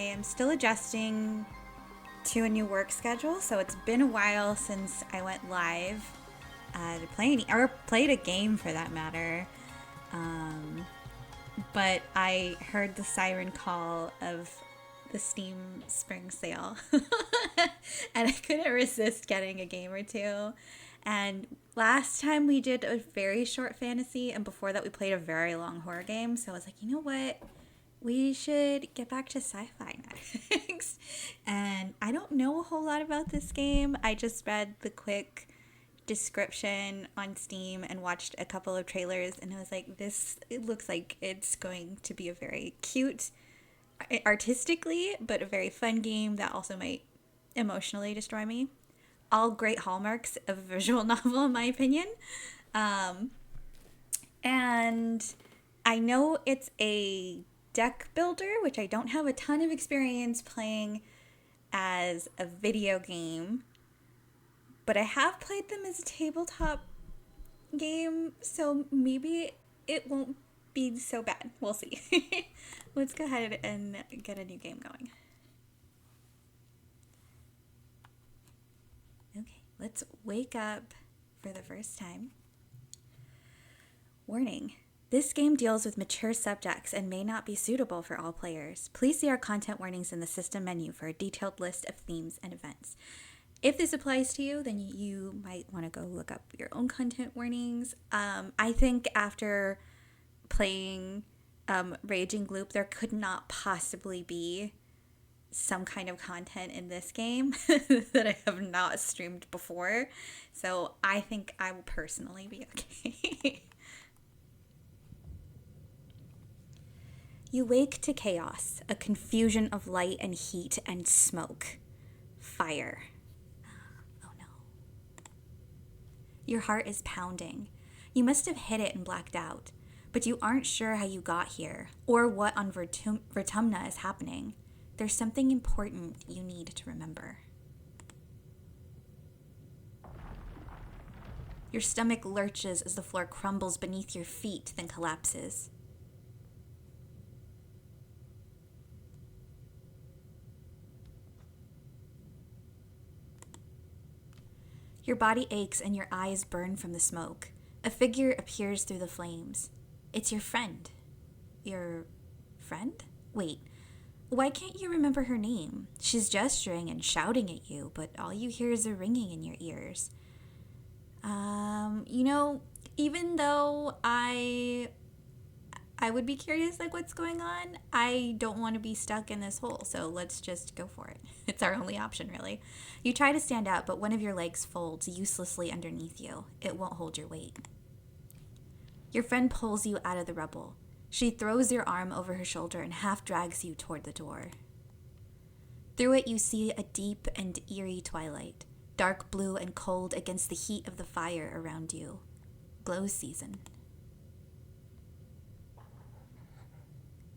am still adjusting to a new work schedule, so it's been a while since I went live to play or played a game for that matter. But I heard the siren call of the Steam Spring Sale, and I couldn't resist getting a game or two. And last time we did a very short fantasy, and before that we played a very long horror game. So I was like, you know what? We should get back to sci-fi next. And I don't know a whole lot about this game. I just read the quick description on Steam and watched a couple of trailers, and I was like, it looks like it's going to be a very cute, artistically, but a very fun game that also might emotionally destroy me. All great hallmarks of a visual novel, in my opinion. And I know it's a deck builder, which I don't have a ton of experience playing as a video game, but I have played them as a tabletop game, so maybe it won't be so bad. We'll see. Let's go ahead and get a new game going. Okay, let's wake up for the first time. Warning. This game deals with mature subjects and may not be suitable for all players. Please see our content warnings in the system menu for a detailed list of themes and events. If this applies to you, then you might want to go look up your own content warnings. I think after playing Raging Loop, there could not possibly be some kind of content in this game that I have not streamed before. So I think I will personally be okay. You wake to chaos, a confusion of light and heat and smoke. Fire. Oh no. Your heart is pounding. You must have hit it and blacked out, but you aren't sure how you got here or what on Vertumna is happening. There's something important you need to remember. Your stomach lurches as the floor crumbles beneath your feet, then collapses. Your body aches and your eyes burn from the smoke. A figure appears through the flames. It's your friend. Your friend? Wait, why can't you remember her name? She's gesturing and shouting at you, but all you hear is a ringing in your ears. Even though I would be curious, like, what's going on, I don't want to be stuck in this hole, so let's just go for it. It's our only option, really. You try to stand up, but one of your legs folds uselessly underneath you. It won't hold your weight. Your friend pulls you out of the rubble. She throws your arm over her shoulder and half drags you toward the door. Through it, you see a deep and eerie twilight, dark blue and cold against the heat of the fire around you. Glow season.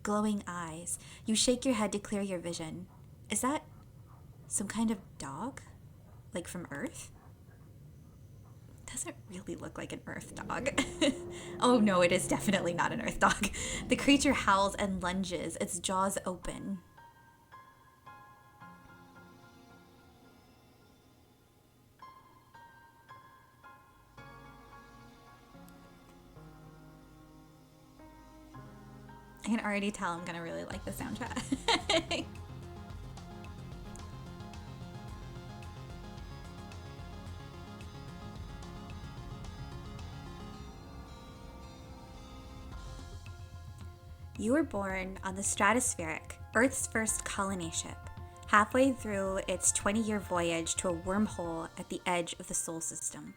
Glowing eyes. You shake your head to clear your vision. Is that some kind of dog? Like from Earth? Doesn't really look like an Earth dog. Oh no, it is definitely not an Earth dog. The creature howls and lunges, its jaws open. I can already tell I'm gonna really like the soundtrack. You were born on the Stratospheric, Earth's first colony ship, halfway through its 20-year voyage to a wormhole at the edge of the Sol system.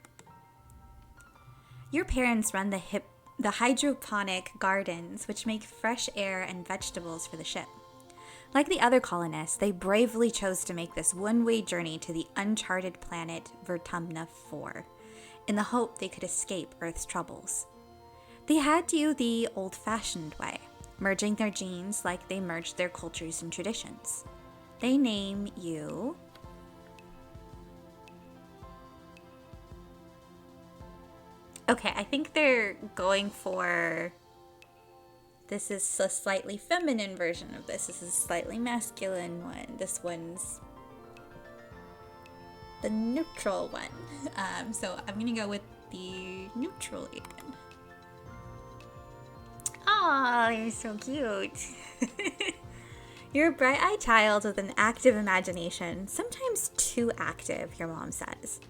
Your parents run the hydroponic gardens, which make fresh air and vegetables for the ship. Like the other colonists, they bravely chose to make this one-way journey to the uncharted planet Vertumna 4, in the hope they could escape Earth's troubles. They had you the old-fashioned way, merging their genes like they merged their cultures and traditions. They name you... Okay, I think they're going for This is a slightly feminine version of this. This is a slightly masculine one. This one's the neutral one. So I'm gonna go with the neutral alien. Aw, you're so cute. You're a bright-eyed child with an active imagination, sometimes too active, your mom says.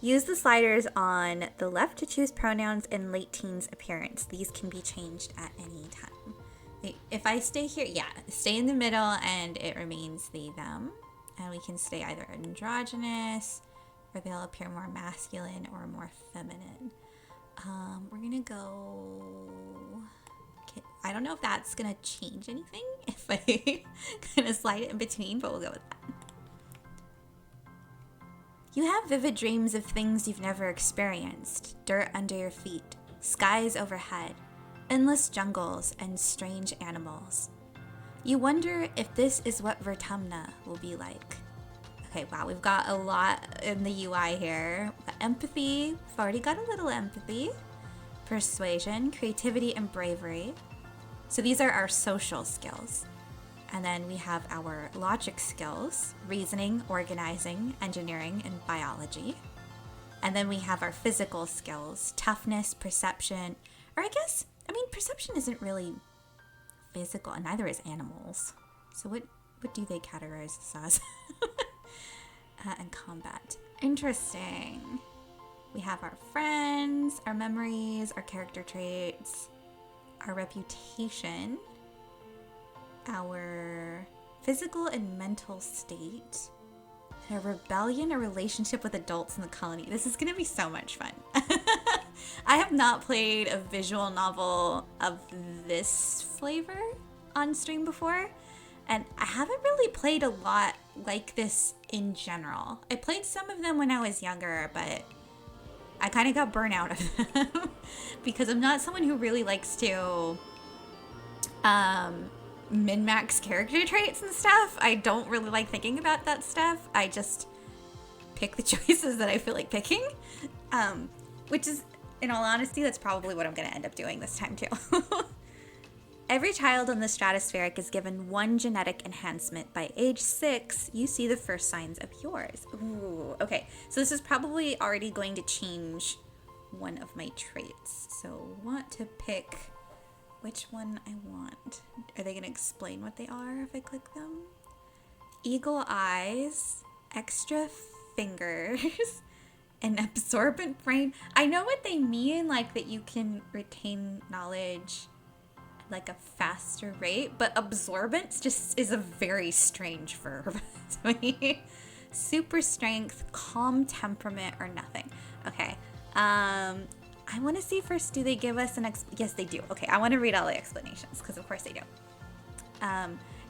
Use the sliders on the left to choose pronouns and late teens appearance. These can be changed at any time. If I stay here, stay in the middle and it remains they, them. And we can stay either androgynous or they'll appear more masculine or more feminine. We're gonna go... I don't know if that's gonna change anything if I kind of slide it in between, but we'll go with that. You have vivid dreams of things you've never experienced. Dirt under your feet, skies overhead, endless jungles, and strange animals. You wonder if this is what Vertumna will be like. Okay, wow, we've got a lot in the UI here. We've got empathy, we've already got a little empathy. Persuasion, creativity, and bravery. So these are our social skills. And then we have our logic skills, reasoning, organizing, engineering, and biology. And then we have our physical skills, toughness, perception, or perception isn't really physical, and neither is animals. So what do they categorize this as? And combat. Interesting. We have our friends, our memories, our character traits, our reputation, our physical and mental state, a rebellion, a relationship with adults in the colony. This is going to be so much fun. I have not played a visual novel of this flavor on stream before, and I haven't really played a lot like this in general. I played some of them when I was younger, but I kind of got burnt out of them because I'm not someone who really likes to min-max character traits and stuff. I don't really like thinking about that stuff. I just pick the choices that I feel like picking, which is, in all honesty, that's probably what I'm going to end up doing this time too. Every child on the stratospheric is given one genetic enhancement. By age 6, you see the first signs of yours. Ooh, okay. So this is probably already going to change one of my traits. So want to pick which one I want. Are they going to explain what they are if I click them? Eagle eyes, extra fingers, an absorbent brain. I know what they mean, like that you can retain knowledge like a faster rate, but absorbance just is a very strange verb to me. Super strength, calm temperament, or nothing. Okay. I want to see first, do they give us an yes, they do. Okay, I want to read all the explanations because of course they do.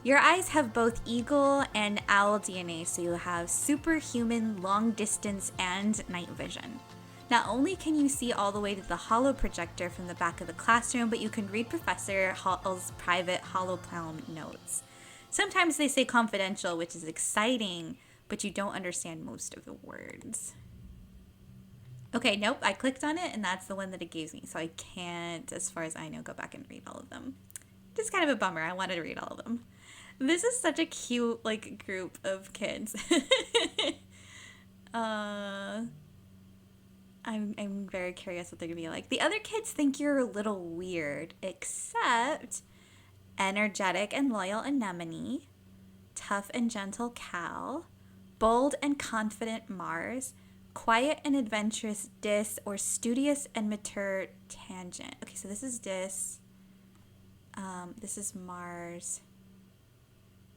Your eyes have both eagle and owl DNA, so you'll have superhuman long distance and night vision. Not only can you see all the way to the holo projector from the back of the classroom, but you can read Professor Hall's private holoplan notes. Sometimes they say confidential, which is exciting, but you don't understand most of the words. Okay, nope, I clicked on it, and that's the one that it gives me, so I can't, as far as I know, go back and read all of them. Just kind of a bummer. I wanted to read all of them. This is such a cute, like, group of kids. I'm very curious what they're gonna be like. The other kids think you're a little weird, except energetic and loyal Anemone, tough and gentle Cal, bold and confident Mars, quiet and adventurous Dis, or studious and mature Tangent. Okay, so this is Dis. This is Mars.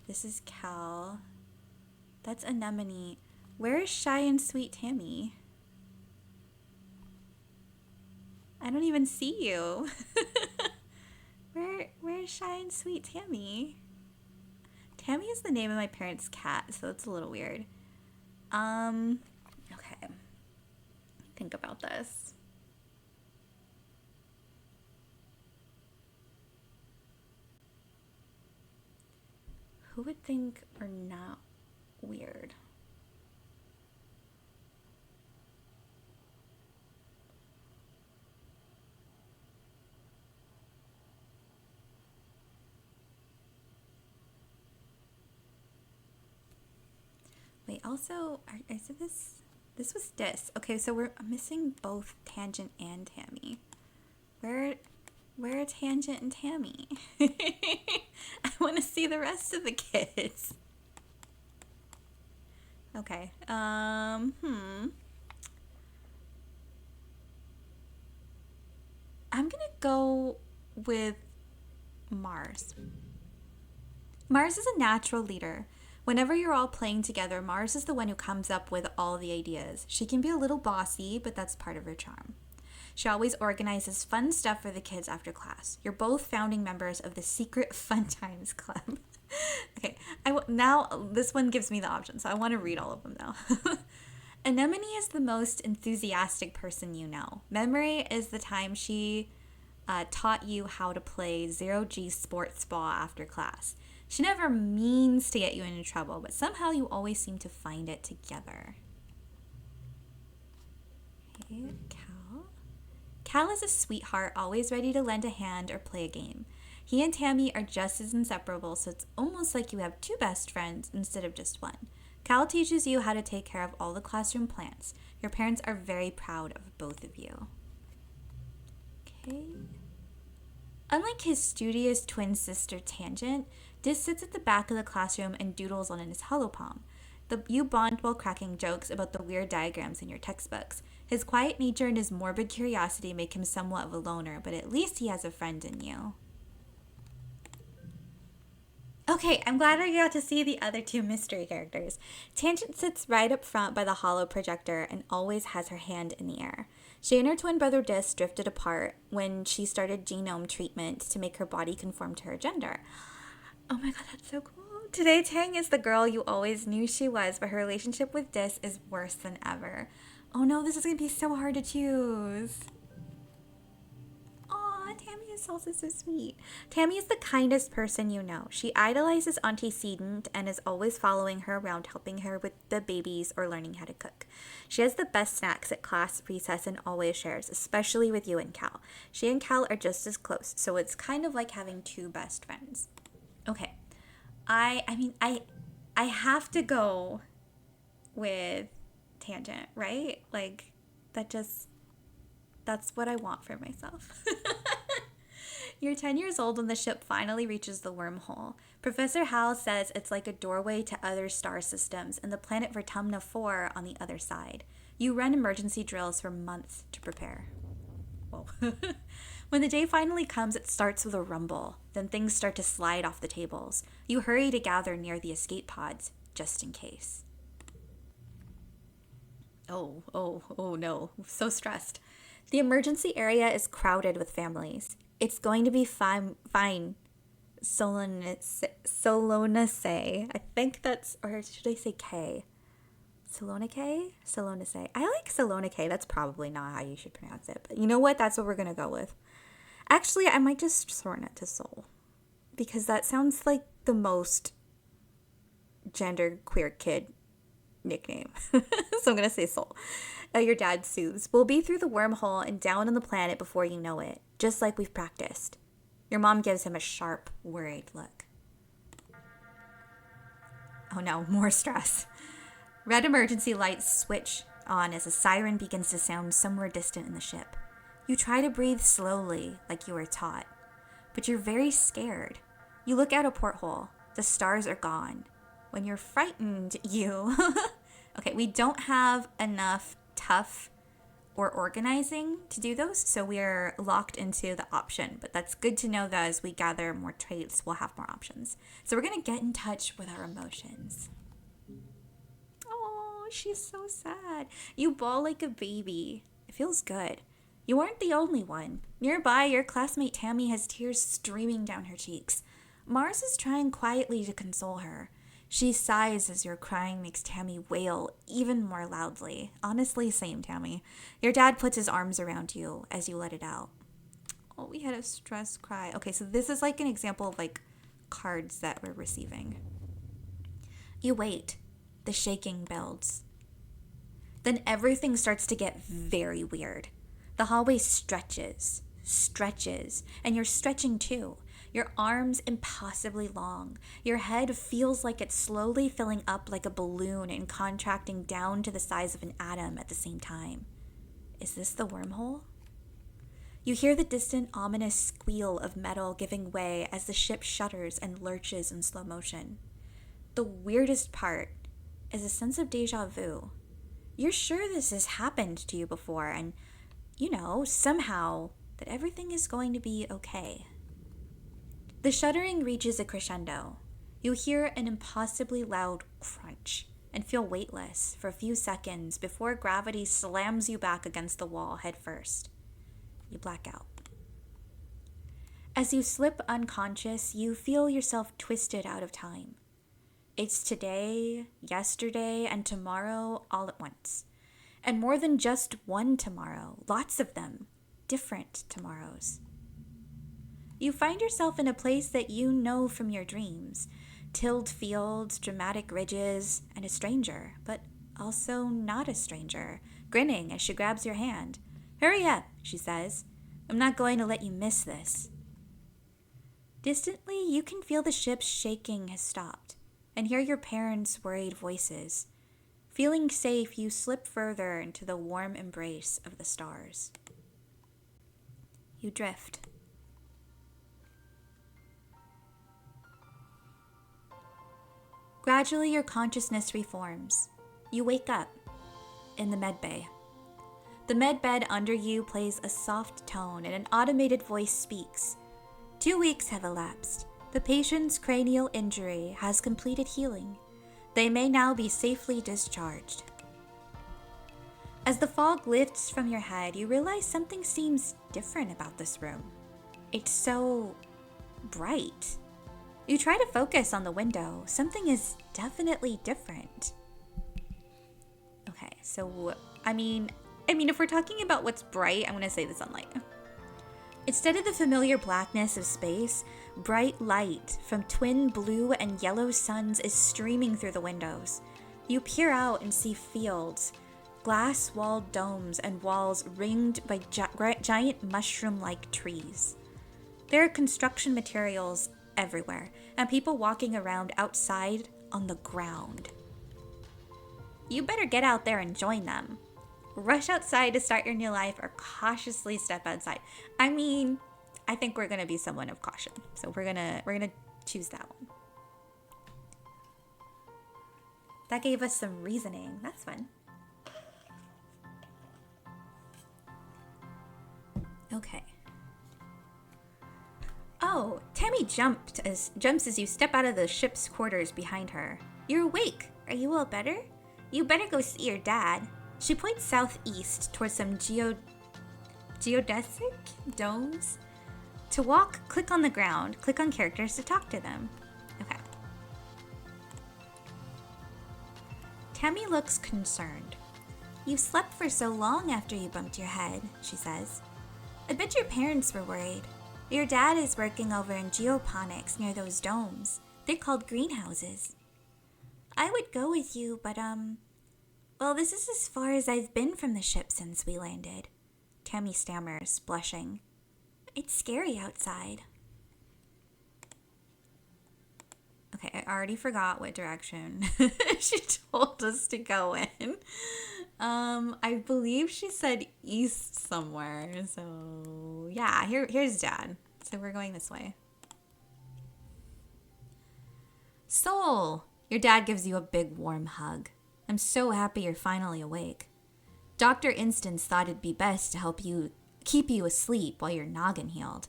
This is Cal. That's Anemone. Where is Shy and Sweet Tammy? I don't even see you. Where's Shy and Sweet Tammy? Tammy is the name of my parents' cat, so it's a little weird. Okay. Think about this. Who would think we're not weird? also, is it this? This was Dis. Okay, so we're missing both Tangent and Tammy. Where are Tangent and Tammy? I want to see the rest of the kids. Okay. I'm gonna go with Mars. Mars is a natural leader. Whenever you're all playing together, Mars is the one who comes up with all the ideas. She can be a little bossy, but that's part of her charm. She always organizes fun stuff for the kids after class. You're both founding members of the Secret Fun Times Club. Okay, now this one gives me the option, so I want to read all of them now. Anemone is the most enthusiastic person you know. Memory is the time she taught you how to play zero-G sports ball after class. She never means to get you into trouble, but somehow you always seem to find it together. Okay, Cal. Cal is a sweetheart, always ready to lend a hand or play a game. He and Tammy are just as inseparable, so it's almost like you have two best friends instead of just one. Cal teaches you how to take care of all the classroom plants. Your parents are very proud of both of you. Okay. Unlike his studious twin sister Tangent, Dis sits at the back of the classroom and doodles on his hollow palm. You bond while cracking jokes about the weird diagrams in your textbooks. His quiet nature and his morbid curiosity make him somewhat of a loner, but at least he has a friend in you. Okay, I'm glad I got to see the other two mystery characters. Tangent sits right up front by the hollow projector and always has her hand in the air. She and her twin brother Dis drifted apart when she started genome treatment to make her body conform to her gender. Oh my god, that's so cool. Today, Tang is the girl you always knew she was, but her relationship with Dis is worse than ever. Oh no, this is going to be so hard to choose. Aw, Tammy is also so sweet. Tammy is the kindest person you know. She idolizes Antecedent and is always following her around, helping her with the babies or learning how to cook. She has the best snacks at class recess and always shares, especially with you and Cal. She and Cal are just as close, so it's kind of like having two best friends. Okay. I have to go with Tangent, right? Like, that's what I want for myself. You're 10 years old when the ship finally reaches the wormhole. Professor Hal says it's like a doorway to other star systems and the planet Vertumna 4 on the other side. You run emergency drills for months to prepare. Whoa. When the day finally comes, it starts with a rumble. Then things start to slide off the tables. You hurry to gather near the escape pods, just in case. Oh no. I'm so stressed. The emergency area is crowded with families. It's going to be fine. Solonase. I think that's, or should I say K? Solonase. I like Solonake. That's probably not how you should pronounce it. But you know what? That's what we're going to go with. Actually, I might just shorten it to Sol. Because that sounds like the most genderqueer kid nickname. So I'm going to say Sol. Your dad soothes. We'll be through the wormhole and down on the planet before you know it. Just like we've practiced. Your mom gives him a sharp, worried look. Oh no, more stress. Red emergency lights switch on as a siren begins to sound somewhere distant in the ship. You try to breathe slowly, like you were taught. But you're very scared. You look out a porthole. The stars are gone. When you're frightened, you... Okay, we don't have enough tough or organizing to do those, so we're locked into the option. But that's good to know that as we gather more traits, we'll have more options. So we're going to get in touch with our emotions. Oh, she's so sad. You bawl like a baby. It feels good. You aren't the only one. Nearby, your classmate Tammy has tears streaming down her cheeks. Mars is trying quietly to console her. She sighs as your crying makes Tammy wail even more loudly. Honestly, same, Tammy. Your dad puts his arms around you as you let it out. Oh, we had a stress cry. Okay, so this is like an example of like cards that we're receiving. You wait. The shaking builds. Then everything starts to get very weird. The hallway stretches, and you're stretching too. your arms impossibly long. Your head feels like it's slowly filling up like a balloon and contracting down to the size of an atom at the same time. Is this the wormhole? You hear the distant, ominous squeal of metal giving way as the ship shudders and lurches in slow motion. The weirdest part is a sense of deja vu. You're sure this has happened to you before, and you know, somehow, that everything is going to be okay. The shuddering reaches a crescendo. You hear an impossibly loud crunch and feel weightless for a few seconds before gravity slams you back against the wall head first. You black out. As you slip unconscious, you feel yourself twisted out of time. It's today, yesterday, and tomorrow all at once. And more than just one tomorrow, lots of them, different tomorrows. You find yourself in a place that you know from your dreams. Tilled fields, dramatic ridges, and a stranger, but also not a stranger, grinning as she grabs your hand. "Hurry up," she says. "I'm not going to let you miss this." Distantly, you can feel the ship's shaking has stopped and hear your parents' worried voices. Feeling safe, you slip further into the warm embrace of the stars. You drift. Gradually, your consciousness reforms. You wake up in the medbay. The medbed under you plays a soft tone and an automated voice speaks. 2 weeks have elapsed. The patient's cranial injury has completed healing. They may now be safely discharged. As the fog lifts from your head, you realize something seems different about this room. It's so bright. You try to focus on the window. Something is definitely different. Okay, so, I mean, if we're talking about what's bright, I'm going to say the sunlight. Instead of the familiar blackness of space, bright light from twin blue and yellow suns is streaming through the windows. You peer out and see fields, glass-walled domes and walls ringed by giant mushroom-like trees. There are construction materials everywhere, and people walking around outside on the ground. You better get out there and join them. Rush outside to start your new life or cautiously step outside. I mean, I think we're going to be someone of caution. So we're going to choose that one. That gave us some reasoning. That's fun. Okay. Oh, Tammy jumps as you step out of the ship's quarters behind her. You're awake. Are you all better? You better go see your dad. She points southeast towards some geodesic domes. To walk, click on the ground. Click on characters to talk to them. Okay. Tammy looks concerned. You slept for so long after you bumped your head, she says. I bet your parents were worried. Your dad is working over in geoponics near those domes. They're called greenhouses. I would go with you, but well, this is as far as I've been from the ship since we landed. Tammy stammers, blushing. It's scary outside. Okay, I already forgot what direction she told us to go in. I believe she said east somewhere. So, yeah, here's Dad. So we're going this way. Soul! Your dad gives you a big warm hug. I'm so happy you're finally awake. Dr. Instance thought it'd be best to help you keep you asleep while your noggin healed.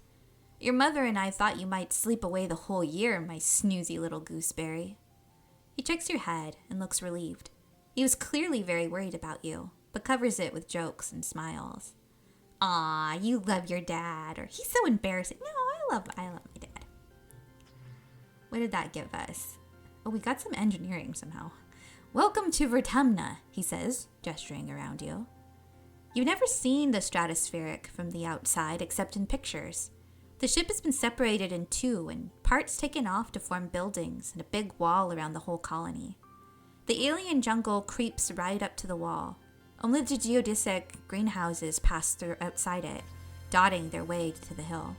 Your mother and I thought you might sleep away the whole year, my snoozy little gooseberry. He checks your head and looks relieved. He was clearly very worried about you, but covers it with jokes and smiles. Aw, you love your dad, or he's so embarrassing. No, I love my dad. What did that give us? Oh, we got some engineering somehow. Welcome to Vertumna, he says, gesturing around you. You've never seen the stratospheric from the outside except in pictures. The ship has been separated in two and parts taken off to form buildings and a big wall around the whole colony. The alien jungle creeps right up to the wall. Only the geodesic greenhouses pass through outside it, dotting their way to the hill.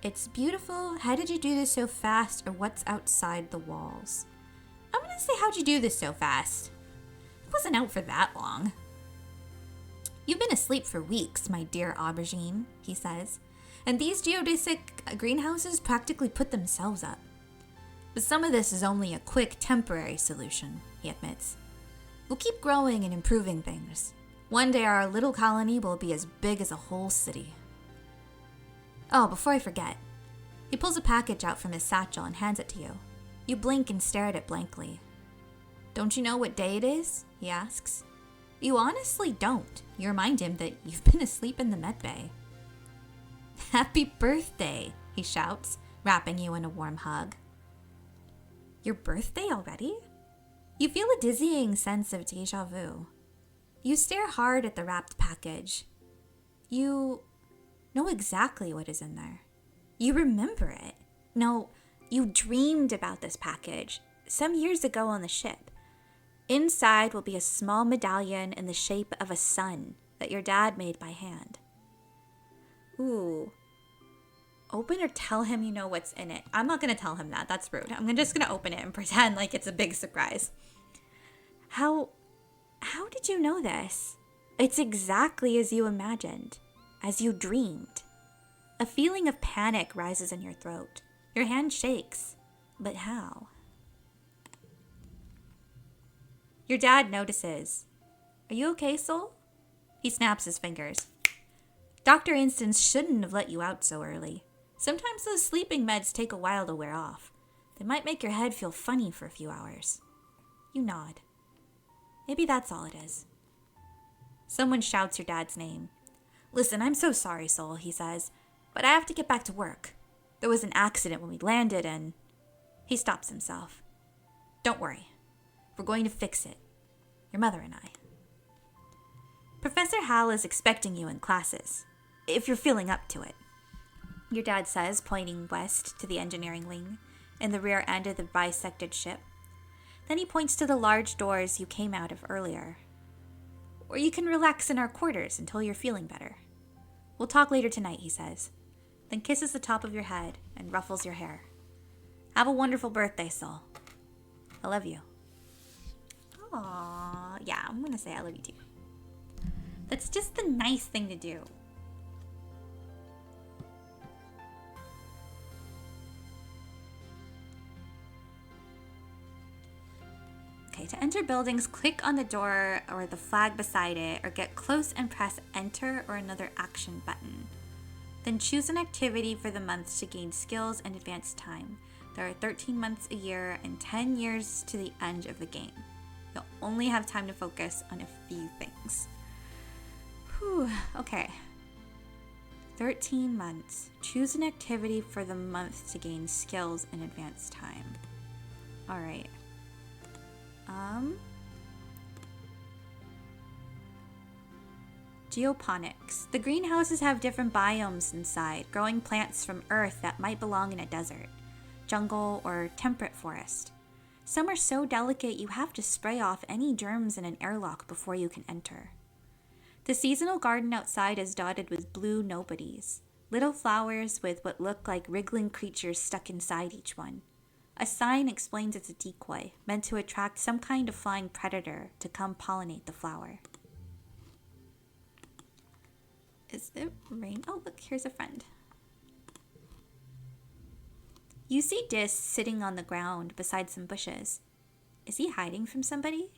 It's beautiful. How did you do this so fast, or what's outside the walls? I'm gonna say, how'd you do this so fast? It wasn't out for that long. You've been asleep for weeks, my dear aubergine, he says, and these geodesic greenhouses practically put themselves up. But some of this is only a quick, temporary solution, he admits. We'll keep growing and improving things. One day our little colony will be as big as a whole city. Oh, before I forget, he pulls a package out from his satchel and hands it to you. You blink and stare at it blankly. Don't you know what day it is? He asks. You honestly don't. You remind him that you've been asleep in the medbay. Happy birthday, he shouts, wrapping you in a warm hug. Your birthday already? You feel a dizzying sense of déjà vu. You stare hard at the wrapped package. You know exactly what is in there. You remember it. No, you dreamed about this package some years ago on the ship. Inside will be a small medallion in the shape of a sun that your dad made by hand. Ooh. Open or tell him you know what's in it. I'm not going to tell him that. That's rude. I'm just going to open it and pretend like it's a big surprise. How did you know this? It's exactly as you imagined, as you dreamed. A feeling of panic rises in your throat. Your hand shakes. But how? Your dad notices. Are you okay, Sol? He snaps his fingers. Dr. Instance shouldn't have let you out so early. Sometimes those sleeping meds take a while to wear off. They might make your head feel funny for a few hours. You nod. Maybe that's all it is. Someone shouts your dad's name. Listen, I'm so sorry, Sol, he says, but I have to get back to work. There was an accident when we landed and... He stops himself. Don't worry. We're going to fix it. Your mother and I. Professor Hal is expecting you in classes, if you're feeling up to it. Your dad says, pointing west to the engineering wing, in the rear end of the bisected ship. Then he points to the large doors you came out of earlier. Or you can relax in our quarters until you're feeling better. We'll talk later tonight, he says, then kisses the top of your head and ruffles your hair. Have a wonderful birthday, Sol. I love you. Aww, yeah, I'm gonna say I love you too. That's just the nice thing to do. Okay, to enter buildings, click on the door or the flag beside it, or get close and press enter or another action button. Then choose an activity for the month to gain skills and advance time. There are 13 months a year and 10 years to the end of the game. You'll only have time to focus on a few things. Whew, okay. 13 months. Choose an activity for the month to gain skills and advance time. Alright. Geoponics. The greenhouses have different biomes inside, growing plants from earth that might belong in a desert, jungle, or temperate forest. Some are so delicate you have to spray off any germs in an airlock before you can enter. The seasonal garden outside is dotted with blue nobodies, little flowers with what look like wriggling creatures stuck inside each one. A sign explains it's a decoy, meant to attract some kind of flying predator to come pollinate the flower. Is it rain? Oh, look, here's a friend. You see Dis sitting on the ground beside some bushes. Is he hiding from somebody?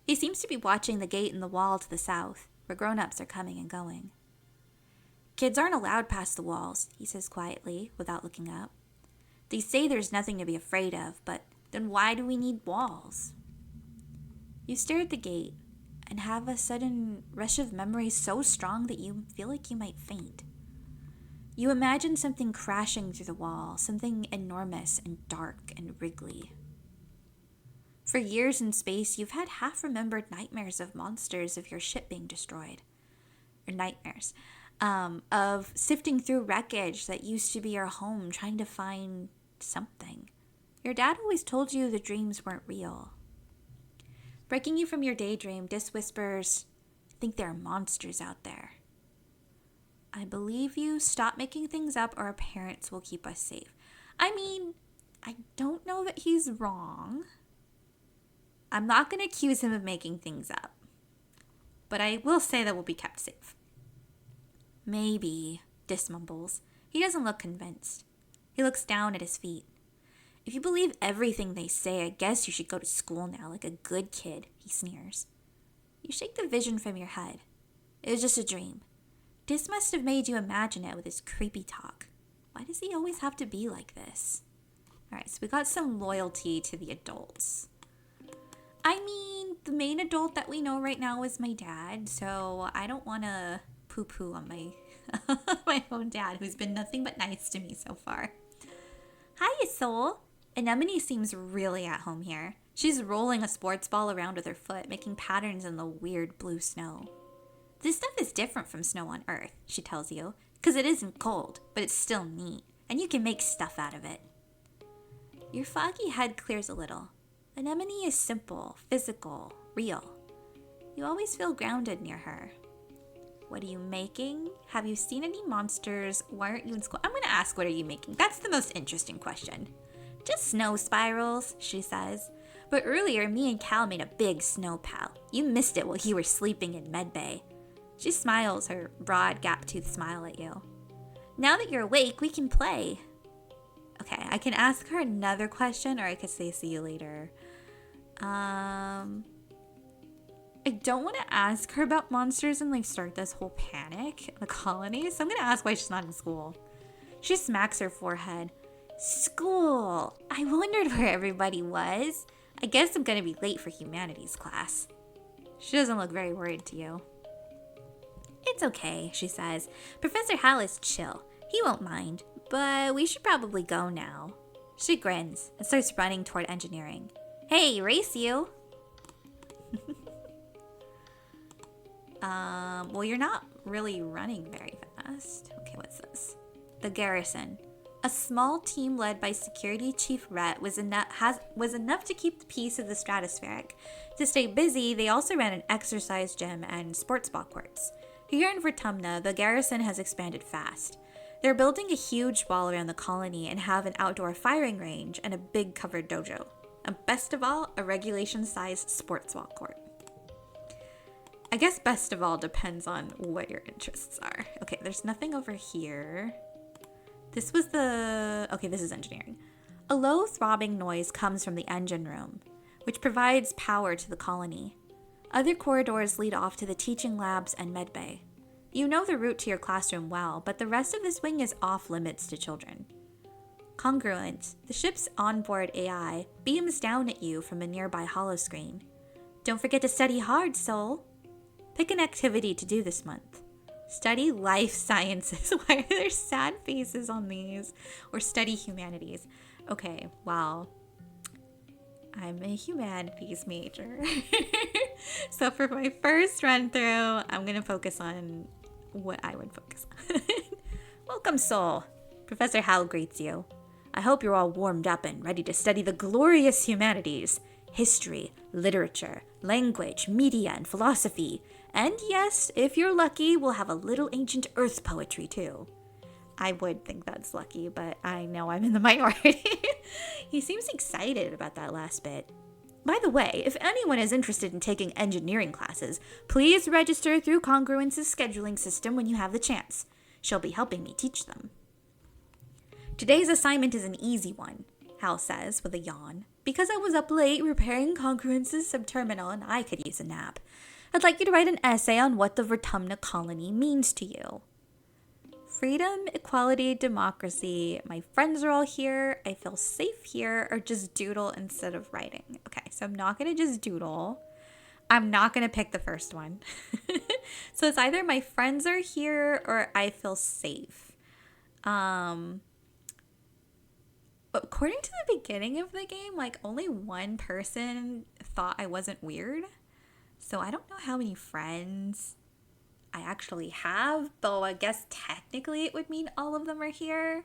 He seems to be watching the gate in the wall to the south, where grown-ups are coming and going. Kids aren't allowed past the walls, he says quietly, without looking up. They say there's nothing to be afraid of, but then why do we need walls? You stare at the gate and have a sudden rush of memories so strong that you feel like you might faint. You imagine something crashing through the wall, something enormous and dark and wriggly. For years in space, you've had half-remembered nightmares of monsters of your ship being destroyed. Or nightmares. Of sifting through wreckage that used to be your home, trying to find something. Your dad always told you the dreams weren't real. Breaking you from your daydream, Dis whispers, I think there are monsters out there. I believe you. Stop making things up or our parents will keep us safe. I mean, I don't know that he's wrong. I'm not going to accuse him of making things up. But I will say that we'll be kept safe. Maybe, Dis mumbles. He doesn't look convinced. He looks down at his feet. If you believe everything they say, I guess you should go to school now like a good kid, he sneers. You shake the vision from your head. It was just a dream. Dis must have made you imagine it with his creepy talk. Why does he always have to be like this? Alright, so we got some loyalty to the adults. I mean, the main adult that we know right now is my dad, so I don't want to poo-poo on my my own dad, who's been nothing but nice to me so far. Hiya, Soul. Anemone seems really at home here. She's rolling a sports ball around with her foot, making patterns in the weird blue snow. This stuff is different from snow on Earth, she tells you, because it isn't cold, but it's still neat, and you can make stuff out of it. Your foggy head clears a little. Anemone is simple, physical, real. You always feel grounded near her. What are you making? Have you seen any monsters? Why aren't you in school? I'm going to ask, what are you making? That's the most interesting question. Just snow spirals, she says. But earlier, me and Cal made a big snow pal. You missed it while you were sleeping in medbay. She smiles, her broad, gap-toothed smile at you. Now that you're awake, we can play. Okay, I can ask her another question, or I could say see you later. I don't want to ask her about monsters and start this whole panic in the colony, so I'm going to ask why she's not in school. She smacks her forehead. School! I wondered where everybody was. I guess I'm going to be late for humanities class. She doesn't look very worried to you. It's okay, she says. Professor Hal is chill. He won't mind, but we should probably go now. She grins and starts running toward engineering. Hey, race you! Well, you're not really running very fast. Okay, what's this? The Garrison. A small team led by Security Chief Rhett was enough to keep the peace of the Stratospheric. To stay busy, they also ran an exercise gym and sports ball courts. Here in Vertumna, the Garrison has expanded fast. They're building a huge wall around the colony and have an outdoor firing range and a big covered dojo. And best of all, a regulation-sized sports ball court. I guess best of all depends on what your interests are. Okay, there's nothing over here. This was okay, this is engineering. A low throbbing noise comes from the engine room, which provides power to the colony. Other corridors lead off to the teaching labs and medbay. You know the route to your classroom well, but the rest of this wing is off limits to children. Congruent, the ship's onboard AI, beams down at you from a nearby holoscreen. Don't forget to study hard, Soul. Pick an activity to do this month. Study life sciences. Why are there sad faces on these? Or study humanities. Okay, well, I'm a humanities major. So for my first run through, I'm going to focus on what I would focus on. Welcome, Soul. Professor Hal greets you. I hope you're all warmed up and ready to study the glorious humanities. History, literature, language, media, and philosophy. And yes, if you're lucky, we'll have a little ancient earth poetry too. I would think that's lucky, but I know I'm in the minority. He seems excited about that last bit. By the way, if anyone is interested in taking engineering classes, please register through Congruence's scheduling system when you have the chance. She'll be helping me teach them. Today's assignment is an easy one, Hal says with a yawn. Because I was up late repairing Congruence's subterminal and I could use a nap. I'd like you to write an essay on what the Vertumna colony means to you. Freedom, equality, democracy. My friends are all here. I feel safe here. Or just doodle instead of writing. Okay, so I'm not going to just doodle. I'm not going to pick the first one. So it's either my friends are here or I feel safe. According to the beginning of the game, only one person thought I wasn't weird. So I don't know how many friends I actually have, though I guess technically it would mean all of them are here.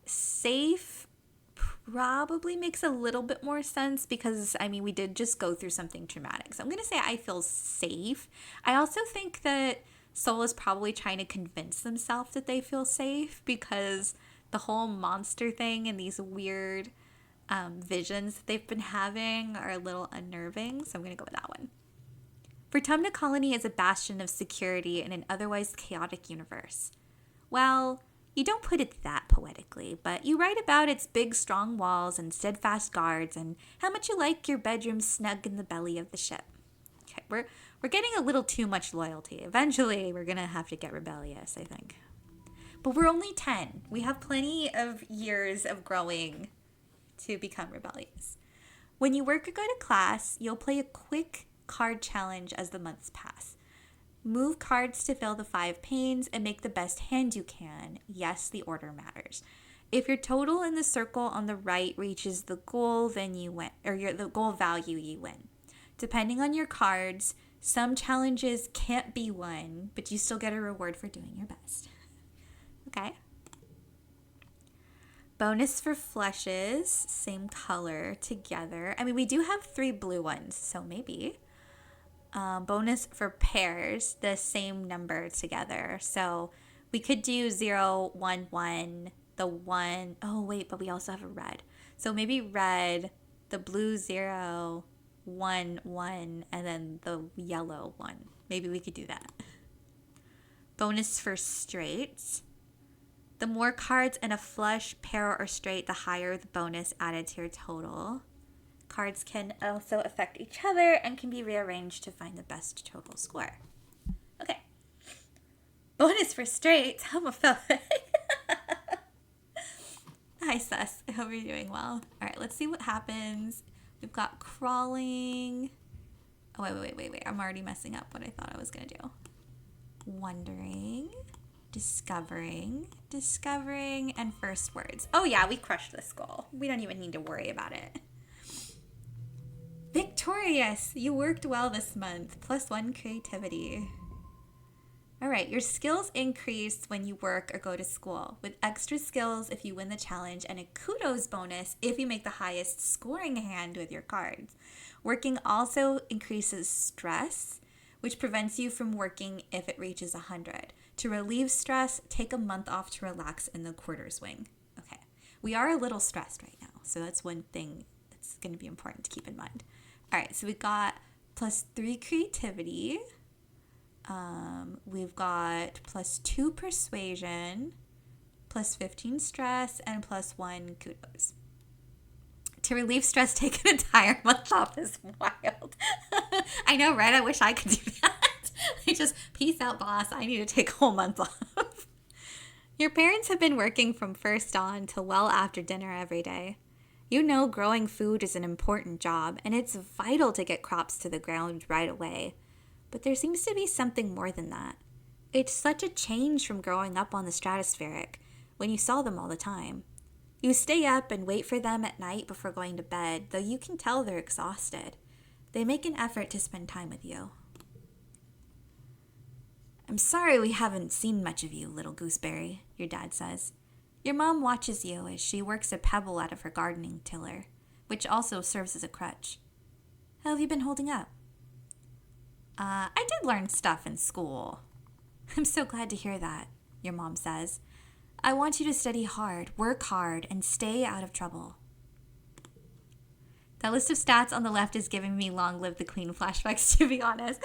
Safe probably makes a little bit more sense because, we did just go through something traumatic. So I'm going to say I feel safe. I also think that Soul is probably trying to convince themselves that they feel safe because the whole monster thing and these weird visions that they've been having are a little unnerving. So I'm going to go with that one. Vertumna Colony is a bastion of security in an otherwise chaotic universe. Well, you don't put it that poetically, but you write about its big, strong walls and steadfast guards and how much you like your bedroom snug in the belly of the ship. Okay, we're getting a little too much loyalty. Eventually, we're going to have to get rebellious, I think. But we're only 10. We have plenty of years of growing to become rebellious. When you work or go to class, you'll play a quick card challenge as the months pass. Move cards to fill the 5 panes and make the best hand you can. Yes, the order matters. If your total in the circle on the right reaches the goal, then you win, or the goal value, you win. Depending on your cards, some challenges can't be won, but you still get a reward for doing your best. Okay. Bonus for flushes, same color together. I mean, we do have 3 blue ones, so maybe. Bonus for pairs, the same number together. So we could do 0, 1, 1, the 1. Oh, wait, but we also have a red. So maybe red, the blue 0, 1, 1, and then the yellow 1. Maybe we could do that. Bonus for straights. The more cards in a flush, pair, or straight, the higher the bonus added to your total. Cards can also affect each other and can be rearranged to find the best total score. Okay. Bonus for straights, homophilic. Hi, sus. I hope you're doing well. All right, let's see what happens. We've got crawling. Oh, wait. I'm already messing up what I thought I was going to do. Wondering, discovering, and first words. Oh, yeah, we crushed this goal. We don't even need to worry about it. Victorious! You worked well this month. +1 creativity. All right, your skills increase when you work or go to school, with extra skills if you win the challenge and a kudos bonus if you make the highest scoring hand with your cards. Working also increases stress, which prevents you from working if it reaches 100. To relieve stress, take a month off to relax in the quarter swing. Okay, we are a little stressed right now, so that's one thing that's going to be important to keep in mind. All right, so we got +3 creativity. We've got +2 persuasion, +15 stress, and +1 kudos. To relieve stress, take an entire month off is wild. I know, right? I wish I could do that. I just, peace out, boss. I need to take a whole month off. Your parents have been working from first on till well after dinner every day. You know growing food is an important job, and it's vital to get crops to the ground right away. But there seems to be something more than that. It's such a change from growing up on the stratospheric, when you saw them all the time. You stay up and wait for them at night before going to bed, though you can tell they're exhausted. They make an effort to spend time with you. I'm sorry we haven't seen much of you, little gooseberry, your dad says. Your mom watches you as she works a pebble out of her gardening tiller, which also serves as a crutch. How have you been holding up? I did learn stuff in school. I'm so glad to hear that, your mom says. I want you to study hard, work hard, and stay out of trouble. That list of stats on the left is giving me Long Live the Queen flashbacks, to be honest.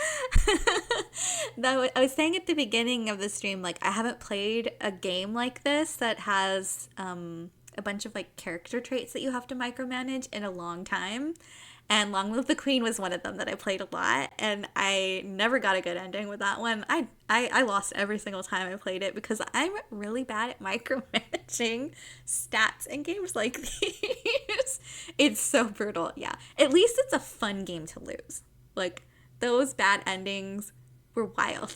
Though I was saying at the beginning of the stream, like, I haven't played a game like this that has a bunch of, like, character traits that you have to micromanage in a long time. And Long Live the Queen was one of them that I played a lot, and I never got a good ending with that one. I lost every single time I played it because I'm really bad at micromanaging stats in games like these. It's so brutal. Yeah, at least it's a fun game to lose. Like, those bad endings were wild.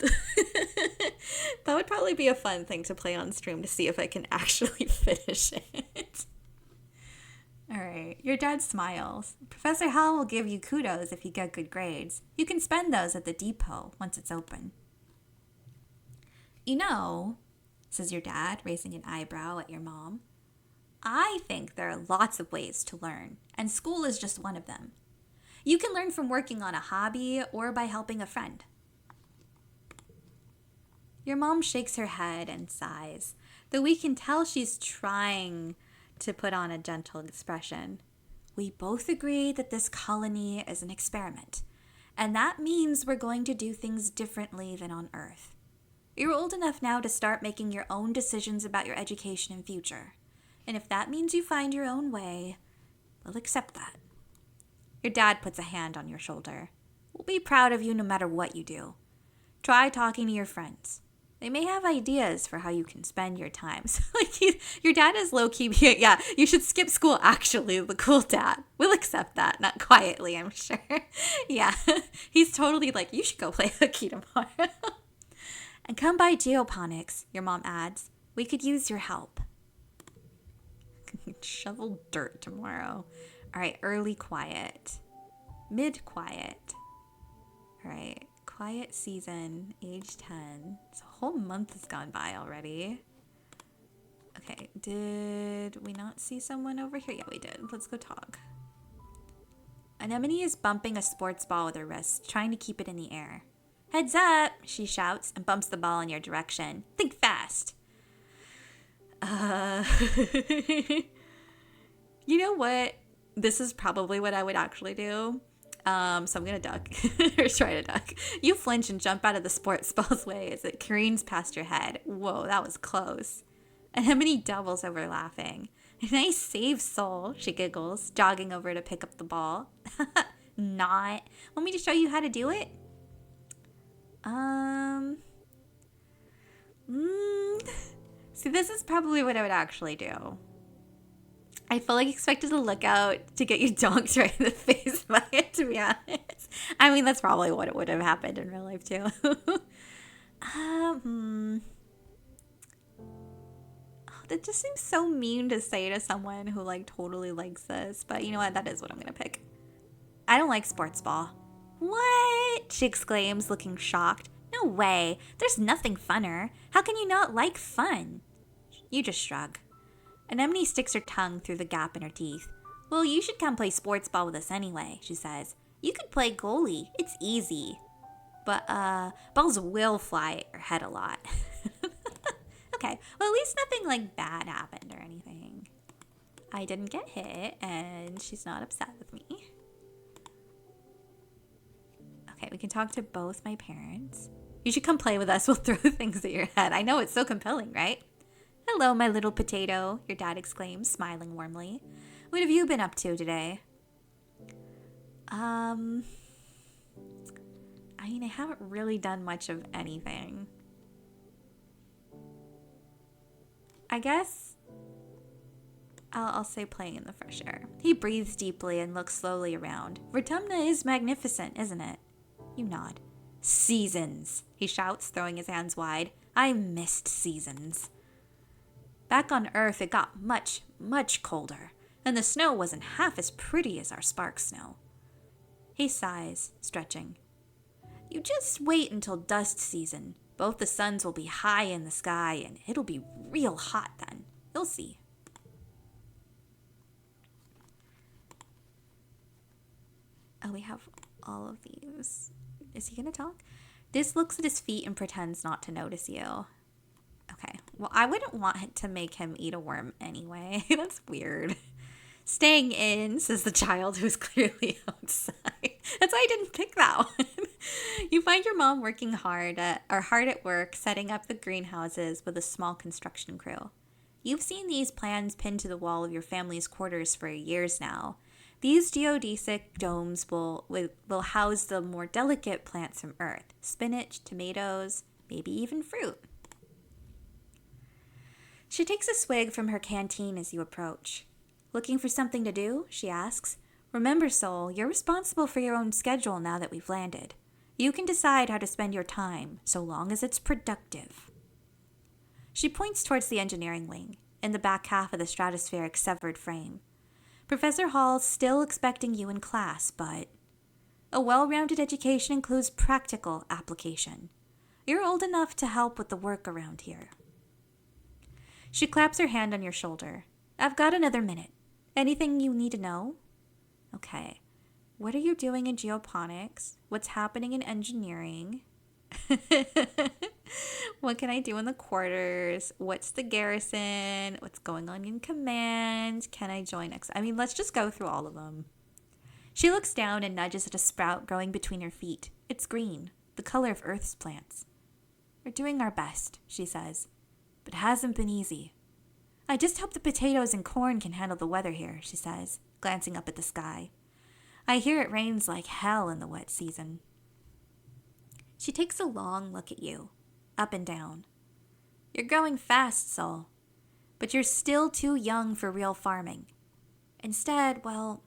That would probably be a fun thing to play on stream to see if I can actually finish it. All right, your dad smiles. Professor Howell will give you kudos if you get good grades. You can spend those at the depot once it's open. You know, says your dad, raising an eyebrow at your mom, I think there are lots of ways to learn, and school is just one of them. You can learn from working on a hobby or by helping a friend. Your mom shakes her head and sighs, though we can tell she's trying to put on a gentle expression. We both agree that this colony is an experiment, and that means we're going to do things differently than on Earth. You're old enough now to start making your own decisions about your education and future. And if that means you find your own way, we'll accept that. Your dad puts a hand on your shoulder. We'll be proud of you no matter what you do. Try talking to your friends. They may have ideas for how you can spend your time. So, your dad is low-key, yeah, you should skip school, actually, the cool dad. We'll accept that, not quietly, I'm sure. Yeah, he's totally like, you should go play hooky tomorrow. And come by geoponics, your mom adds. We could use your help. Shovel dirt tomorrow. All right, early quiet. Mid quiet. All right, quiet season, age 10. So a whole month has gone by already. Okay, did we not see someone over here? Yeah, we did. Let's go talk. Anemone is bumping a sports ball with her wrist, trying to keep it in the air. Heads up, she shouts and bumps the ball in your direction. Think fast. You know what? This is probably what I would actually do. So I'm going to duck or try to duck. You flinch and jump out of the sports ball's way as it careens past your head. Whoa, that was close. Anemone doubles over laughing. Nice save, soul, she giggles, jogging over to pick up the ball. Not. Want me to show you how to do it? See, this is probably what I would actually do. I fully expected to look out to get you donked right in the face by it, to be honest. I mean, that's probably what it would have happened in real life, too. That just seems so mean to say to someone who, totally likes this. But you know what? That is what I'm going to pick. I don't like sports ball. What? She exclaims, looking shocked. No way. There's nothing funner. How can you not like fun? You just shrug. Anemone sticks her tongue through the gap in her teeth. Well, you should come play sports ball with us anyway, she says. You could play goalie. It's easy. But, balls will fly at your head a lot. Okay, well, at least nothing, bad happened or anything. I didn't get hit, and she's not upset with me. Okay, we can talk to both my parents. You should come play with us. We'll throw things at your head. I know, it's so compelling, right? Hello, my little potato, your dad exclaims, smiling warmly. What have you been up to today? I haven't really done much of anything. I guess I'll say playing in the fresh air. He breathes deeply and looks slowly around. Vertumna is magnificent, isn't it? You nod. Seasons, he shouts, throwing his hands wide. I missed seasons. Back on Earth, it got much, much colder, and the snow wasn't half as pretty as our spark snow. He sighs, stretching. You just wait until dust season. Both the suns will be high in the sky, and it'll be real hot then. You'll see. Oh, we have all of these. Is he gonna talk? This looks at his feet and pretends not to notice you. Okay, well, I wouldn't want to make him eat a worm anyway. That's weird. Staying in, says the child who's clearly outside. That's why I didn't pick that one. You find your mom working hard at work, setting up the greenhouses with a small construction crew. You've seen these plans pinned to the wall of your family's quarters for years now. These geodesic domes will house the more delicate plants from Earth. Spinach, tomatoes, maybe even fruit. She takes a swig from her canteen as you approach. Looking for something to do? She asks. Remember, Soul, you're responsible for your own schedule now that we've landed. You can decide how to spend your time, so long as it's productive. She points towards the engineering wing, in the back half of the stratospheric severed frame. Professor Hall's still expecting you in class, but a well-rounded education includes practical application. You're old enough to help with the work around here. She claps her hand on your shoulder. I've got another minute. Anything you need to know? Okay. What are you doing in geoponics? What's happening in engineering? What can I do in the quarters? What's the garrison? What's going on in command? Can I join I mean, let's just go through all of them. She looks down and nudges at a sprout growing between her feet. It's green, the color of Earth's plants. We're doing our best, she says, but it hasn't been easy. I just hope the potatoes and corn can handle the weather here, she says, glancing up at the sky. I hear it rains like hell in the wet season. She takes a long look at you, up and down. You're growing fast, Sol, but you're still too young for real farming. Instead, well,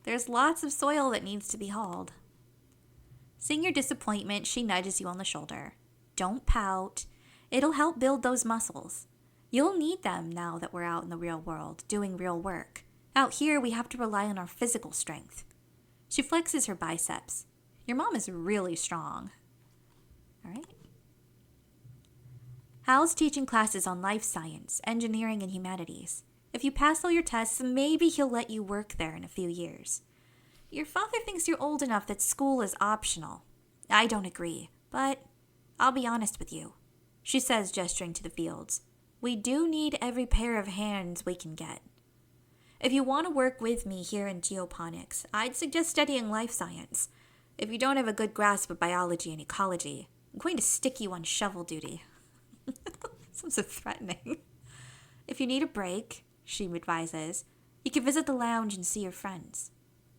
there's lots of soil that needs to be hauled. Seeing your disappointment, she nudges you on the shoulder. Don't pout. It'll help build those muscles. You'll need them now that we're out in the real world, doing real work. Out here, we have to rely on our physical strength. She flexes her biceps. Your mom is really strong. All right. Hal's teaching classes on life science, engineering, and humanities. If you pass all your tests, maybe he'll let you work there in a few years. Your father thinks you're old enough that school is optional. I don't agree, but I'll be honest with you, she says, gesturing to the fields. We do need every pair of hands we can get. If you want to work with me here in geoponics, I'd suggest studying life science. If you don't have a good grasp of biology and ecology, I'm going to stick you on shovel duty. Sounds so threatening. If you need a break, she advises, you can visit the lounge and see your friends.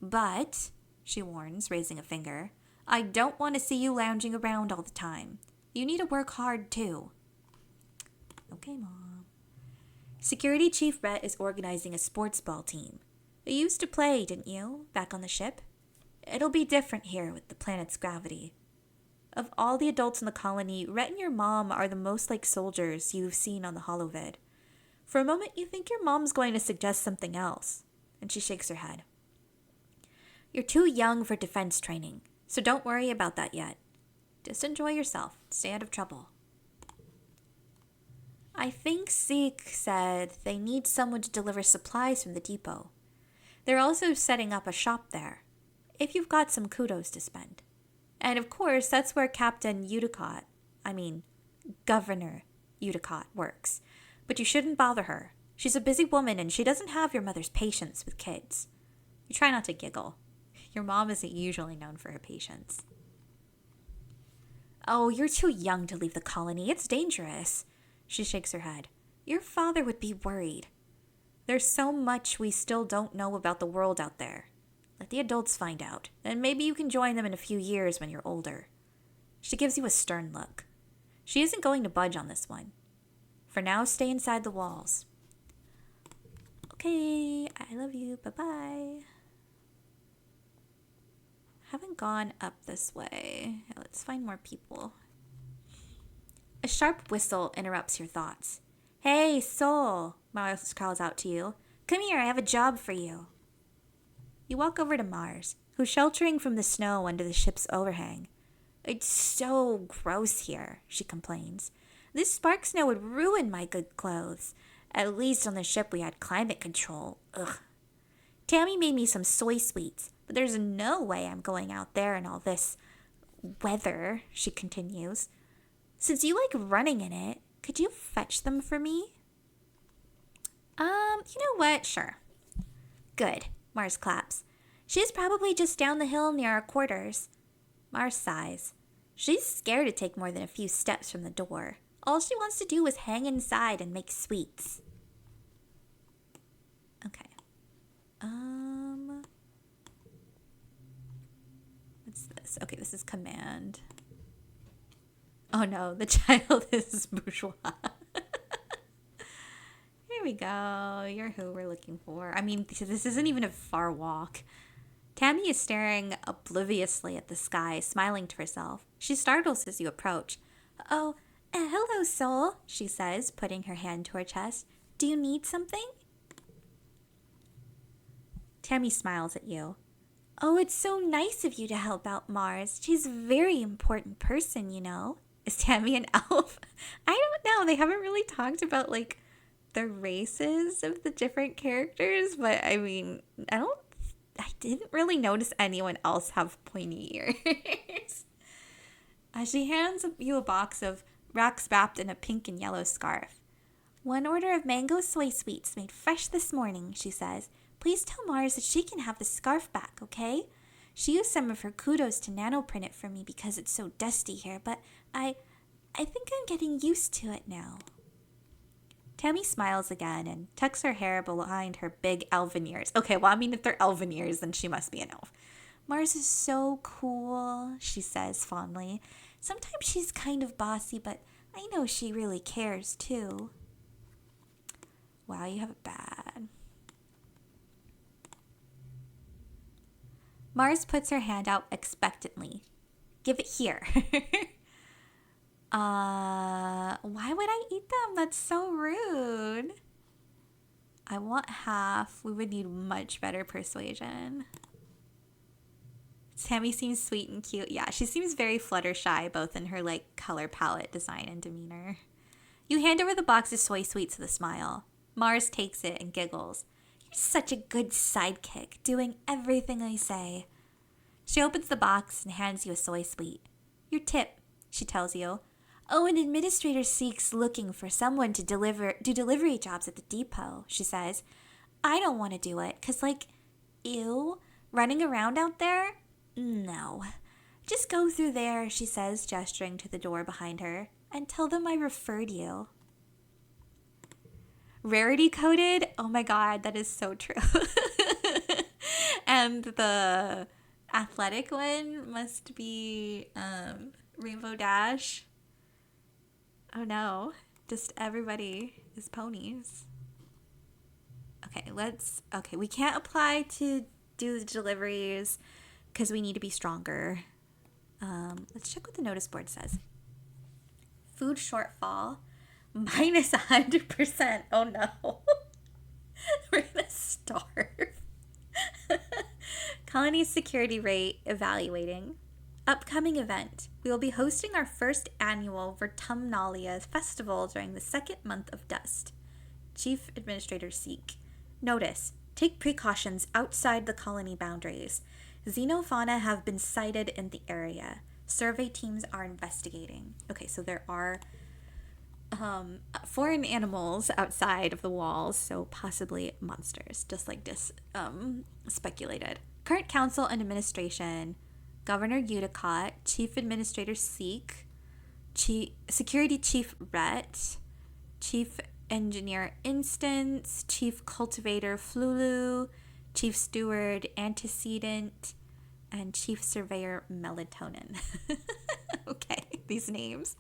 But, she warns, raising a finger, I don't want to see you lounging around all the time. You need to work hard, too. Okay, Mom. Security Chief Rhett is organizing a sports ball team. You used to play, didn't you, back on the ship? It'll be different here with the planet's gravity. Of all the adults in the colony, Rhett and your mom are the most like soldiers you've seen on the holovid. For a moment, you think your mom's going to suggest something else, and she shakes her head. You're too young for defense training, so don't worry about that yet. Just enjoy yourself. Stay out of trouble. I think Zeke said they need someone to deliver supplies from the depot. They're also setting up a shop there, if you've got some kudos to spend. And of course, that's where Governor Udicott works. But you shouldn't bother her. She's a busy woman and she doesn't have your mother's patience with kids. You try not to giggle. Your mom isn't usually known for her patience. Oh, you're too young to leave the colony. It's dangerous. She shakes her head. Your father would be worried. There's so much we still don't know about the world out there. Let the adults find out, and maybe you can join them in a few years when you're older. She gives you a stern look. She isn't going to budge on this one. For now, stay inside the walls. Okay, I love you. Bye-bye. Haven't gone up this way. Let's find more people. A sharp whistle interrupts your thoughts. Hey, Sol, Mars calls out to you. Come here, I have a job for you. You walk over to Mars, who's sheltering from the snow under the ship's overhang. It's so gross here, she complains. This spark snow would ruin my good clothes. At least on the ship we had climate control. Ugh. Tammy made me some soy sweets, but there's no way I'm going out there in all this weather, she continues. Since you like running in it, could you fetch them for me? You know what? Sure. Good. Mars claps. She's probably just down the hill near our quarters. Mars sighs. She's scared to take more than a few steps from the door. All she wants to do is hang inside and make sweets. Okay. What's this? Okay, this is command. Oh no, the child is bourgeois. Here we go. You're who we're looking for. I mean, this isn't even a far walk. Tammy is staring obliviously at the sky, smiling to herself. She startles as you approach. Oh, hello, Sol, she says, putting her hand to her chest. Do you need something? Tammy smiles at you. Oh, it's so nice of you to help out Mars. She's a very important person, you know. Is Tammy an elf? I don't know. They haven't really talked about, like, the races of the different characters, but I mean, I didn't really notice anyone else have pointy ears. She hands you a box of Rock's wrapped in a pink and yellow scarf. "One order of mango soy sweets made fresh this morning," she says. "Please tell Mars that she can have the scarf back, okay? She used some of her kudos to nanoprint it for me because it's so dusty here, but I think I'm getting used to it now." Tammy smiles again and tucks her hair behind her big elven ears. Okay, well, I mean, if they're elven ears, then she must be an elf. "Mars is so cool," she says fondly. "Sometimes she's kind of bossy, but I know she really cares, too." Wow, you have it bad. Mars puts her hand out expectantly. "Give it here." Why would I eat them? That's so rude. "I want half." We would need much better persuasion. Tammy seems sweet and cute. Yeah, she seems very Fluttershy, both in her like color palette, design, and demeanor. You hand over the box of soy sweets with a smile. Mars takes it and giggles. "You're such a good sidekick, doing everything I say." She opens the box and hands you a soy sweet. "Your tip," she tells you. "Oh, an administrator seeks looking for someone to do delivery jobs at the depot," she says. "I don't want to do it, 'cause like, ew, running around out there? No. Just go through there," she says, gesturing to the door behind her, "and tell them I referred you." Rarity coded? Oh my god, that is so true. And the athletic one must be Rainbow Dash. Oh no, just everybody is ponies. Okay, we can't apply to do the deliveries because we need to be stronger. Let's check what the notice board says. Food shortfall. Minus 100%. Oh no. We're gonna starve. Colony security rate evaluating. Upcoming event. We will be hosting our first annual Vertumnalia festival during the second month of dust. Chief Administrator Seek. Notice. Take precautions outside the colony boundaries. Xenofauna have been sighted in the area. Survey teams are investigating. Okay, so there are foreign animals outside of the walls, so possibly monsters, just like this speculated. Current council and administration: Governor Udicott, Chief Administrator Seek, Security Chief Rhett, Chief Engineer Instance, Chief Cultivator Flulu, Chief Steward Antecedent, and Chief Surveyor Melatonin. Okay, these names.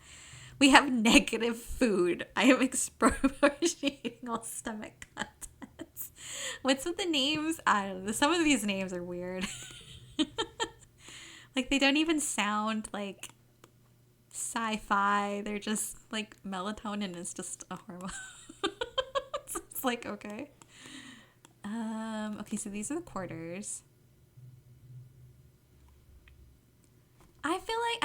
We have negative food. I am excruciating all stomach contents. What's with the names? I don't know. Some of these names are weird. Like, they don't even sound like sci-fi. They're just like, melatonin is just a hormone. It's like, okay. Okay, so these are the quarters. I feel like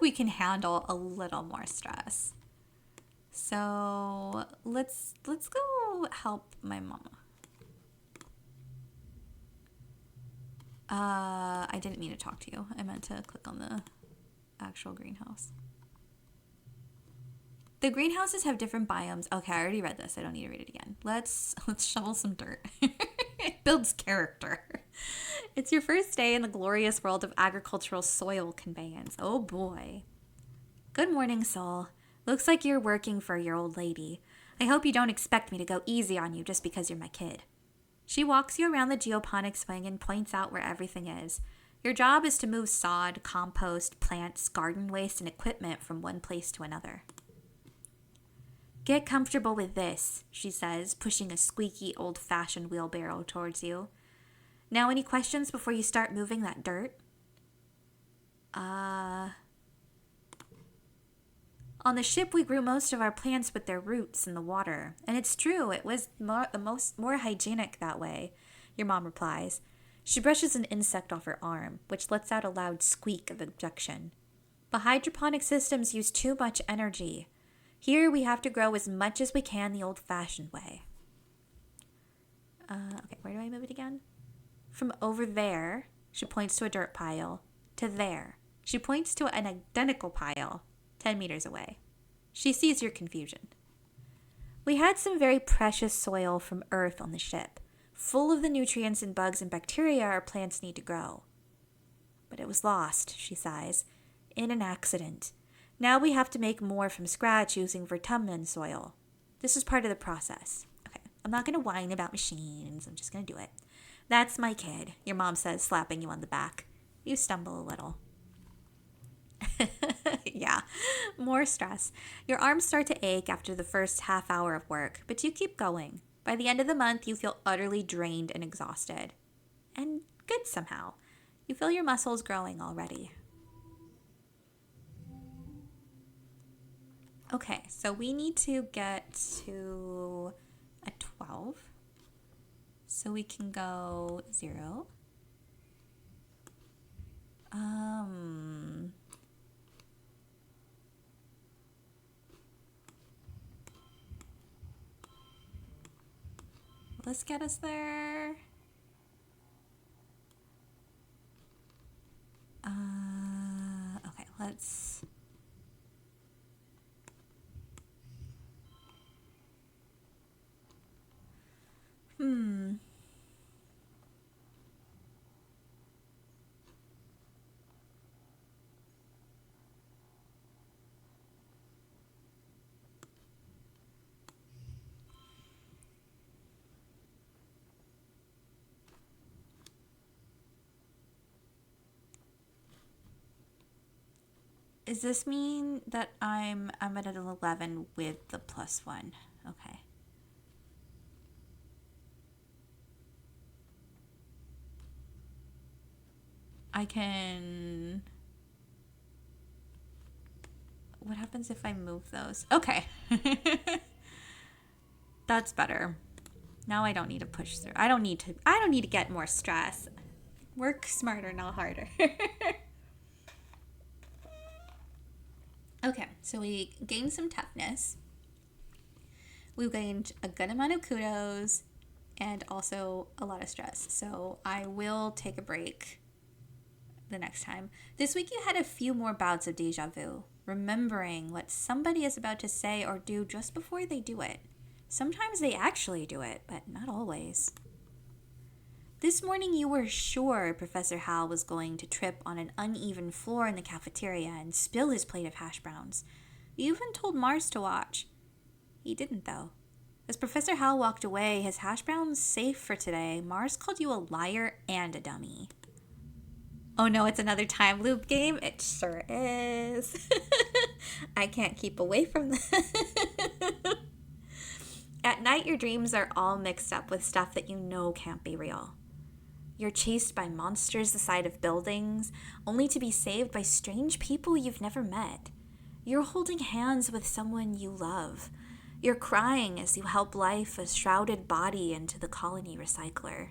we can handle a little more stress. So let's go help my mama. I didn't mean to talk to you. I meant to click on the actual greenhouse. The greenhouses have different biomes. Okay, I already read this. I don't need to read it again. Let's shovel some dirt. It builds character. It's your first day in the glorious world of agricultural soil conveyance. Oh boy. Good morning, Soul. Looks like you're working for your old lady. I hope you don't expect me to go easy on you just because you're my kid. She walks you around the geoponics wing and points out where everything is. Your job is to move sod, compost, plants, garden waste, and equipment from one place to another. Get comfortable with this, she says, pushing a squeaky, old-fashioned wheelbarrow towards you. Now, any questions before you start moving that dirt? On the ship, we grew most of our plants with their roots in the water. And it's true, it was more hygienic that way, your mom replies. She brushes an insect off her arm, which lets out a loud squeak of objection. But hydroponic systems use too much energy. Here, we have to grow as much as we can the old-fashioned way. Okay, where do I move it again? From over there, she points to a dirt pile, to there. She points to an identical pile. 10 meters away. She sees your confusion. We had some very precious soil from Earth on the ship, full of the nutrients and bugs and bacteria our plants need to grow. But it was lost, she sighs, in an accident. Now we have to make more from scratch using vertumnus soil. This is part of the process. Okay, I'm not going to whine about machines. I'm just going to do it. That's my kid, your mom says, slapping you on the back. You stumble a little. Yeah, more stress. Your arms start to ache after the first half hour of work, but you keep going. By the end of the month, you feel utterly drained and exhausted. And good somehow. You feel your muscles growing already. Okay, so we need to get to a 12. So we can go 0. Let's get us there. Okay, let's... Does this mean that I'm at an 11 with the +1? Okay. I can... What happens if I move those? Okay. That's better. Now I don't need to push through. I don't need to get more stress. Work smarter, not harder. Okay, so we gained some toughness. We gained a good amount of kudos and also a lot of stress. So I will take a break the next time. This week you had a few more bouts of deja vu, remembering what somebody is about to say or do just before they do it. Sometimes they actually do it, but not always. This morning you were sure Professor Hal was going to trip on an uneven floor in the cafeteria and spill his plate of hash browns. You even told Mars to watch. He didn't, though. As Professor Hal walked away, his hash browns safe for today, Mars called you a liar and a dummy. Oh no, it's another time loop game? It sure is. I can't keep away from that. At night, your dreams are all mixed up with stuff that you know can't be real. You're chased by monsters the size of buildings, only to be saved by strange people you've never met. You're holding hands with someone you love. You're crying as you help life a shrouded body into the colony recycler.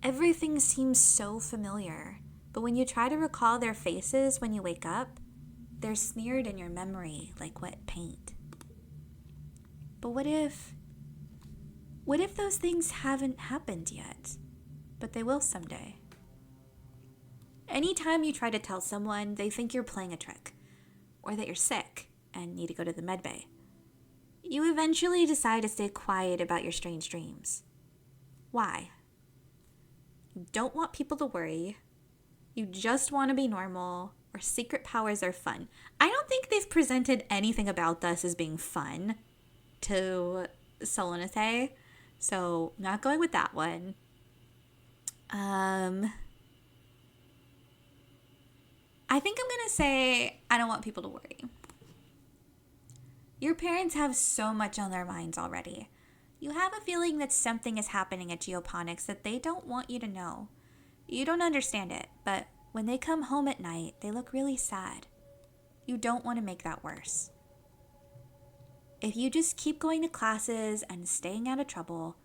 Everything seems so familiar, but when you try to recall their faces when you wake up, they're smeared in your memory like wet paint. But what if those things haven't happened yet? But they will someday. Anytime you try to tell someone, they think you're playing a trick, or that you're sick and need to go to the medbay. You eventually decide to stay quiet about your strange dreams. Why? You don't want people to worry. You just want to be normal, or secret powers are fun. I don't think they've presented anything about this as being fun to Solonathe, so not going with that one. I think I'm going to say I don't want people to worry. Your parents have so much on their minds already. You have a feeling that something is happening at Geoponics that they don't want you to know. You don't understand it, but when they come home at night, they look really sad. You don't want to make that worse. If you just keep going to classes and staying out of trouble,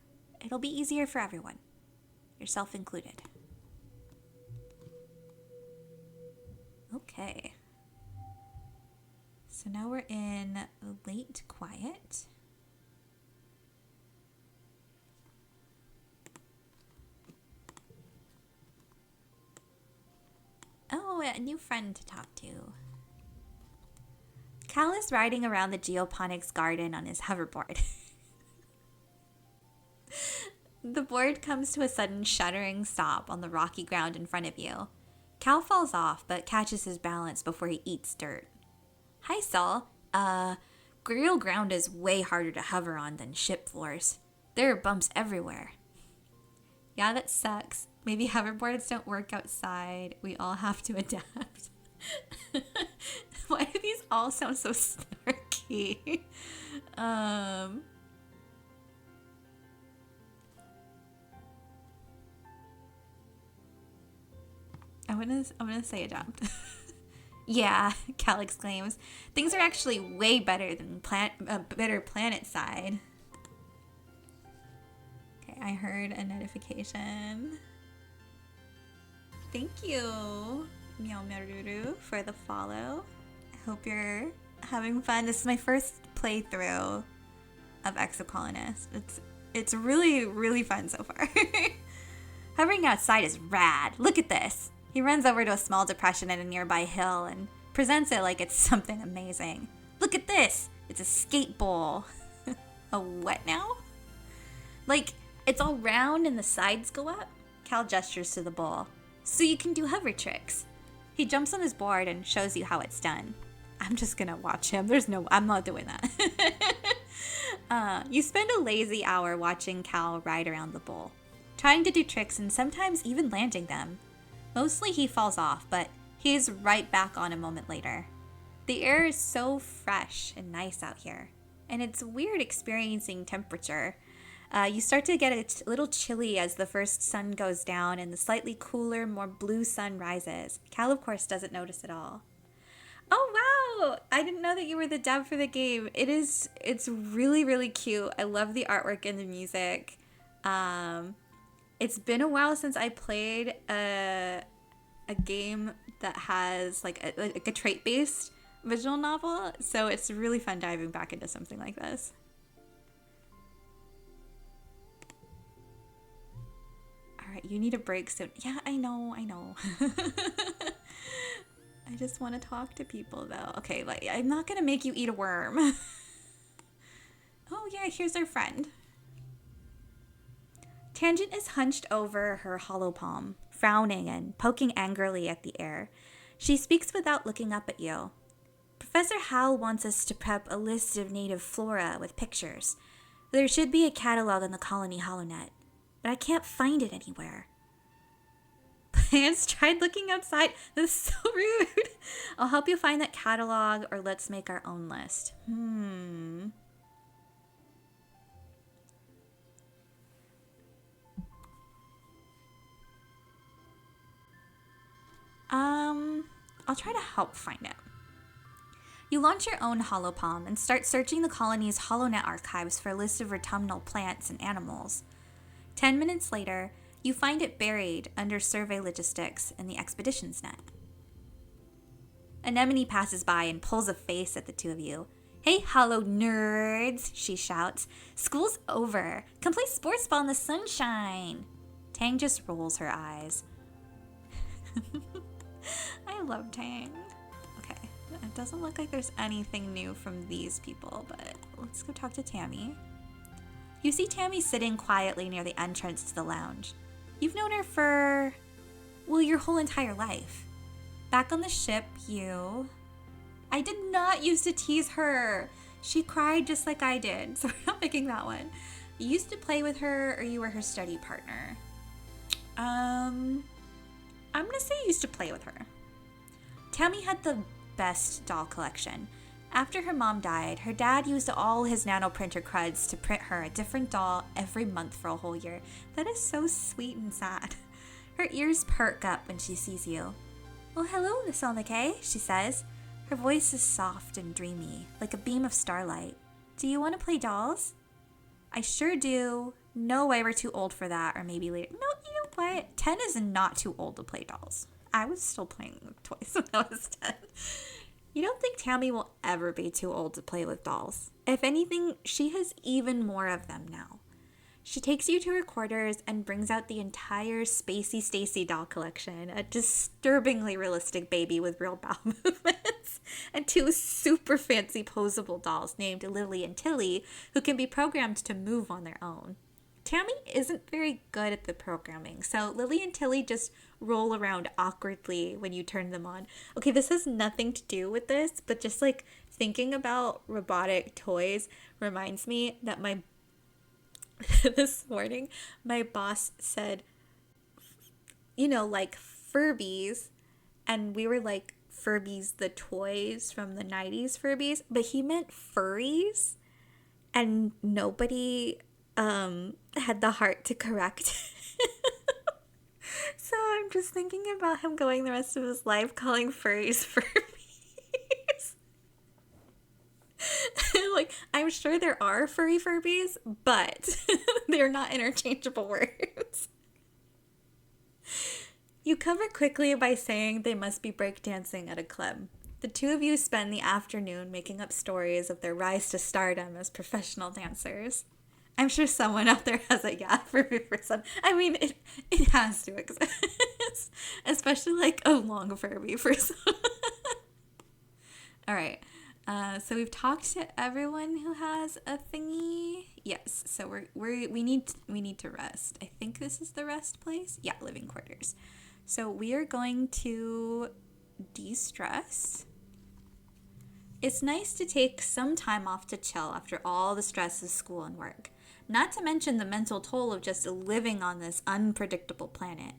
it'll be easier for everyone. Yourself included. Okay. So now we're in late quiet. Oh, a new friend to talk to. Cal is riding around the geoponics garden on his hoverboard. The board comes to a sudden shuddering stop on the rocky ground in front of you. Cal falls off, but catches his balance before he eats dirt. Hi, Saul. Real ground is way harder to hover on than ship floors. There are bumps everywhere. Yeah, that sucks. Maybe hoverboards don't work outside. We all have to adapt. Why do these all sound so snarky? I'm gonna say adapt. Yeah, Cal exclaims. Things are actually way better than better planet side. Okay, I heard a notification. Thank you, Meow Meruru, for the follow. I hope you're having fun. This is my first playthrough of Exocolonist. It's really, really fun so far. Hovering outside is rad. Look at this. He runs over to a small depression at a nearby hill and presents it like it's something amazing. Look at this. It's a skate bowl. A what now? Like, it's all round and the sides go up? Cal gestures to the bowl. So you can do hover tricks. He jumps on his board and shows you how it's done. I'm just gonna watch him. I'm not doing that. You spend a lazy hour watching Cal ride around the bowl, trying to do tricks and sometimes even landing them. Mostly he falls off, but he's right back on a moment later. The air is so fresh and nice out here, and it's weird experiencing temperature. You start to get a little chilly as the first sun goes down and the slightly cooler, more blue sun rises. Cal, of course, doesn't notice at all. Oh, wow! I didn't know that you were the dev for the game. It's really, really cute. I love the artwork and the music. It's been a while since I played a game that has like a trait-based visual novel, so it's really fun diving back into something like this. All right, you need a break soon. Yeah, I know. I just want to talk to people though. Okay, like I'm not gonna make you eat a worm. Oh yeah, here's our friend. Tangent is hunched over her hollow palm, frowning and poking angrily at the air. She speaks without looking up at you. Professor Hal wants us to prep a list of native flora with pictures. There should be a catalog on the Colony HoloNet, but I can't find it anywhere. Plants tried looking outside. That's so rude. I'll help you find that catalog, or let's make our own list. I'll try to help find it. You launch your own holopalm and start searching the colony's HoloNet archives for a list of autumnal plants and animals. 10 minutes later, you find it buried under survey logistics in the expeditions net. Anemone passes by and pulls a face at the two of you. Hey, holo nerds, she shouts. School's over. Come play sports ball in the sunshine. Tang just rolls her eyes. I love Tang. Okay, it doesn't look like there's anything new from these people, but let's go talk to Tammy. You see Tammy sitting quietly near the entrance to the lounge. You've known her for, well, your whole entire life. Back on the ship, I did not used to tease her. She cried just like I did, so we're not picking that one. You used to play with her, or you were her study partner? I'm gonna say you used to play with her. Tammy had the best doll collection. After her mom died, her dad used all his nanoprinter cruds to print her a different doll every month for a whole year. That is so sweet and sad. Her ears perk up when she sees you. Oh, hello, Miss Olnake, she says. Her voice is soft and dreamy, like a beam of starlight. Do you want to play dolls? I sure do. No way, we're too old for that, or maybe later. No, you know what? 10 is not too old to play dolls. I was still playing with toys when I was 10. You don't think Tammy will ever be too old to play with dolls? If anything, she has even more of them now. She takes you to her quarters and brings out the entire Spacey Stacy doll collection, a disturbingly realistic baby with real bowel movements, and two super fancy posable dolls named Lily and Tilly, who can be programmed to move on their own. Tammy isn't very good at the programming, so Lily and Tilly just roll around awkwardly when you turn them on. Okay, this has nothing to do with this, but just like thinking about robotic toys reminds me that this morning, my boss said, like Furbies, and we were like, Furbies, the toys from the 90s Furbies, but he meant furries, and nobody had the heart to correct. So I'm just thinking about him going the rest of his life calling furries Furbies. Like, I'm sure there are furry Furbies, but they're not interchangeable words. You cover quickly by saying they must be breakdancing at a club. The two of you spend the afternoon making up stories of their rise to stardom as professional dancers. I'm sure someone out there has a Furby for some. I mean, it has to exist. Especially like a long Furby for some. All right. So we've talked to everyone who has a thingy. Yes. So we need to rest. I think this is the rest place. Yeah, living quarters. So we are going to de-stress. It's nice to take some time off to chill after all the stress of school and work. Not to mention the mental toll of just living on this unpredictable planet.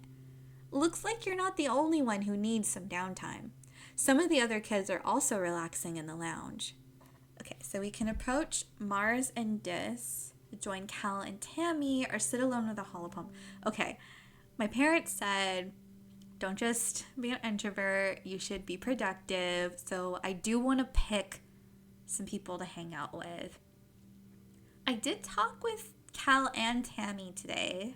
Looks like you're not the only one who needs some downtime. Some of the other kids are also relaxing in the lounge. Okay, so we can approach Mars and Dis, join Cal and Tammy, or sit alone with a holopome. Okay, my parents said, don't just be an introvert, you should be productive. So I do want to pick some people to hang out with. I did talk with Cal and Tammy today,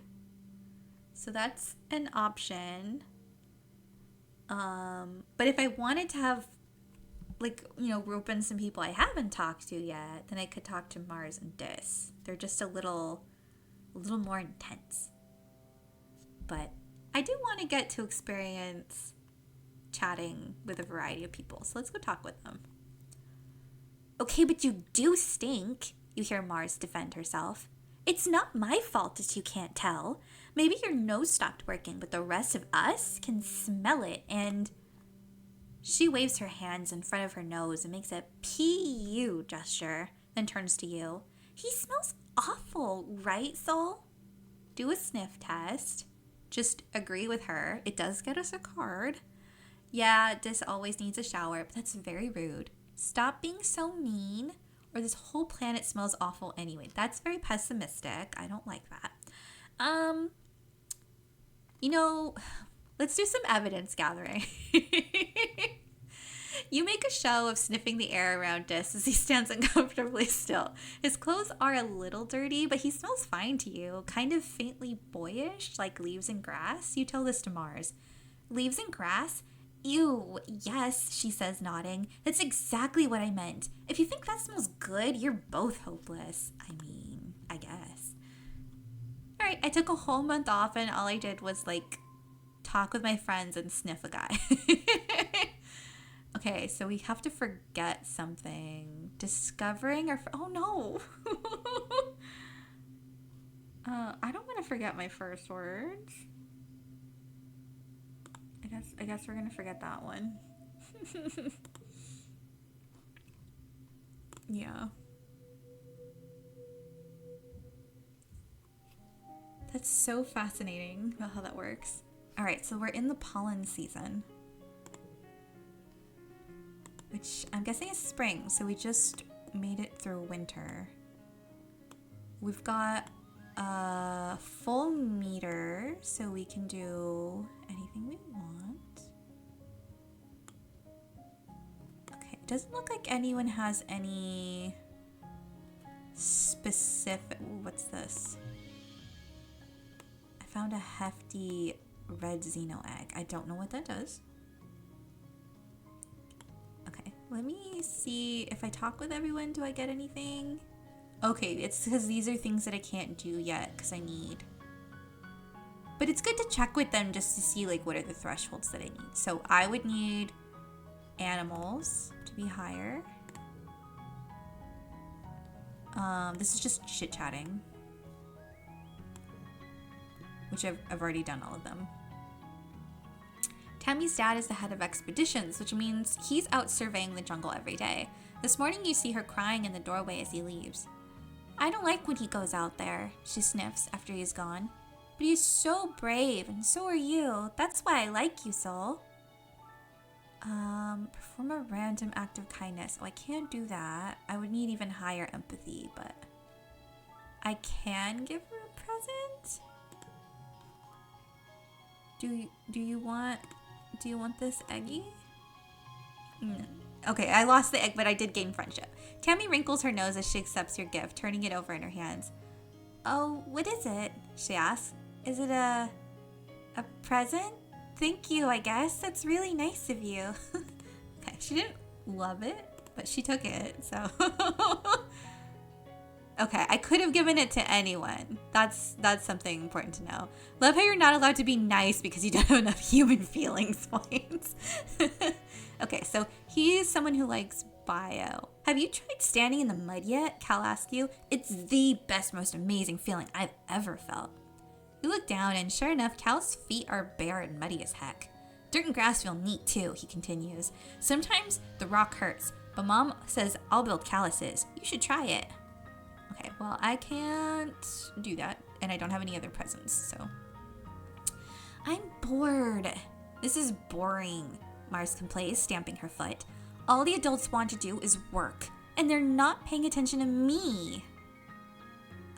so that's an option. But if I wanted to have, rope in some people I haven't talked to yet, then I could talk to Mars and Dis. They're just a little more intense. But I do want to get to experience chatting with a variety of people, so let's go talk with them. Okay, but you do stink, you hear Mars defend herself. It's not my fault that you can't tell. Maybe your nose stopped working, but the rest of us can smell it, and... She waves her hands in front of her nose and makes a P-U gesture, then turns to you. He smells awful, right, Soul? Do a sniff test. Just agree with her. It does get us a card. Yeah, Dis always needs a shower, but that's very rude. Stop being so mean, or this whole planet smells awful anyway. That's very pessimistic. I don't like that. Let's do some evidence gathering. You make a show of sniffing the air around Dis as he stands uncomfortably still. His clothes are a little dirty, but he smells fine to you. Kind of faintly boyish, like leaves and grass. You tell this to Mars. Leaves and grass? Ew, yes, she says, nodding. That's exactly what I meant. If you think that smells good, you're both hopeless. I mean, I guess. All right, I took a whole month off and all I did was, talk with my friends and sniff a guy. Okay, so we have to forget something. Discovering our... Oh, no. I don't want to forget my first words. I guess we're going to forget that one. Yeah. That's so fascinating about how that works. All right, so we're in the pollen season, which I'm guessing is spring, so we just made it through winter. We've got a full meter, so we can do anything we want. Okay, it doesn't look like anyone has any specific... Ooh, what's this? I found a hefty red Xeno egg. I don't know what that does. Okay, let me see if I talk with everyone, do I get anything? Okay, it's because these are things that I can't do yet because I need. But it's good to check with them just to see like what are the thresholds that I need. So I would need animals to be higher. This is just chit-chatting, which I've already done all of them. Tammy's dad is the head of expeditions, which means he's out surveying the jungle every day. This morning you see her crying in the doorway as he leaves. I don't like when he goes out there, she sniffs after he's gone. But he's so brave, and so are you. That's why I like you, Soul. Perform a random act of kindness. Oh, I can't do that. I would need even higher empathy, but I can give her a present. Do you want this eggie? No. Okay, I lost the egg, but I did gain friendship. Tammy wrinkles her nose as she accepts your gift, turning it over in her hands. Oh, what is it? She asks. Is it a present? Thank you, I guess. That's really nice of you. Okay, she didn't love it, but she took it, so. Okay, I could have given it to anyone. That's something important to know. Love how you're not allowed to be nice because you don't have enough human feelings points. Okay, so he's someone who likes bio. Have you tried standing in the mud yet? Cal asks you. It's the best, most amazing feeling I've ever felt. You look down and sure enough, Cal's feet are bare and muddy as heck. Dirt and grass feel neat too, he continues. Sometimes the rock hurts, but Mom says I'll build calluses. You should try it. Okay, well, I can't do that, and I don't have any other presents, so. I'm bored. This is boring, Mars complains, stamping her foot. All the adults want to do is work, and they're not paying attention to me.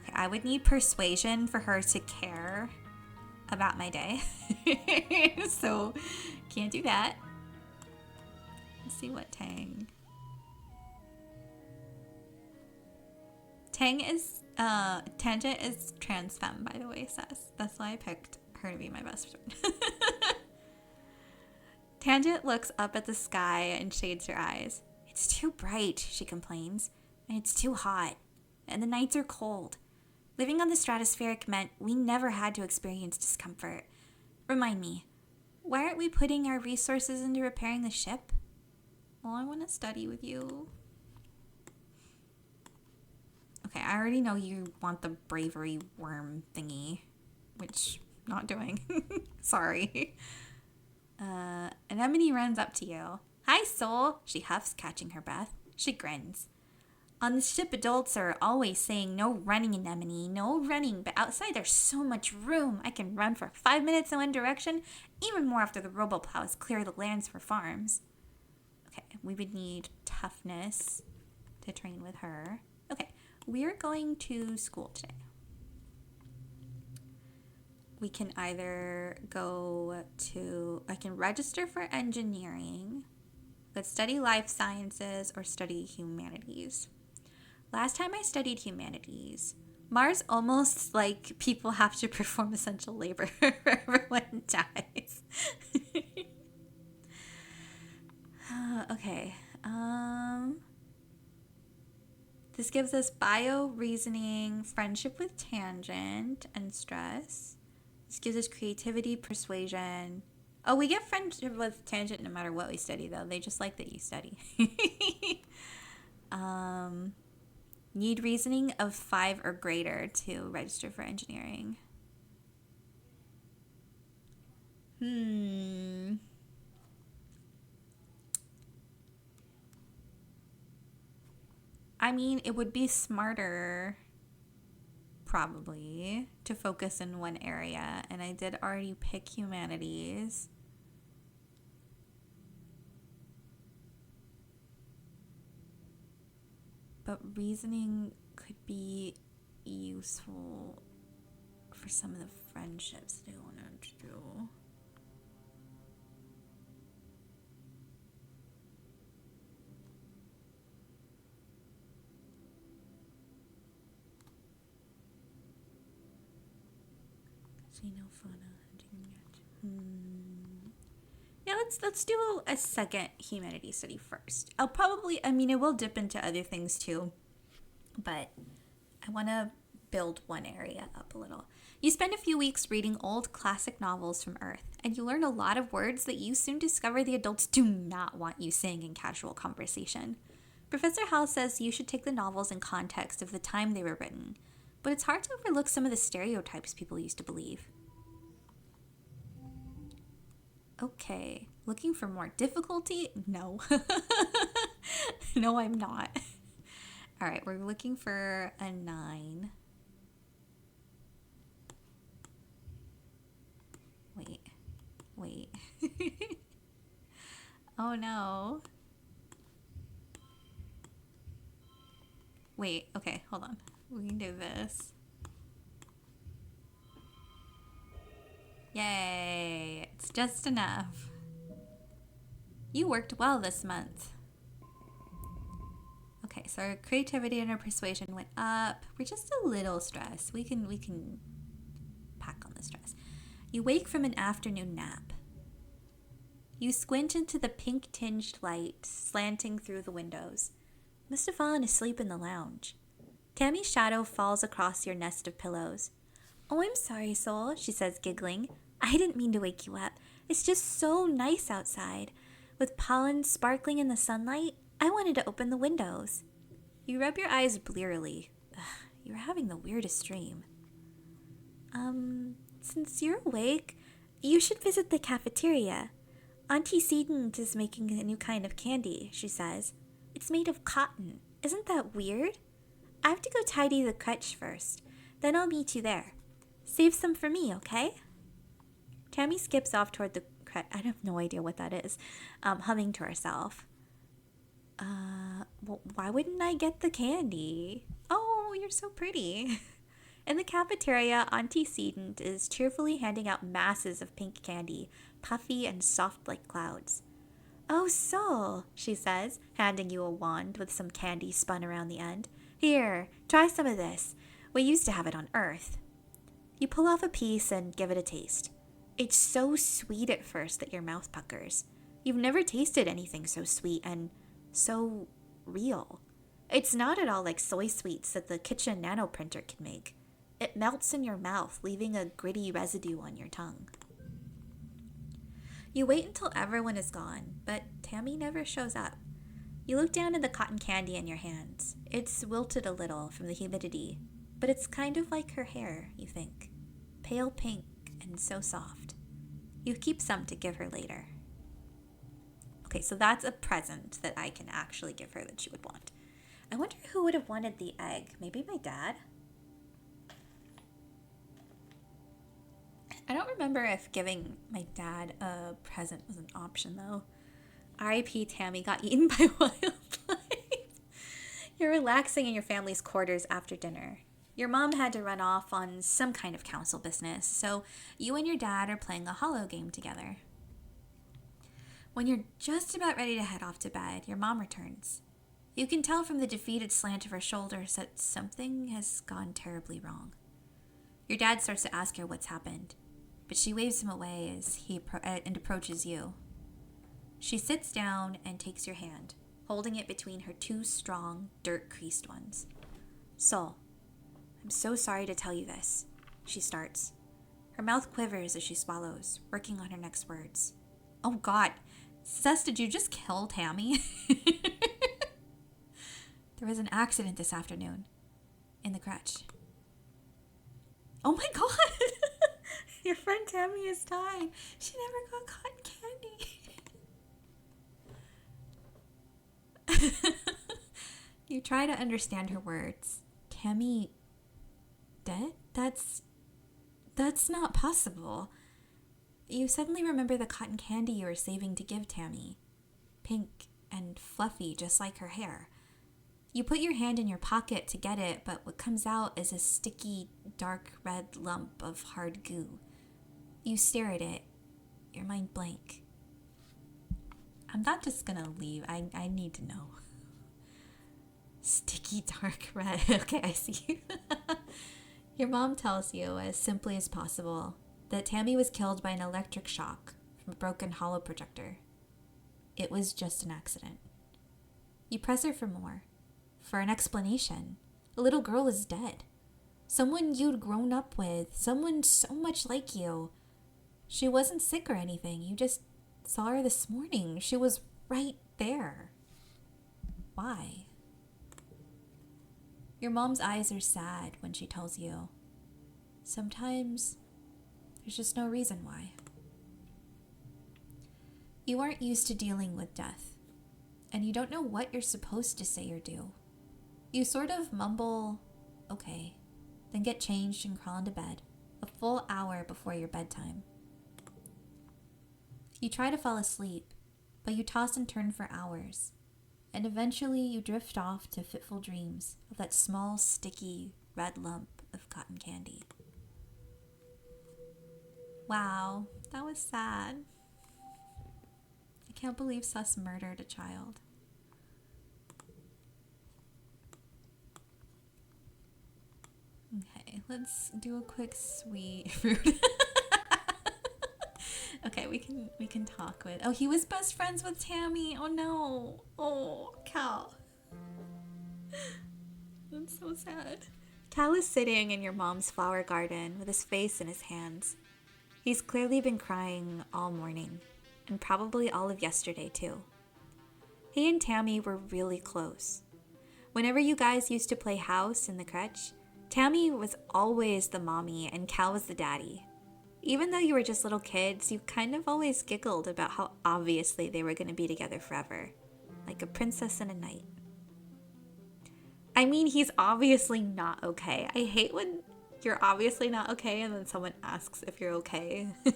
Okay, I would need persuasion for her to care about my day. So, can't do that. Let's see what Tang. Tangent is trans femme, by the way, says. That's why I picked her to be my best friend. Tangent looks up at the sky and shades her eyes. It's too bright, she complains, and it's too hot, and the nights are cold. Living on the stratospheric meant we never had to experience discomfort. Remind me, why aren't we putting our resources into repairing the ship? Well, I want to study with you. Okay, I already know you want the bravery worm thingy, which not doing. Sorry. Anemone runs up to you. Hi, Soul, she huffs, catching her breath. She grins. On the ship, adults are always saying no running, Anemone, no running, but outside there's so much room. I can run for 5 minutes in one direction, even more after the roboplows clear the lands for farms. Okay, we would need toughness to train with her. Okay, we're going to school today. We can either I can register for engineering, but study life sciences or study humanities. Last time I studied humanities, Mars almost like people have to perform essential labor or everyone dies. Okay. This gives us bio, reasoning, friendship with tangent, and stress. This gives us creativity, persuasion. Oh, we get friendship with tangent no matter what we study, though. They just like that you study. Need reasoning of 5 or greater to register for engineering. I mean, it would be smarter, probably, to focus in one area. And I did already pick humanities. But reasoning could be useful for some of the friendships that I wanted to do. Yeah, let's do a second humanities study first. I will dip into other things too, but I want to build one area up a little. You spend a few weeks reading old classic novels from Earth, and you learn a lot of words that you soon discover the adults do not want you saying in casual conversation. Professor Hal says you should take the novels in context of the time they were written, but it's hard to overlook some of the stereotypes people used to believe. Okay, looking for more difficulty? No. No, I'm not. All right, we're looking for a 9. Wait. Oh no. Wait, okay, hold on. We can do this. Yay, it's just enough. You worked well this month. Okay, so our creativity and our persuasion went up. We're just a little stressed. We can pack on the stress. You wake from an afternoon nap. You squint into the pink-tinged light slanting through the windows. Must have fallen asleep in the lounge. Tammy's shadow falls across your nest of pillows. Oh, I'm sorry, Soul, she says, giggling. I didn't mean to wake you up. It's just so nice outside. With pollen sparkling in the sunlight, I wanted to open the windows. You rub your eyes blearily. Ugh, you're having the weirdest dream. Since you're awake, you should visit the cafeteria. Auntie Sedent is making a new kind of candy, she says. It's made of cotton. Isn't that weird? I have to go tidy the crutch first. Then I'll meet you there. Save some for me, okay? Tammy skips off toward the crutch. I have no idea what that is. Humming to herself. Well, why wouldn't I get the candy? Oh, you're so pretty. In the cafeteria, Auntie Sedent is cheerfully handing out masses of pink candy, puffy and soft like clouds. Oh, Sol, she says, handing you a wand with some candy spun around the end. Here, try some of this. We used to have it on Earth. You pull off a piece and give it a taste. It's so sweet at first that your mouth puckers. You've never tasted anything so sweet and so real. It's not at all like soy sweets that the kitchen nanoprinter can make. It melts in your mouth, leaving a gritty residue on your tongue. You wait until everyone is gone, but Tammy never shows up. You look down at the cotton candy in your hands. It's wilted a little from the humidity, but it's kind of like her hair, you think. Pale pink and so soft. You keep some to give her later. Okay, so that's a present that I can actually give her that she would want. I wonder who would have wanted the egg. Maybe my dad? I don't remember if giving my dad a present was an option, though. R.I.P. Tammy got eaten by wildlife. You're relaxing in your family's quarters after dinner. Your mom had to run off on some kind of council business, so you and your dad are playing a holo game together. When you're just about ready to head off to bed, your mom returns. You can tell from the defeated slant of her shoulders that something has gone terribly wrong. Your dad starts to ask her what's happened, but she waves him away as he approaches you. She sits down and takes your hand, holding it between her two strong, dirt-creased ones. Sol, I'm so sorry to tell you this, she starts. Her mouth quivers as she swallows, working on her next words. Oh God, Cess, did you just kill Tammy? There was an accident this afternoon in the crutch. Oh my God! Your friend Tammy has died. She never got cotton candy. You try to understand her words. Tammy dead? That's not possible. You suddenly remember the cotton candy you were saving to give Tammy. Pink and fluffy, just like her hair. You put your hand in your pocket to get it, but what comes out is a sticky, dark red lump of hard goo. You stare at it, your mind blank. I'm not just gonna leave. I need to know. Sticky, dark red. Okay, I see. Your mom tells you, as simply as possible, that Tammy was killed by an electric shock from a broken holo projector. It was just an accident. You press her for more, for an explanation, A little girl is dead. Someone you'd grown up with. Someone so much like you. She wasn't sick or anything. You just saw her this morning. She was right there. Why? Your mom's eyes are sad when she tells you. Sometimes there's just no reason why. You aren't used to dealing with death, and you don't know what you're supposed to say or do. You sort of mumble, okay, then get changed and crawl into bed a full hour before your bedtime. You try to fall asleep, but you toss and turn for hours, and eventually you drift off to fitful dreams of that small, sticky, red lump of cotton candy. Wow, that was sad. I can't believe Sus murdered a child. Okay, let's do a quick sweet fruit. Okay, we can talk with. Oh, he was best friends with Tammy. Oh no. Oh, Cal. That's so sad. Cal is sitting in your mom's flower garden with his face in his hands. He's clearly been crying all morning, and probably all of yesterday too. He and Tammy were really close. Whenever you guys used to play house in the crèche, Tammy was always the mommy and Cal was the daddy. Even though you were just little kids, you kind of always giggled about how obviously they were going to be together forever, like a princess and a knight. I mean, he's obviously not okay. I hate when you're obviously not okay and then someone asks if you're okay. And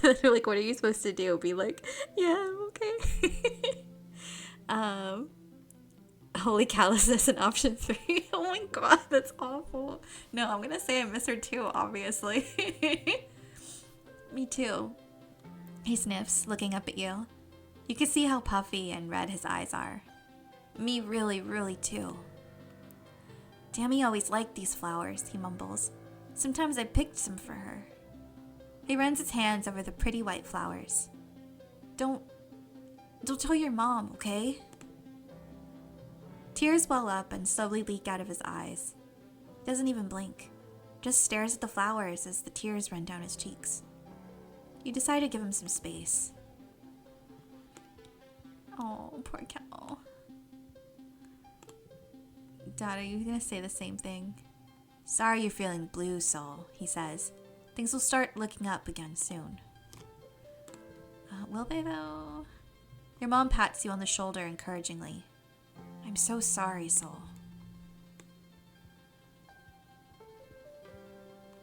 then they're like, what are you supposed to do? Be like, yeah, I'm okay. Holy callousness in option 3. Oh my god, that's awful. No, I'm gonna say I miss her too, obviously. Me too. He sniffs, looking up at you. You can see how puffy and red his eyes are. Me really, really too. Tammy always liked these flowers, he mumbles. Sometimes I picked some for her. He runs his hands over the pretty white flowers. Don't tell your mom, okay? Tears well up and slowly leak out of his eyes. He doesn't even blink, just stares at the flowers as the tears run down his cheeks. You decide to give him some space. Oh, poor Cal. Dad, are you gonna say the same thing? Sorry you're feeling blue, Soul, he says. Things will start looking up again soon. Will they though? Your mom pats you on the shoulder encouragingly. I'm so sorry, Soul.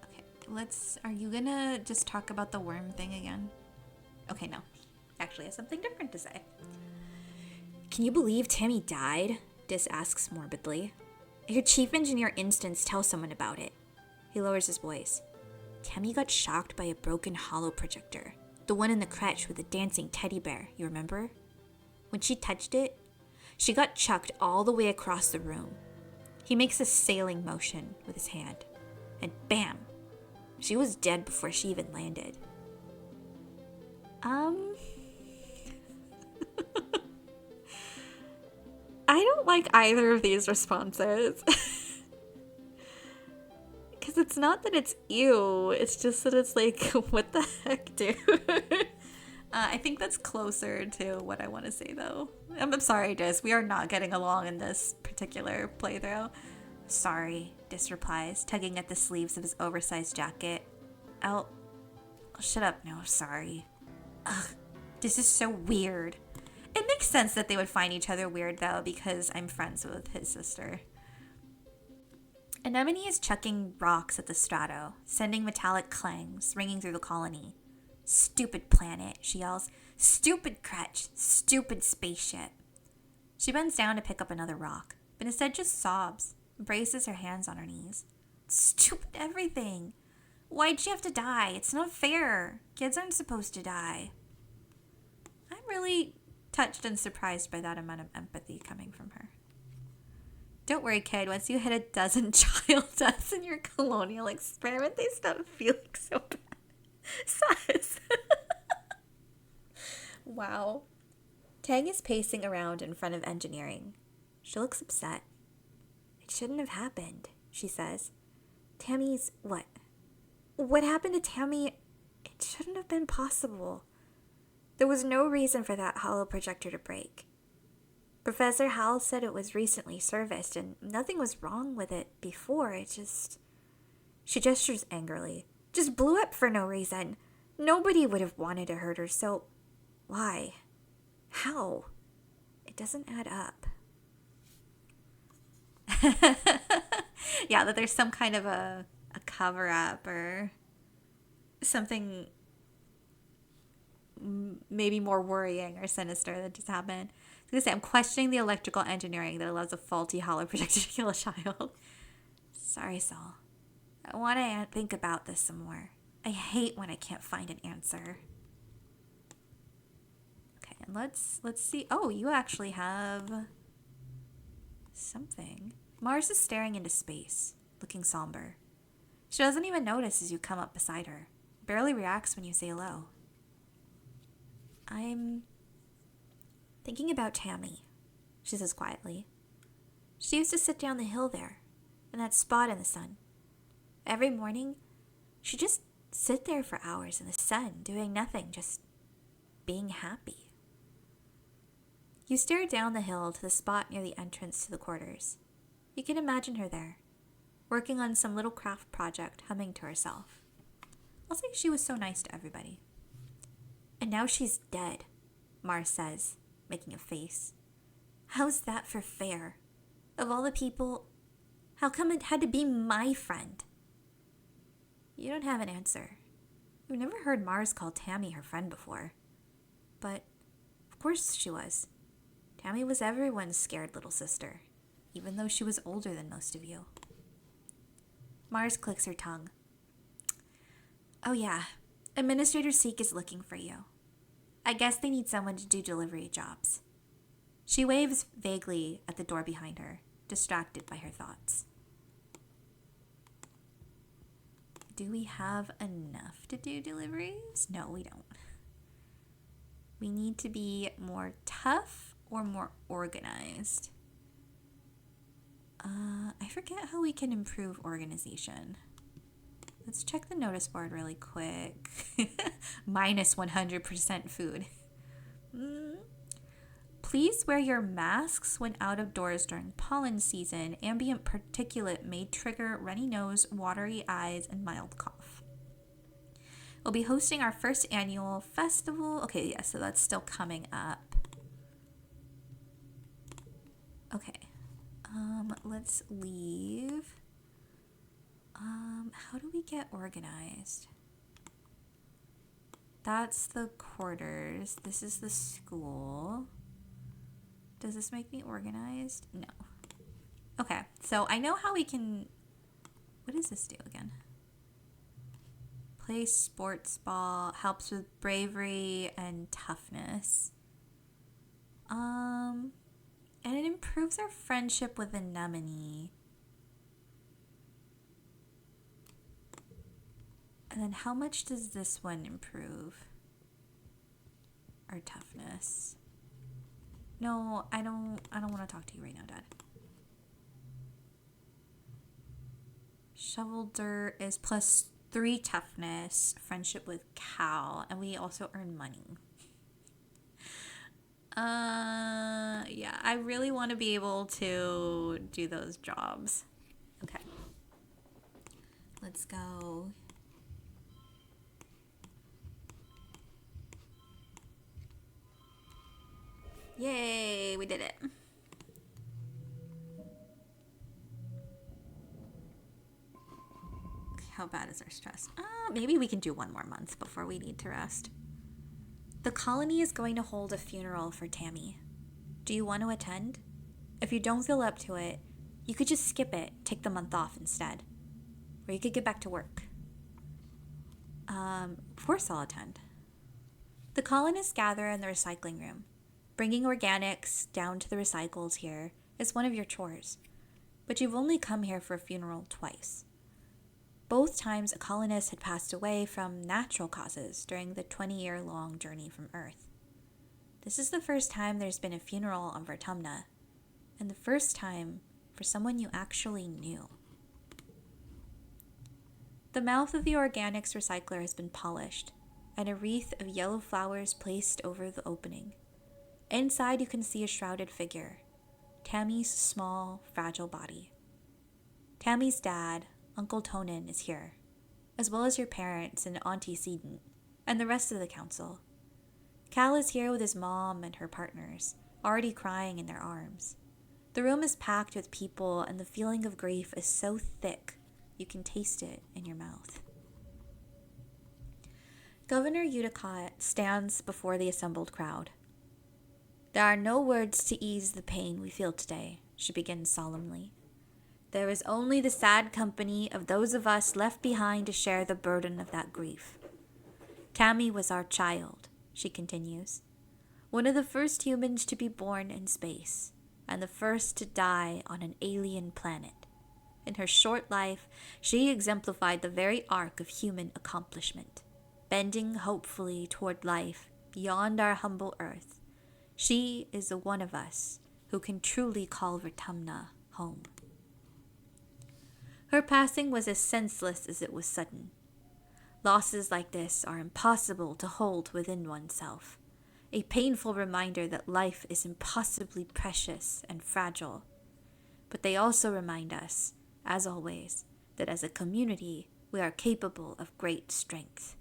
Okay, are you gonna just talk about the worm thing again? Okay, no. Actually, I have something different to say. Can you believe Tammy died? Dis asks morbidly. Your chief engineer instance tell someone about it. He lowers his voice. Tammy got shocked by a broken hollow projector. The one in the crèche with the dancing teddy bear, you remember? When she touched it, she got chucked all the way across the room. He makes a sailing motion with his hand. And bam! She was dead before she even landed. I don't like either of these responses. Because it's not that it's ew, it's just that it's like, what the heck, dude? I think that's closer to what I want to say, though. I'm sorry, Dis. We are not getting along in this particular playthrough. Sorry, Dis replies, tugging at the sleeves of his oversized jacket. Oh, shut up. No, sorry. Ugh, this is so weird. It makes sense that they would find each other weird, though, because I'm friends with his sister. Anemone is chucking rocks at the strato, sending metallic clangs ringing through the colony. Stupid planet, she yells. Stupid crèche. Stupid spaceship. She bends down to pick up another rock, but instead just sobs and braces her hands on her knees. Stupid everything. Why'd she have to die? It's not fair. Kids aren't supposed to die. I'm really touched and surprised by that amount of empathy coming from her. Don't worry, kid. Once you hit a dozen child deaths in your colonial experiment, they stop feeling so bad. Sus. Wow. Tang is pacing around in front of engineering. She looks upset. It shouldn't have happened, she says. Tammy's what? What happened to Tammy? It shouldn't have been possible. There was no reason for that hollow projector to break. Professor Howell said it was recently serviced and nothing was wrong with it before. It just... She gestures angrily. Just blew up for no reason. Nobody would have wanted to hurt her, so... Why? How? It doesn't add up. Yeah, that there's some kind of a cover-up or something maybe more worrying or sinister that just happened. I was going to say, I'm questioning the electrical engineering that allows a faulty hollow projector to kill a child. Sorry, Saul. I want to think about this some more. I hate when I can't find an answer. Okay, and let's see. Oh, you actually have something. Mars is staring into space, looking somber. She doesn't even notice as you come up beside her. Barely reacts when you say hello. I'm thinking about Tammy, she says quietly. She used to sit down the hill there, in that spot in the sun. Every morning, she'd just sit there for hours in the sun, doing nothing, just being happy. You stare down the hill to the spot near the entrance to the quarters. You can imagine her there, working on some little craft project, humming to herself. I'll say she was so nice to everybody. And now she's dead, Mars says, making a face. How's that for fair? Of all the people, how come it had to be my friend? You don't have an answer. You've never heard Mars call Tammy her friend before. But, of course she was. Tammy was everyone's scared little sister, even though she was older than most of you. Mars clicks her tongue. Oh yeah, Administrator Seek is looking for you. I guess they need someone to do delivery jobs. She waves vaguely at the door behind her, distracted by her thoughts. Do we have enough to do deliveries? No, we don't. We need to be more tough or more organized. I forget how we can improve organization. Let's check the notice board really quick. Minus 100% food. Please wear your masks when out of doors during pollen season. Ambient particulate may trigger runny nose, watery eyes, and mild cough. We'll be hosting our first annual festival. Okay, yeah, so that's still coming up. Okay. Let's leave. How do we get organized? That's the quarters. This is the school. Does this make me organized? No. Okay, so I know how we can... What does this do again? Play sports ball. Helps with bravery and toughness. And it improves our friendship with Anemone. And then how much does this one improve our toughness? No, I don't want to talk to you right now, Dad. Shovel dirt is +3 toughness, friendship with Cal, and we also earn money. Yeah, I really want to be able to do those jobs. Okay. Let's go. Yay, we did it. How bad is our stress? Maybe we can do one more month before we need to rest. The colony is going to hold a funeral for Tammy. Do you want to attend? If you don't feel up to it, you could just skip it, take the month off instead. Or you could get back to work. Of course I'll attend. The colonists gather in the recycling room. Bringing organics down to the recycles here is one of your chores. But you've only come here for a funeral twice. Both times a colonist had passed away from natural causes during the 20-year-long journey from Earth. This is the first time there's been a funeral on Vertumna, and the first time for someone you actually knew. The mouth of the organics recycler has been polished, and a wreath of yellow flowers placed over the opening. Inside, you can see a shrouded figure, Tammy's small, fragile body. Tammy's dad, Uncle Tonin, is here, as well as your parents and Auntie Sedent, and the rest of the council. Cal is here with his mom and her partners, already crying in their arms. The room is packed with people, and the feeling of grief is so thick you can taste it in your mouth. Governor Udicott stands before the assembled crowd. There are no words to ease the pain we feel today, she begins solemnly. There is only the sad company of those of us left behind to share the burden of that grief. Tammy was our child, she continues. One of the first humans to be born in space, and the first to die on an alien planet. In her short life, she exemplified the very arc of human accomplishment, bending hopefully toward life beyond our humble earth. She is the one of us who can truly call Vertumna home. Her passing was as senseless as it was sudden. Losses like this are impossible to hold within oneself, a painful reminder that life is impossibly precious and fragile. But they also remind us, as always, that as a community, we are capable of great strength.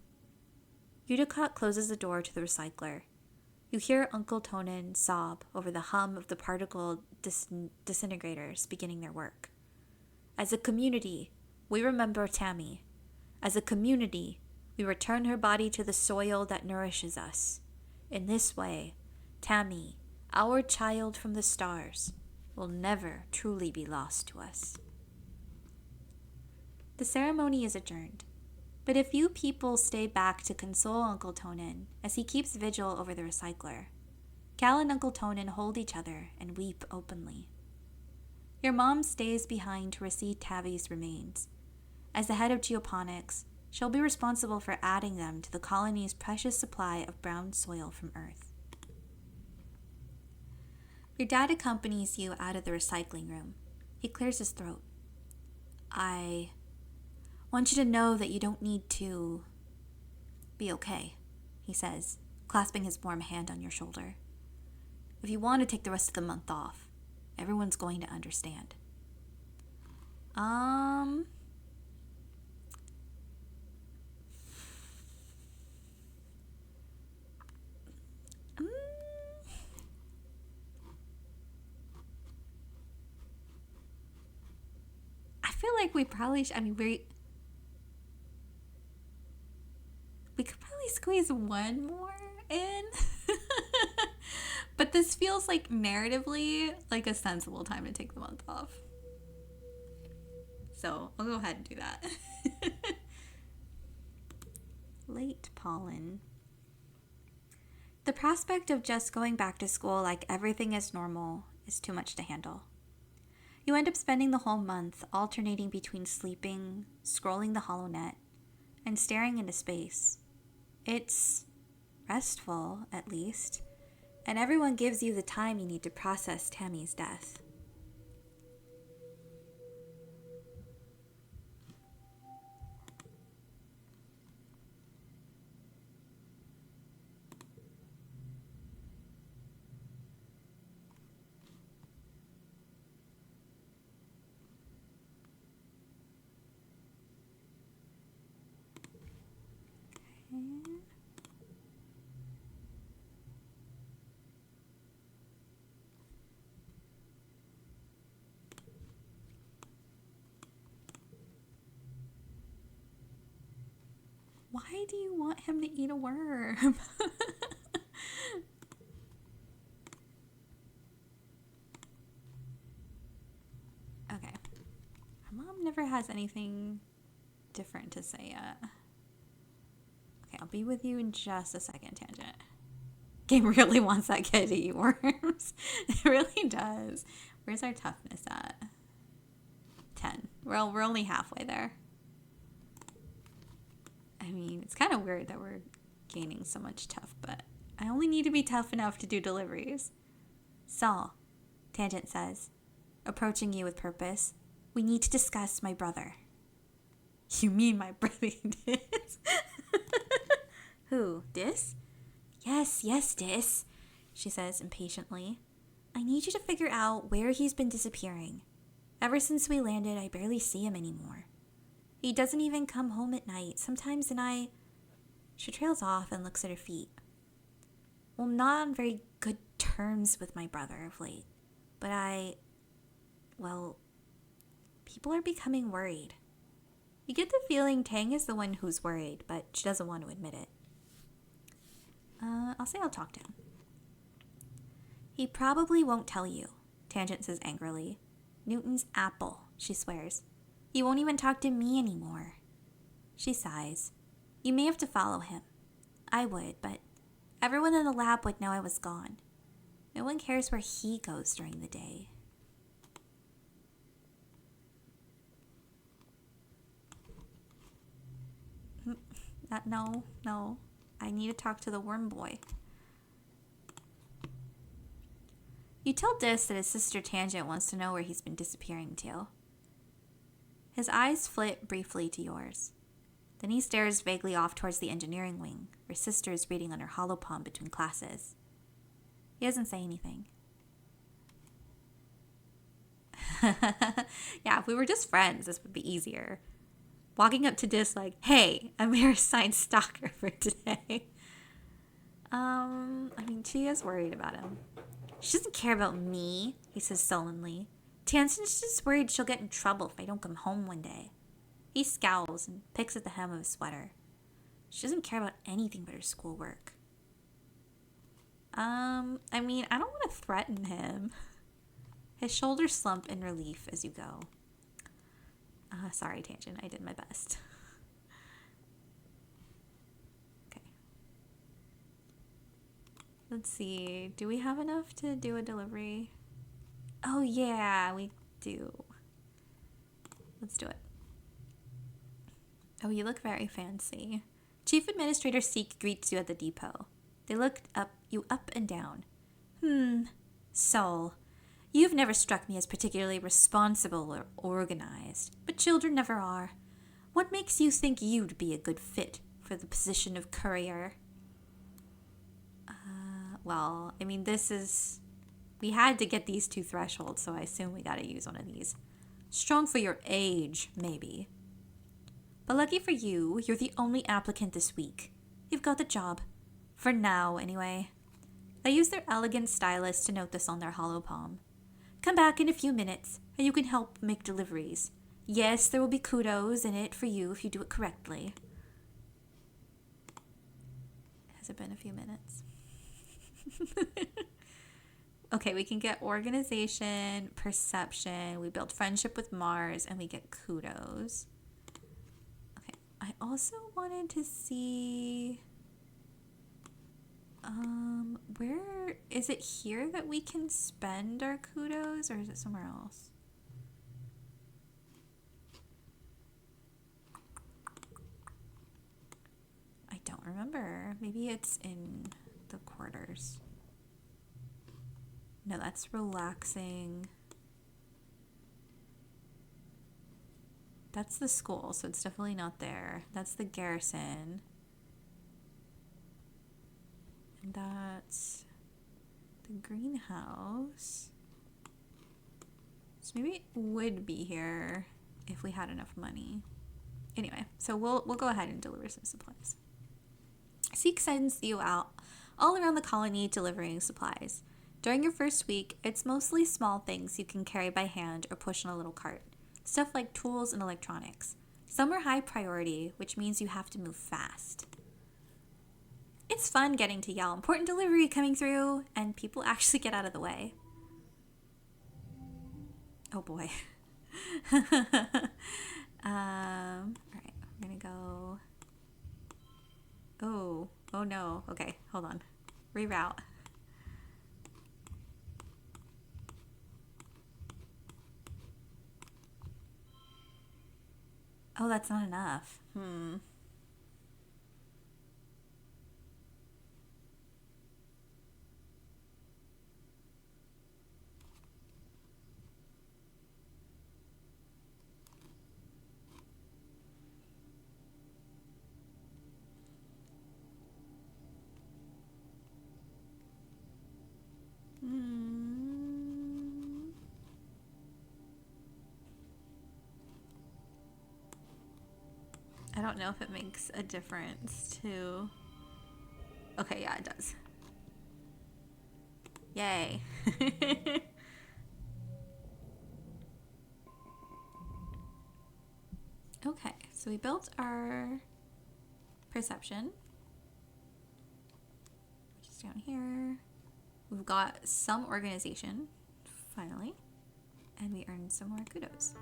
Udicott closes the door to the recycler. You hear Uncle Tonin sob over the hum of the particle disintegrators beginning their work. As a community, we remember Tammy. As a community, we return her body to the soil that nourishes us. In this way, Tammy, our child from the stars, will never truly be lost to us. The ceremony is adjourned, but a few people stay back to console Uncle Tonin as he keeps vigil over the recycler. Cal and Uncle Tonin hold each other and weep openly. Your mom stays behind to receive Tavi's remains. As the head of geoponics, she'll be responsible for adding them to the colony's precious supply of brown soil from Earth. Your dad accompanies you out of the recycling room. He clears his throat. I want you to know that you don't need to be okay, he says, clasping his warm hand on your shoulder. If you want to take the rest of the month off, everyone's going to understand. I feel like we probably we could probably squeeze one more in. But this feels like narratively like a sensible time to take the month off. So I'll go ahead and do that. Late pollen. The prospect of just going back to school like everything is normal is too much to handle. You end up spending the whole month alternating between sleeping, scrolling the HoloNet, and staring into space. It's restful, at least, and everyone gives you the time you need to process Tammy's death. Why do you want him to eat a worm? Okay. My mom never has anything different to say yet. Okay, I'll be with you in just a second, Tangent. Game really wants that kid to eat worms. It really does. Where's our toughness at? 10. Well, we're only halfway there. I mean, it's kind of weird that we're gaining so much tough, but I only need to be tough enough to do deliveries. So, Tangent says, approaching you with purpose. We need to discuss my brother. You mean my brother Dis? Who, Dis? Yes, Dis, she says impatiently. I need you to figure out where he's been disappearing. Ever since we landed, I barely see him anymore. He doesn't even come home at night. Sometimes She trails off and looks at her feet. Well, I'm not on very good terms with my brother of late, but people are becoming worried. You get the feeling Tang is the one who's worried, but she doesn't want to admit it. I'll say I'll talk to him. He probably won't tell you, Tangent says angrily. Newton's apple, she swears. He won't even talk to me anymore. She sighs. You may have to follow him. I would, but everyone in the lab would know I was gone. No one cares where he goes during the day. No. I need to talk to the worm boy. You tell Dis that his sister Tangent wants to know where he's been disappearing to. His eyes flit briefly to yours. Then he stares vaguely off towards the engineering wing, where sister is reading on her holopalm between classes. He doesn't say anything. Yeah, if we were just friends, this would be easier. Walking up to Dis like, hey, I'm your assigned stalker for today. She is worried about him. She doesn't care about me, he says sullenly. Tangent's just worried she'll get in trouble if I don't come home one day. He scowls and picks at the hem of his sweater. She doesn't care about anything but her schoolwork. I don't want to threaten him. His shoulders slump in relief as you go. Sorry, Tangent, I did my best. Okay. Let's see, do we have enough to do a delivery? Oh yeah, we do. Let's do it. Oh, you look very fancy. Chief Administrator Seek greets you at the depot. They look you up and down. Sol, you've never struck me as particularly responsible or organized, but children never are. What makes you think you'd be a good fit for the position of courier? We had to get these 2 thresholds, so I assume we gotta use one of these. Strong for your age, maybe. But lucky for you, you're the only applicant this week. You've got the job. For now, anyway. They use their elegant stylus to note this on their holopalm. Come back in a few minutes, and you can help make deliveries. Yes, there will be kudos in it for you if you do it correctly. Has it been a few minutes? Okay, we can get organization, perception, we build friendship with Mars, and we get kudos. Okay, I also wanted to see... where... Is it here that we can spend our kudos, or is it somewhere else? I don't remember. Maybe it's in the quarters. No, that's relaxing. That's the school, so it's definitely not there. That's the garrison. And that's the greenhouse. So maybe it would be here if we had enough money. Anyway, so we'll go ahead and deliver some supplies. Seek sends you out all around the colony delivering supplies. During your first week, it's mostly small things you can carry by hand or push in a little cart. Stuff like tools and electronics. Some are high priority, which means you have to move fast. It's fun getting to yell, important delivery coming through, and people actually get out of the way. Oh boy. Alright, I'm gonna go... Oh no. Okay, hold on. Reroute. Oh, that's not enough. don't know if it makes a difference to... Okay, yeah, it does. Yay. Okay, so we built our perception, which is down here. We've got some organization, finally, and we earned some more kudos.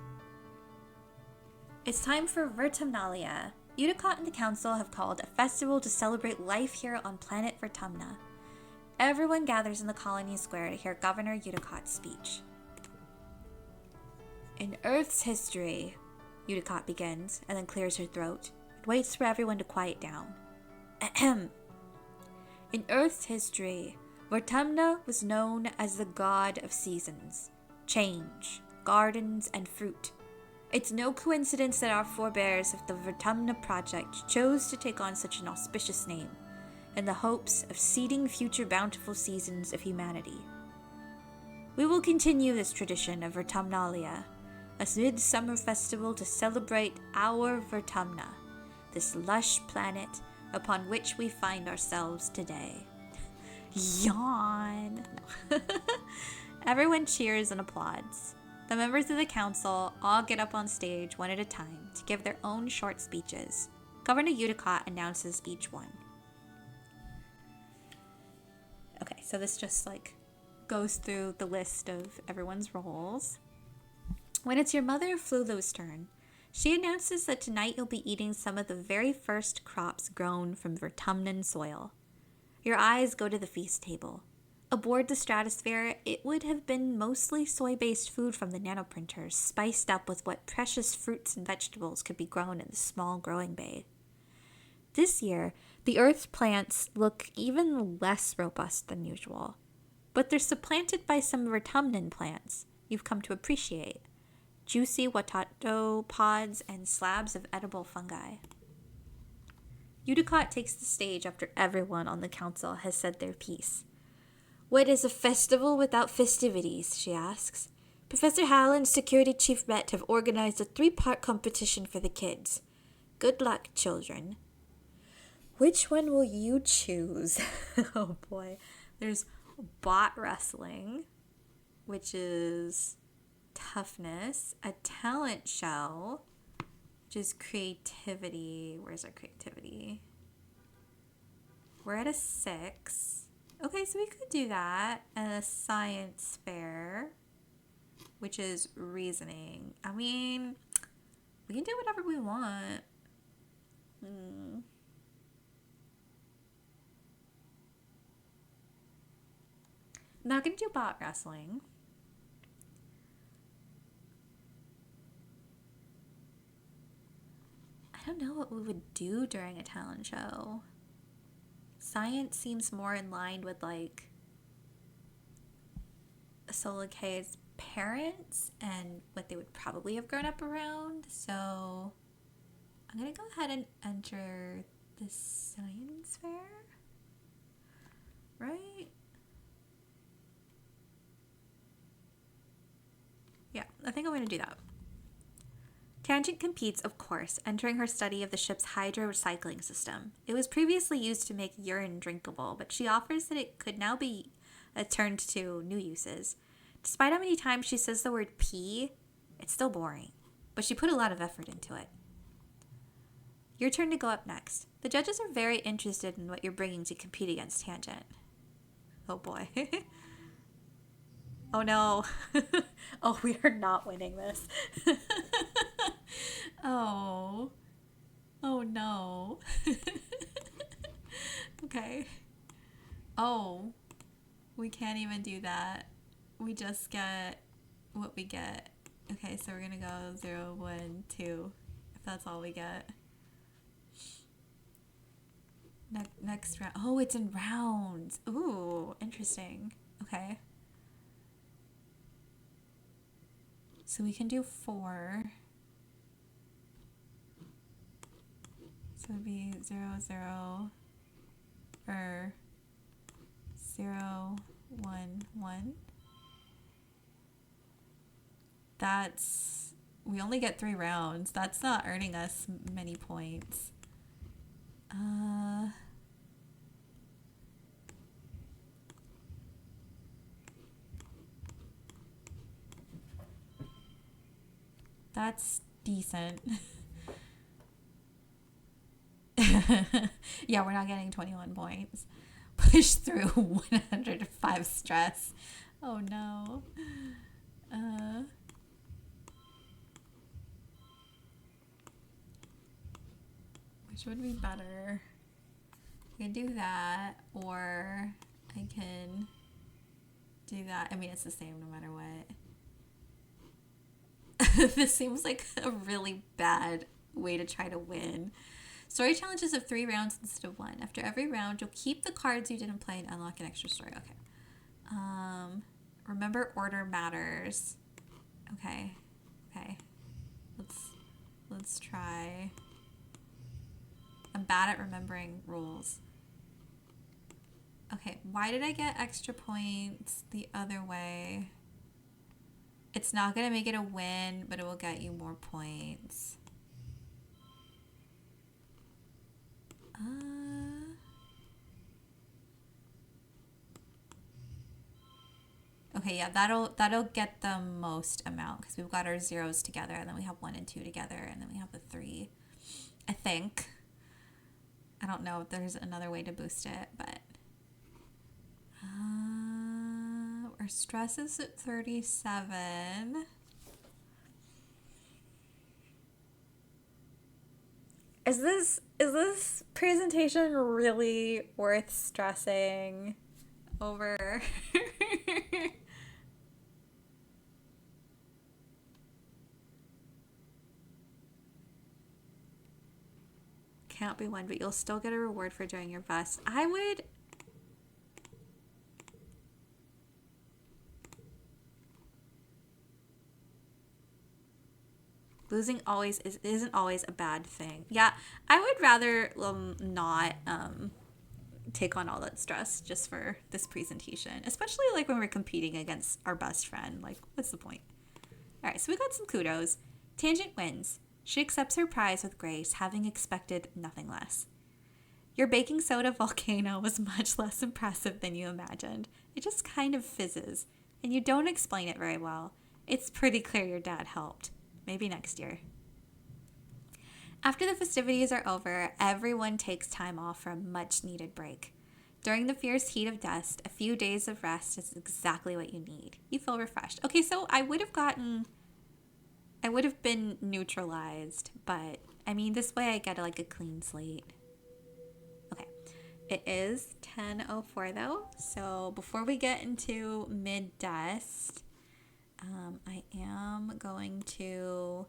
It's time for Vertumnalia. Unicott and the council have called a festival to celebrate life here on planet Vertumna. Everyone gathers in the colony square to hear Governor Udicott's speech. In Earth's history, Unicott begins, and then clears her throat, and waits for everyone to quiet down. Ahem. In Earth's history, Vertumna was known as the god of seasons, change, gardens, and fruit. It's no coincidence that our forebears of the Vertumna Project chose to take on such an auspicious name, in the hopes of seeding future bountiful seasons of humanity. We will continue this tradition of Vertumnalia, a midsummer festival to celebrate our Vertumna, this lush planet upon which we find ourselves today. Yawn! Everyone cheers and applauds. The members of the council all get up on stage one at a time to give their own short speeches. Governor Unicott announces each one. Okay, so this just goes through the list of everyone's roles. When it's your mother Flulu's turn, she announces that tonight you'll be eating some of the very first crops grown from Vertumnan soil. Your eyes go to the feast table. Aboard the stratosphere, it would have been mostly soy-based food from the nanoprinters, spiced up with what precious fruits and vegetables could be grown in the small growing bay. This year, the Earth's plants look even less robust than usual, but they're supplanted by some Vertumnan plants you've come to appreciate. Juicy watato pods and slabs of edible fungi. Unicott takes the stage after everyone on the council has said their piece. What is a festival without festivities, she asks. Professor Hal and Security Chief Met have organized a 3-part competition for the kids. Good luck, children. Which one will you choose? Oh boy. There's bot wrestling, which is toughness, a talent show, which is creativity. Where's our creativity? We're at a 6. Okay, so we could do that. And a science fair, which is reasoning. I mean, we can do whatever we want. Not gonna do bot wrestling. I don't know what we would do during a talent show. Science seems more in line with Sola K's parents and what they would probably have grown up around. So I'm gonna go ahead and enter the science fair. Right? Yeah, I think I'm gonna do that. Tangent competes, of course, entering her study of the ship's hydro recycling system. It was previously used to make urine drinkable, but she offers that it could now be turned to new uses. Despite how many times she says the word pee, it's still boring, but she put a lot of effort into it. Your turn to go up next. The judges are very interested in what you're bringing to compete against Tangent. Oh boy. Oh no. Oh, we are not winning this. Oh. Oh no. Okay. Oh. We can't even do that. We just get what we get. Okay, so we're gonna go 0, 1, 2. If that's all we get. Next round. Oh, it's in rounds. Ooh, interesting. Okay. So we can do 4. So it'd be 0, 0, or 0, 1, 1. That's We only get 3 rounds. That's not earning us many points. That's decent. Yeah, we're not getting 21 points. Push through 105 stress. Oh no. Which would be better? I can do that, or I can do that. I mean, it's the same no matter what. This seems like a really bad way to try to win. Story challenges of 3 rounds instead of 1. After every round, you'll keep the cards you didn't play and unlock an extra story. Okay. Remember order matters. Okay. Let's try. I'm bad at remembering rules. Okay, why did I get extra points the other way? It's not going to make it a win, but it will get you more points. Okay, yeah, that'll get the most amount because we've got our zeros together, and then we have 1 and 2 together, and then we have the 3. I think. I don't know if there's another way to boost it, but our stress is at 37. Is this presentation really worth stressing over? Can't be won, but you'll still get a reward for doing your best. I would... Losing isn't always a bad thing. Yeah, I would rather not take on all that stress just for this presentation, especially like when we're competing against our best friend. Like, what's the point? All right, so we got some kudos. Tangent wins. She accepts her prize with grace, having expected nothing less. Your baking soda volcano was much less impressive than you imagined. It just kind of fizzes, and you don't explain it very well. It's pretty clear your dad helped. Maybe next year. After the festivities are over, everyone takes time off for a much-needed break. During the fierce heat of dust, a few days of rest is exactly what you need. You feel refreshed. Okay, so I would have been neutralized, but I mean, this way I get like a clean slate. Okay, it is 10:04 though, so before we get into mid-dust, I am going to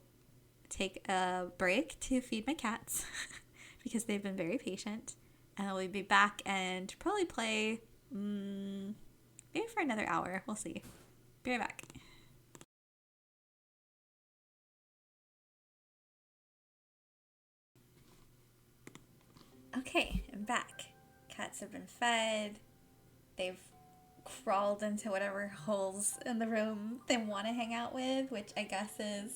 take a break to feed my cats because they've been very patient, and we'll be back and probably play maybe for another hour. We'll see. Be right back. Okay, I'm back. Cats have been fed. They've crawled into whatever holes in the room they want to hang out with, which I guess is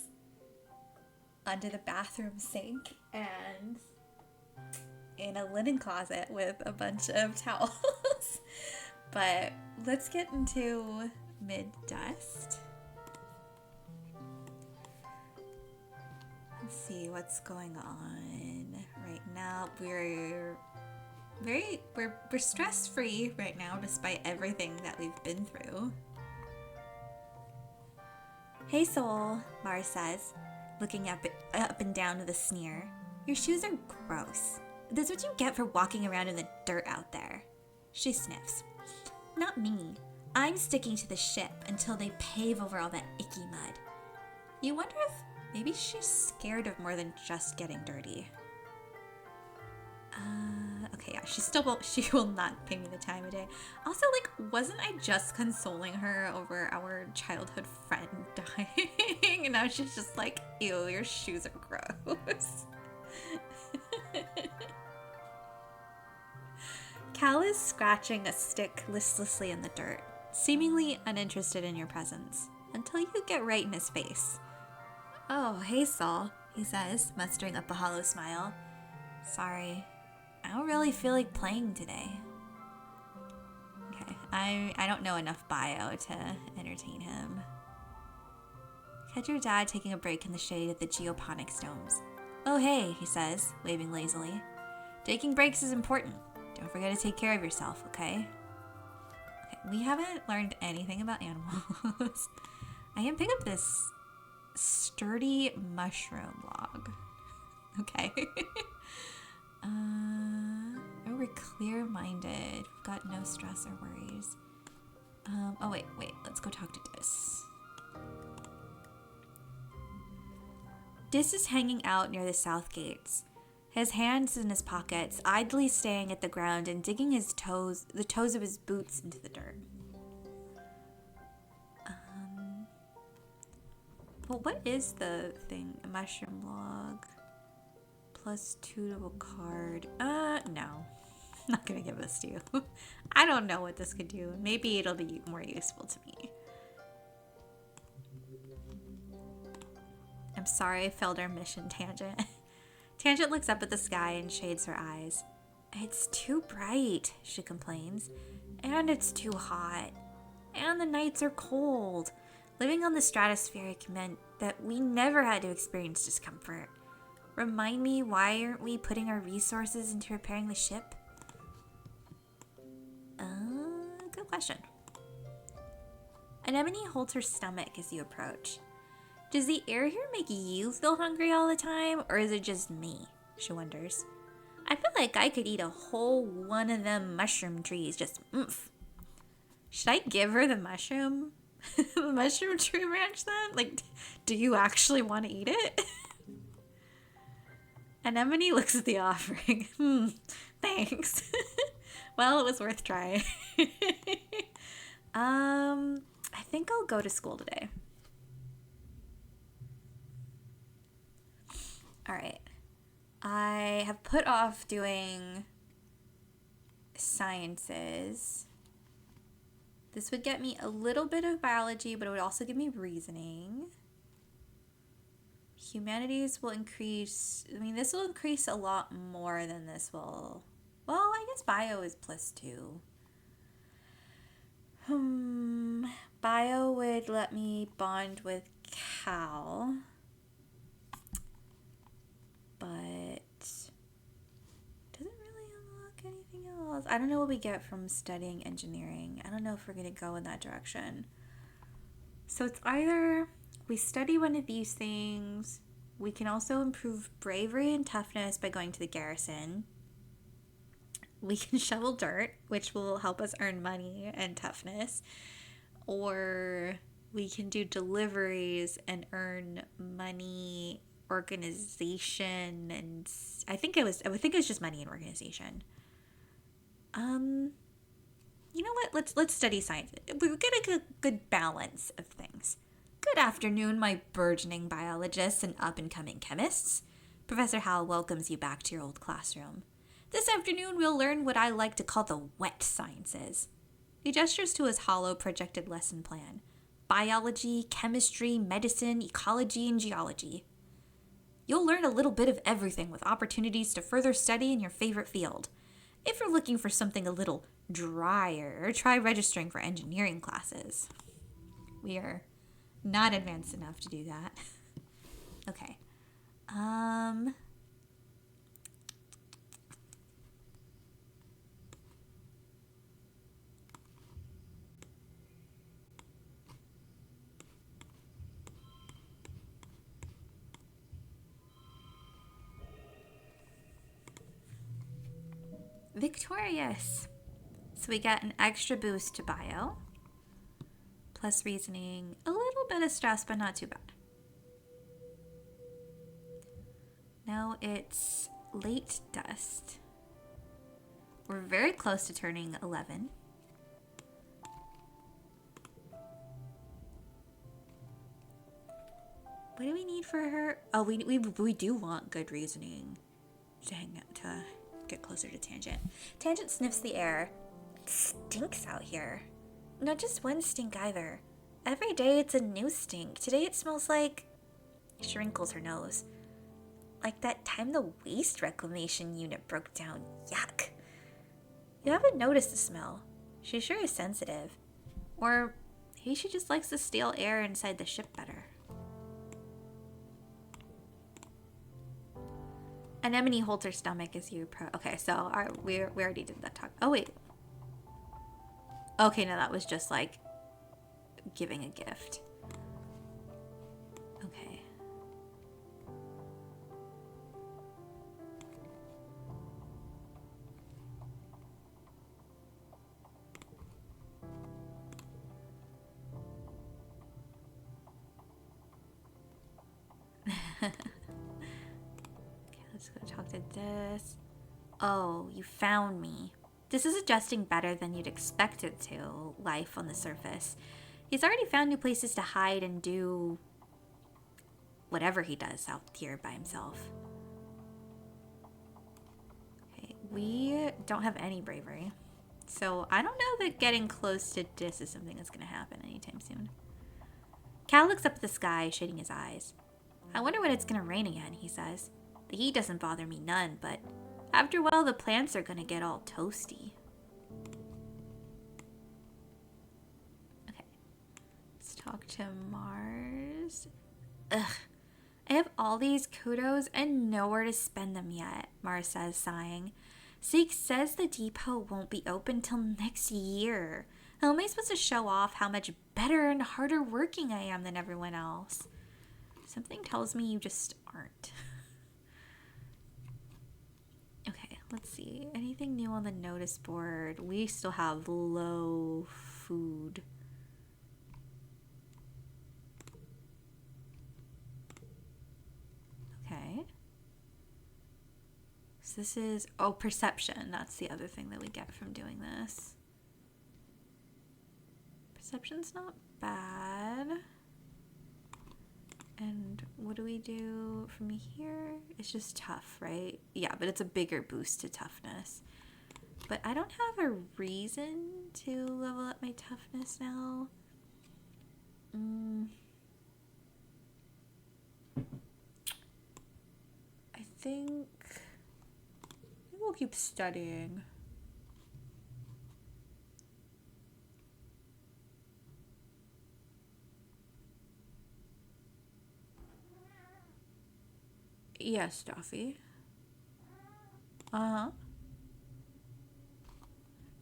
under the bathroom sink and in a linen closet with a bunch of towels. But let's get into mid-dust. Let's see what's going on right now. We're stress-free right now despite everything that we've been through. Hey Soul, Mars says, looking up and down with a sneer. Your shoes are gross. That's what you get for walking around in the dirt out there. She sniffs. Not me. I'm sticking to the ship until they pave over all that icky mud. You wonder if maybe she's scared of more than just getting dirty. Okay, yeah, she will not pay me the time of day. Also, like, wasn't I just consoling her over our childhood friend dying? And now she's just like, ew, your shoes are gross. Cal is scratching a stick listlessly in the dirt, seemingly uninterested in your presence, until you get right in his face. Oh, hey, Saul, he says, mustering up a hollow smile. Sorry, I don't really feel like playing today. Okay, I don't know enough bio to entertain him. Catch your dad taking a break in the shade of the geoponics domes. Oh, hey, he says, waving lazily. Taking breaks is important. Don't forget to take care of yourself, okay? We haven't learned anything about animals. I can pick up this sturdy mushroom log. Okay. We're clear-minded. We've got no stress or worries. Oh, wait. Let's go talk to Dis. Dis is hanging out near the south gates, his hands in his pockets, idly staring at the ground and digging the toes of his boots into the dirt. Well, what is the thing? A mushroom log. +2 to a card. No. I'm not gonna give this to you. I don't know what this could do. Maybe it'll be more useful to me. I'm sorry I failed our mission, Tangent. Tangent looks up at the sky and shades her eyes. It's too bright, she complains. And it's too hot. And the nights are cold. Living on the stratospheric meant that we never had to experience discomfort. Remind me, why aren't we putting our resources into repairing the ship? Good question. Anemone holds her stomach as you approach. Does the air here make you feel hungry all the time, or is it just me? She wonders. I feel like I could eat a whole one of them mushroom trees, just oomph. Should I give her the mushroom? The mushroom tree branch then? Like, do you actually want to eat it? Anemone looks at the offering. Thanks. Well, it was worth trying. I think I'll go to school today. Alright. I have put off doing sciences. This would get me a little bit of biology, but it would also give me reasoning. Humanities will increase... this will increase a lot more than this will... Well, I guess bio is +2. Bio would let me bond with Cal. But... doesn't really unlock anything else. I don't know what we get from studying engineering. I don't know if we're going to go in that direction. So it's either we study one of these things. We can also improve bravery and toughness by going to the garrison. We can shovel dirt, which will help us earn money and toughness. Or we can do deliveries and earn money, organization, and I think it was just money and organization. You know what? Let's study science. We're getting a good balance of things. Good afternoon, my burgeoning biologists and up-and-coming chemists. Professor Howell welcomes you back to your old classroom. This afternoon, we'll learn what I like to call the wet sciences. He gestures to his hollow projected lesson plan. Biology, chemistry, medicine, ecology, and geology. You'll learn a little bit of everything with opportunities to further study in your favorite field. If you're looking for something a little drier, try registering for engineering classes. We are not advanced enough to do that. Okay. Victorious. So we got an extra boost to bio. Plus reasoning. A little bit of stress, but not too bad. Now it's late dust. We're very close to turning 11. What do we need for her? Oh, we do want good reasoning. Dang it, to get closer to Tangent. Tangent sniffs the air. It stinks out here. Not just one stink either. Every day it's a new stink. Today it smells like She wrinkles her nose. Like that time the waste reclamation unit broke down. Yuck. You haven't noticed the smell. She sure is sensitive. Or maybe she just likes the stale air inside the ship better. Anemone holds her stomach as you approach. Okay, so we already did that talk. Oh, wait. Okay, no, that was just like giving a gift. Okay. Okay, let's go talk to this. Oh, you found me. This is adjusting better than you'd expect it to, life on the surface. He's already found new places to hide and do whatever he does out here by himself. Okay, we don't have any bravery. So I don't know that getting close to this is something that's going to happen anytime soon. Cal looks up at the sky, shading his eyes. I wonder when it's going to rain again, he says. The heat doesn't bother me none, but after a while the plants are going to get all toasty. Okay. Let's talk to Mars. Ugh. I have all these kudos and nowhere to spend them yet, Mars says, sighing. Zeke says the depot won't be open till next year. How am I supposed to show off how much better and harder working I am than everyone else? Something tells me you just aren't. Okay, let's see. Anything new on the notice board? We still have low food. Okay. So this is, oh, perception. That's the other thing that we get from doing this. Perception's not bad. And what do we do from here? It's just tough, right? Yeah, but it's a bigger boost to toughness. But I don't have a reason to level up my toughness now. I think we'll keep studying. Yes, Doffy. Uh-huh.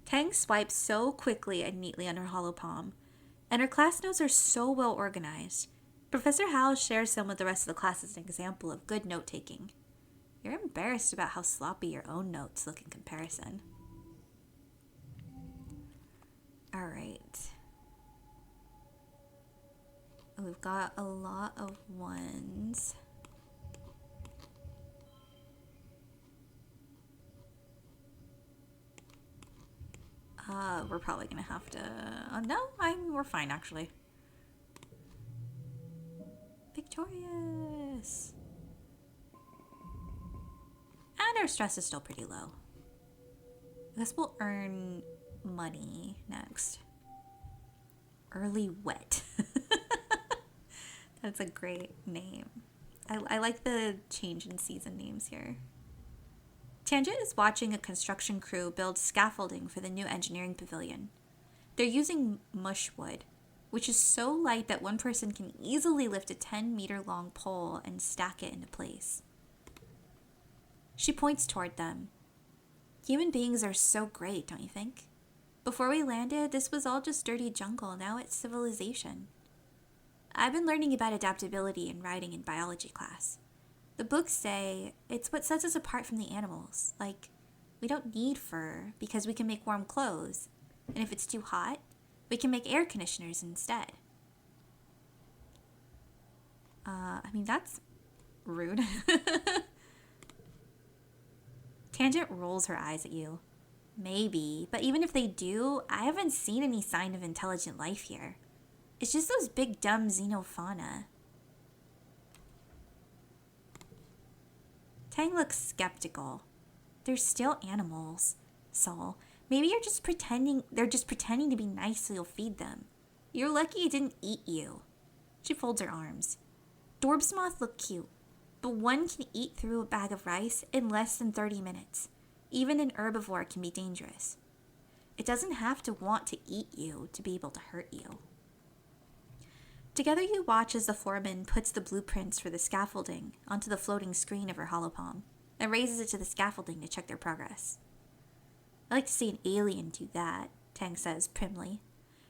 Tang swipes so quickly and neatly on her hollow palm, and her class notes are so well organized. Professor Howell shares them with the rest of the class as an example of good note-taking. You're embarrassed about how sloppy your own notes look in comparison. Alright. We've got a lot of ones. We're probably gonna have to... no, we're fine, actually. Victorious! And our stress is still pretty low. I guess we'll earn money next. Early Wet. That's a great name. I like the change in season names here. Tangent is watching a construction crew build scaffolding for the new engineering pavilion. They're using mushwood, which is so light that one person can easily lift a 10-meter-long pole and stack it into place. She points toward them. Human beings are so great, don't you think? Before we landed, this was all just dirty jungle. Now it's civilization. I've been learning about adaptability in writing in biology class. The books say it's what sets us apart from the animals. Like, we don't need fur because we can make warm clothes. And if it's too hot, we can make air conditioners instead. I mean, that's rude. Tangent rolls her eyes at you. Maybe, but even if they do, I haven't seen any sign of intelligent life here. It's just those big dumb xenofauna. Tang looks skeptical. They're still animals, Sol. Maybe they're just pretending to be nice so you'll feed them. You're lucky it didn't eat you. She folds her arms. Dorb's moth look cute, but one can eat through a bag of rice in less than 30 minutes. Even an herbivore can be dangerous. It doesn't have to want to eat you to be able to hurt you. Together you watch as the foreman puts the blueprints for the scaffolding onto the floating screen of her holopalm and raises it to the scaffolding to check their progress. I like to see an alien do that, Tang says primly.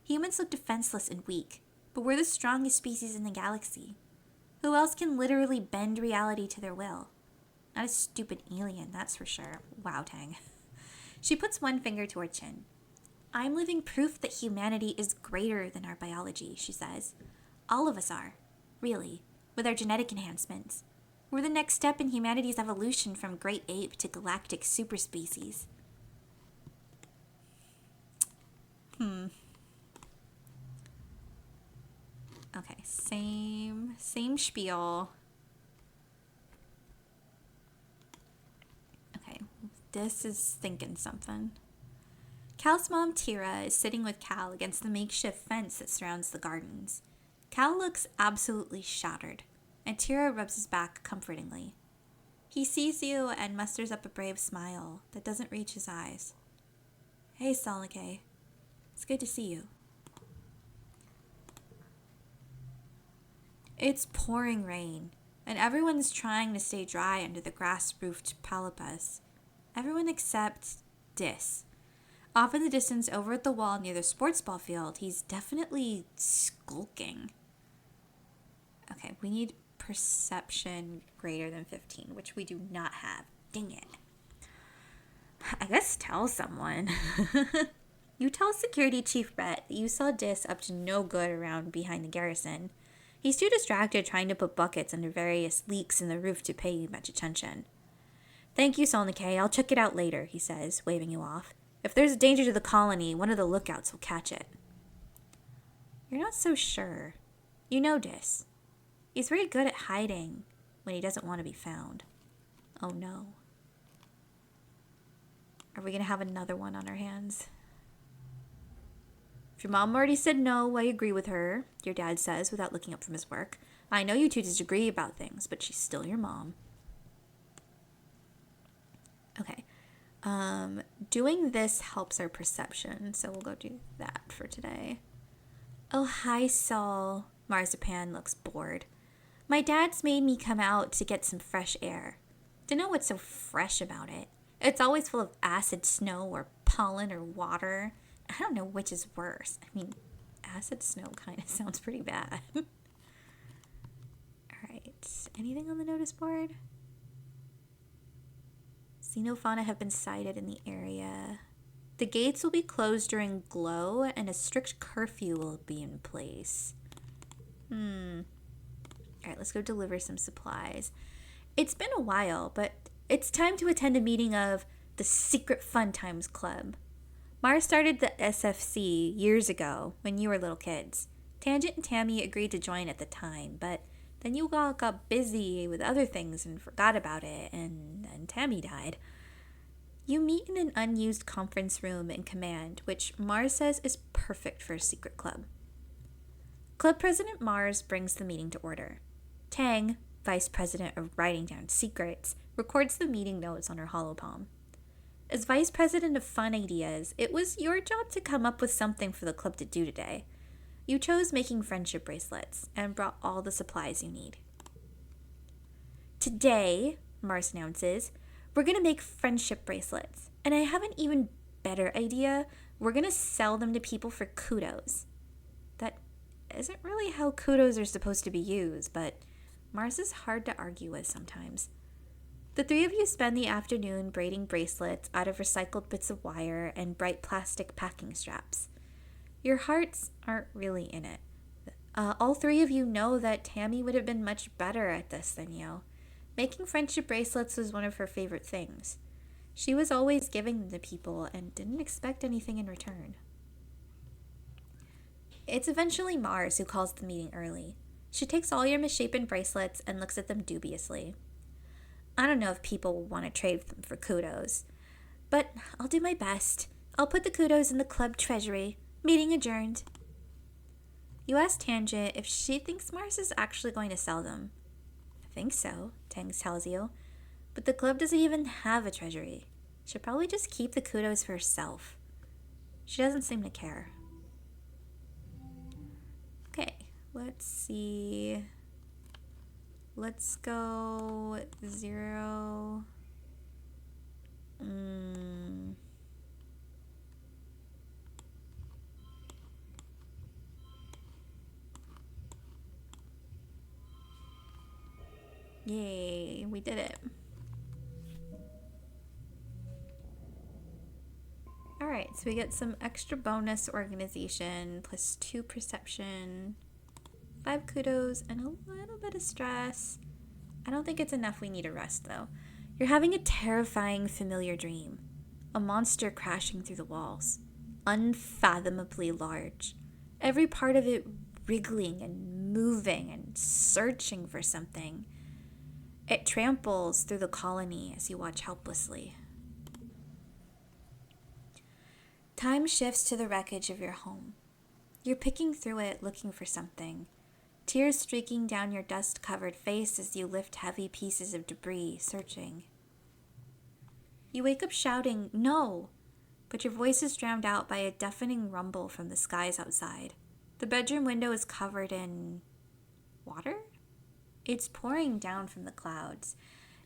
Humans look defenseless and weak, but we're the strongest species in the galaxy. Who else can literally bend reality to their will? Not a stupid alien, that's for sure. Wow, Tang. She puts one finger to her chin. I'm living proof that humanity is greater than our biology, she says. All of us are, really, with our genetic enhancements. We're the next step in humanity's evolution from great ape to galactic superspecies. Okay, same spiel. Okay, this is thinking something. Cal's mom, Tira, is sitting with Cal against the makeshift fence that surrounds the gardens. Cal looks absolutely shattered, and Tira rubs his back comfortingly. He sees you and musters up a brave smile that doesn't reach his eyes. Hey, Solike. It's good to see you. It's pouring rain, and everyone's trying to stay dry under the grass-roofed palapas. Everyone except Dis. Off in the distance, over at the wall near the sports ball field, he's definitely skulking. Okay, we need perception greater than 15, which we do not have. Dang it. I guess tell someone. You tell Security Chief Brett that you saw Dis up to no good around behind the garrison. He's too distracted trying to put buckets under various leaks in the roof to pay you much attention. Thank you, Solnike. I'll check it out later, he says, waving you off. If there's a danger to the colony, one of the lookouts will catch it. You're not so sure. You know Dis. He's very good at hiding when he doesn't want to be found. Oh no. Are we going to have another one on our hands? If your mom already said no, I agree with her, your dad says without looking up from his work. I know you two disagree about things, but she's still your mom. Okay. Doing this helps our perception, so we'll go do that for today. Oh, hi, Sol. Marzipan looks bored. My dad's made me come out to get some fresh air. Don't know what's so fresh about it. It's always full of acid snow or pollen or water. I don't know which is worse. I mean, acid snow kind of sounds pretty bad. Alright, anything on the notice board? Xenofauna have been sighted in the area. The gates will be closed during glow, and a strict curfew will be in place. Alright, let's go deliver some supplies. It's been a while, but it's time to attend a meeting of the Secret Fun Times Club. Mars started the SFC years ago when you were little kids. Tangent and Tammy agreed to join at the time, but then you all got busy with other things and forgot about it, and then Tammy died. You meet in an unused conference room in command, which Mars says is perfect for a secret club. Club President Mars brings the meeting to order. Tang, Vice President of Writing Down Secrets, records the meeting notes on her holopalm. As Vice President of Fun Ideas, it was your job to come up with something for the club to do today. You chose making friendship bracelets and brought all the supplies you need. Today, Mars announces, we're going to make friendship bracelets. And I have an even better idea. We're going to sell them to people for kudos. That isn't really how kudos are supposed to be used, but Mars is hard to argue with sometimes. The three of you spend the afternoon braiding bracelets out of recycled bits of wire and bright plastic packing straps. Your hearts aren't really in it. All three of you know that Tammy would have been much better at this than you. Making friendship bracelets was one of her favorite things. She was always giving them to people and didn't expect anything in return. It's eventually Mars who calls the meeting early. She takes all your misshapen bracelets and looks at them dubiously. I don't know if people will want to trade them for kudos, but I'll do my best. I'll put the kudos in the club treasury. Meeting adjourned. You ask Tangent if she thinks Mars is actually going to sell them. think so, Tang tells you. But the club doesn't even have a treasury. She'll probably just keep the kudos for herself. She doesn't seem to care. Okay, let's see. Let's go 0. Yay, we did it. Alright, so we get some extra bonus organization, plus 2 perception, 5 kudos, and a little bit of stress. I don't think it's enough. We need a rest, though. You're having a terrifying familiar dream. A monster crashing through the walls. Unfathomably large. Every part of it wriggling and moving and searching for something. It tramples through the colony as you watch helplessly. Time shifts to the wreckage of your home. You're picking through it, looking for something. Tears streaking down your dust-covered face as you lift heavy pieces of debris, searching. You wake up shouting, "No!" But your voice is drowned out by a deafening rumble from the skies outside. The bedroom window is covered in water? It's pouring down from the clouds.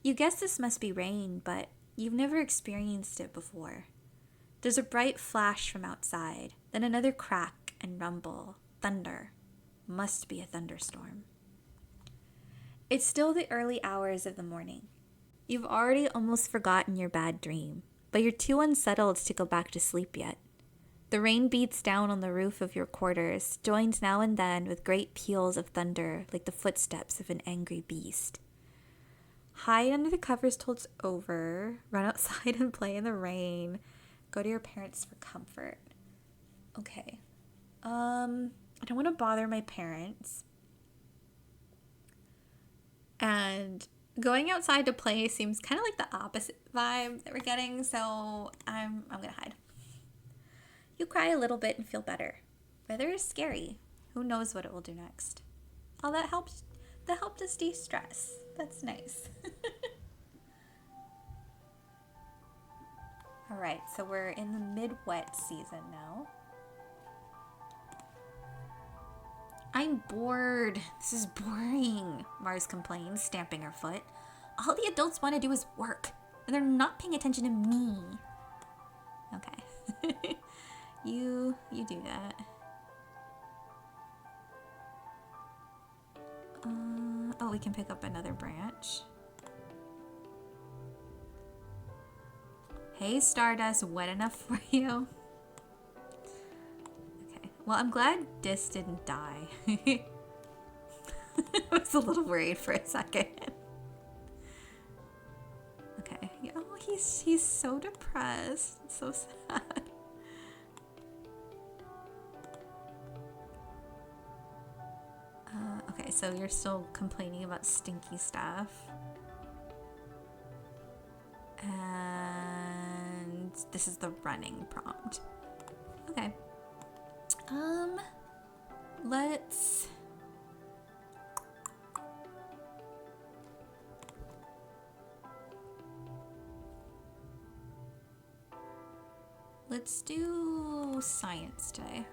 You guess this must be rain, but you've never experienced it before. There's a bright flash from outside, then another crack and rumble, thunder. Must be a thunderstorm. It's still the early hours of the morning. You've already almost forgotten your bad dream, but you're too unsettled to go back to sleep yet. The rain beats down on the roof of your quarters, joined now and then with great peals of thunder like the footsteps of an angry beast. Hide under the covers till it's over, run outside and play in the rain, go to your parents for comfort. Okay. I don't want to bother my parents. And going outside to play seems kind of like the opposite vibe that we're getting, so I'm going to hide. You cry a little bit and feel better. Weather is scary. Who knows what it will do next? Oh, that helped us de-stress. That's nice. All right, so we're in the mid-wet season now. I'm bored. This is boring, Mars complains, stamping her foot. All the adults want to do is work, and they're not paying attention to me. Okay. You do that. Oh, we can pick up another branch. Hey, Stardust, wet enough for you? Well, I'm glad Dis didn't die. I was a little worried for a second. Okay. Oh, he's so depressed. It's so sad. Okay, so you're still complaining about stinky stuff. And this is the running prompt. Okay. Let's do science today.